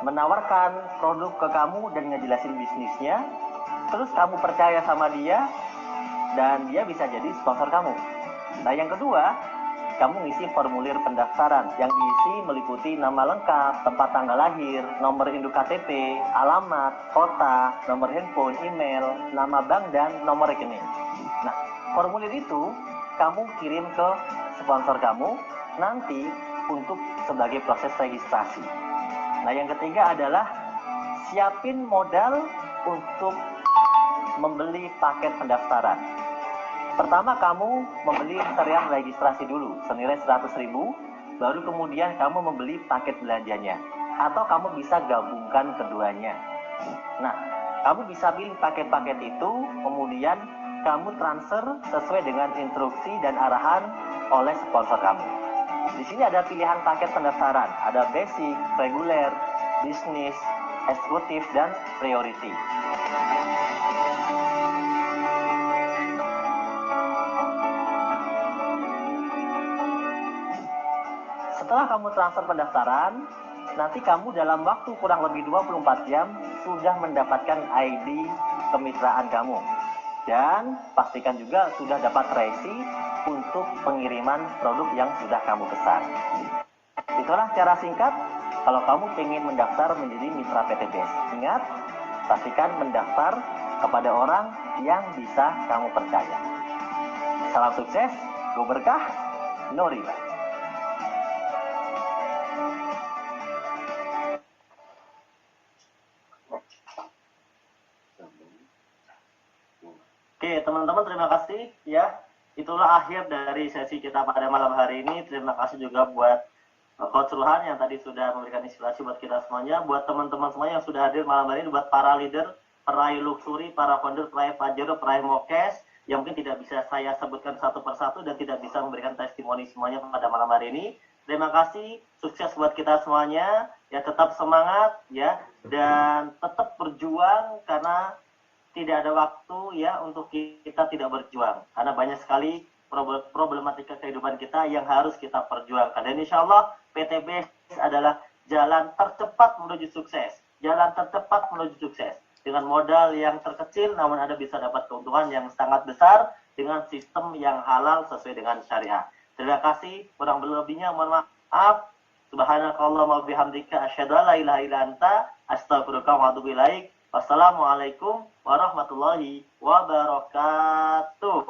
menawarkan produk ke kamu dan ngejelasin bisnisnya, terus kamu percaya sama dia dan dia bisa jadi sponsor kamu. Nah, yang kedua, kamu ngisi formulir pendaftaran yang diisi meliputi nama lengkap, tempat tanggal lahir, nomor induk KTP, alamat, kota, nomor handphone, email, nama bank, dan nomor rekening. Nah, formulir itu kamu kirim ke sponsor kamu nanti untuk sebagai proses registrasi. Nah, yang ketiga adalah siapin modal untuk membeli paket pendaftaran. Pertama kamu membeli serial registrasi dulu senilai 100.000, baru kemudian kamu membeli paket belanjanya. Atau kamu bisa gabungkan keduanya. Nah, Kamu bisa pilih paket-paket itu, kemudian kamu transfer sesuai dengan instruksi dan arahan oleh sponsor kamu. Di sini ada pilihan paket pendaftaran, ada basic, reguler, bisnis, eksekutif, dan priority. Setelah kamu transfer pendaftaran, nanti kamu dalam waktu kurang lebih 24 jam sudah mendapatkan ID kemitraan kamu. Dan pastikan juga sudah dapat resi untuk pengiriman produk yang sudah kamu pesan. Itulah cara singkat kalau kamu ingin mendaftar menjadi mitra PTBS. Ingat, pastikan mendaftar kepada orang yang bisa kamu percaya. Salam sukses, go berkah, no riba. Oke, teman-teman, terima kasih ya. Itulah akhir dari sesi kita pada malam hari ini. Terima kasih juga buat Coach Ruhan yang tadi sudah memberikan inspirasi buat kita semuanya, buat teman-teman semuanya yang sudah hadir malam hari ini, buat para leader, peraih luxury, para founder, peraih Pajero, peraih Mokes, yang mungkin tidak bisa saya sebutkan satu persatu dan tidak bisa memberikan testimoni semuanya pada malam hari ini. Terima kasih, sukses buat kita semuanya. Ya, tetap semangat ya, dan tetap berjuang karena tidak ada waktu ya untuk kita tidak berjuang, karena banyak sekali problematika kehidupan kita yang harus kita perjuangkan. Dan insya Allah PTBS adalah jalan tercepat menuju sukses, jalan tercepat menuju sukses. Dengan modal yang terkecil, namun Anda bisa dapat keuntungan yang sangat besar dengan sistem yang halal sesuai dengan syariah. Terima kasih, kurang lebihnya mohon maaf. Subhanakallahumma wa bihamdika asyhadu an la ilaha illa anta astaghfiruka wa atubu ilaik. Wassalamualaikum warahmatullahi wabarakatuh.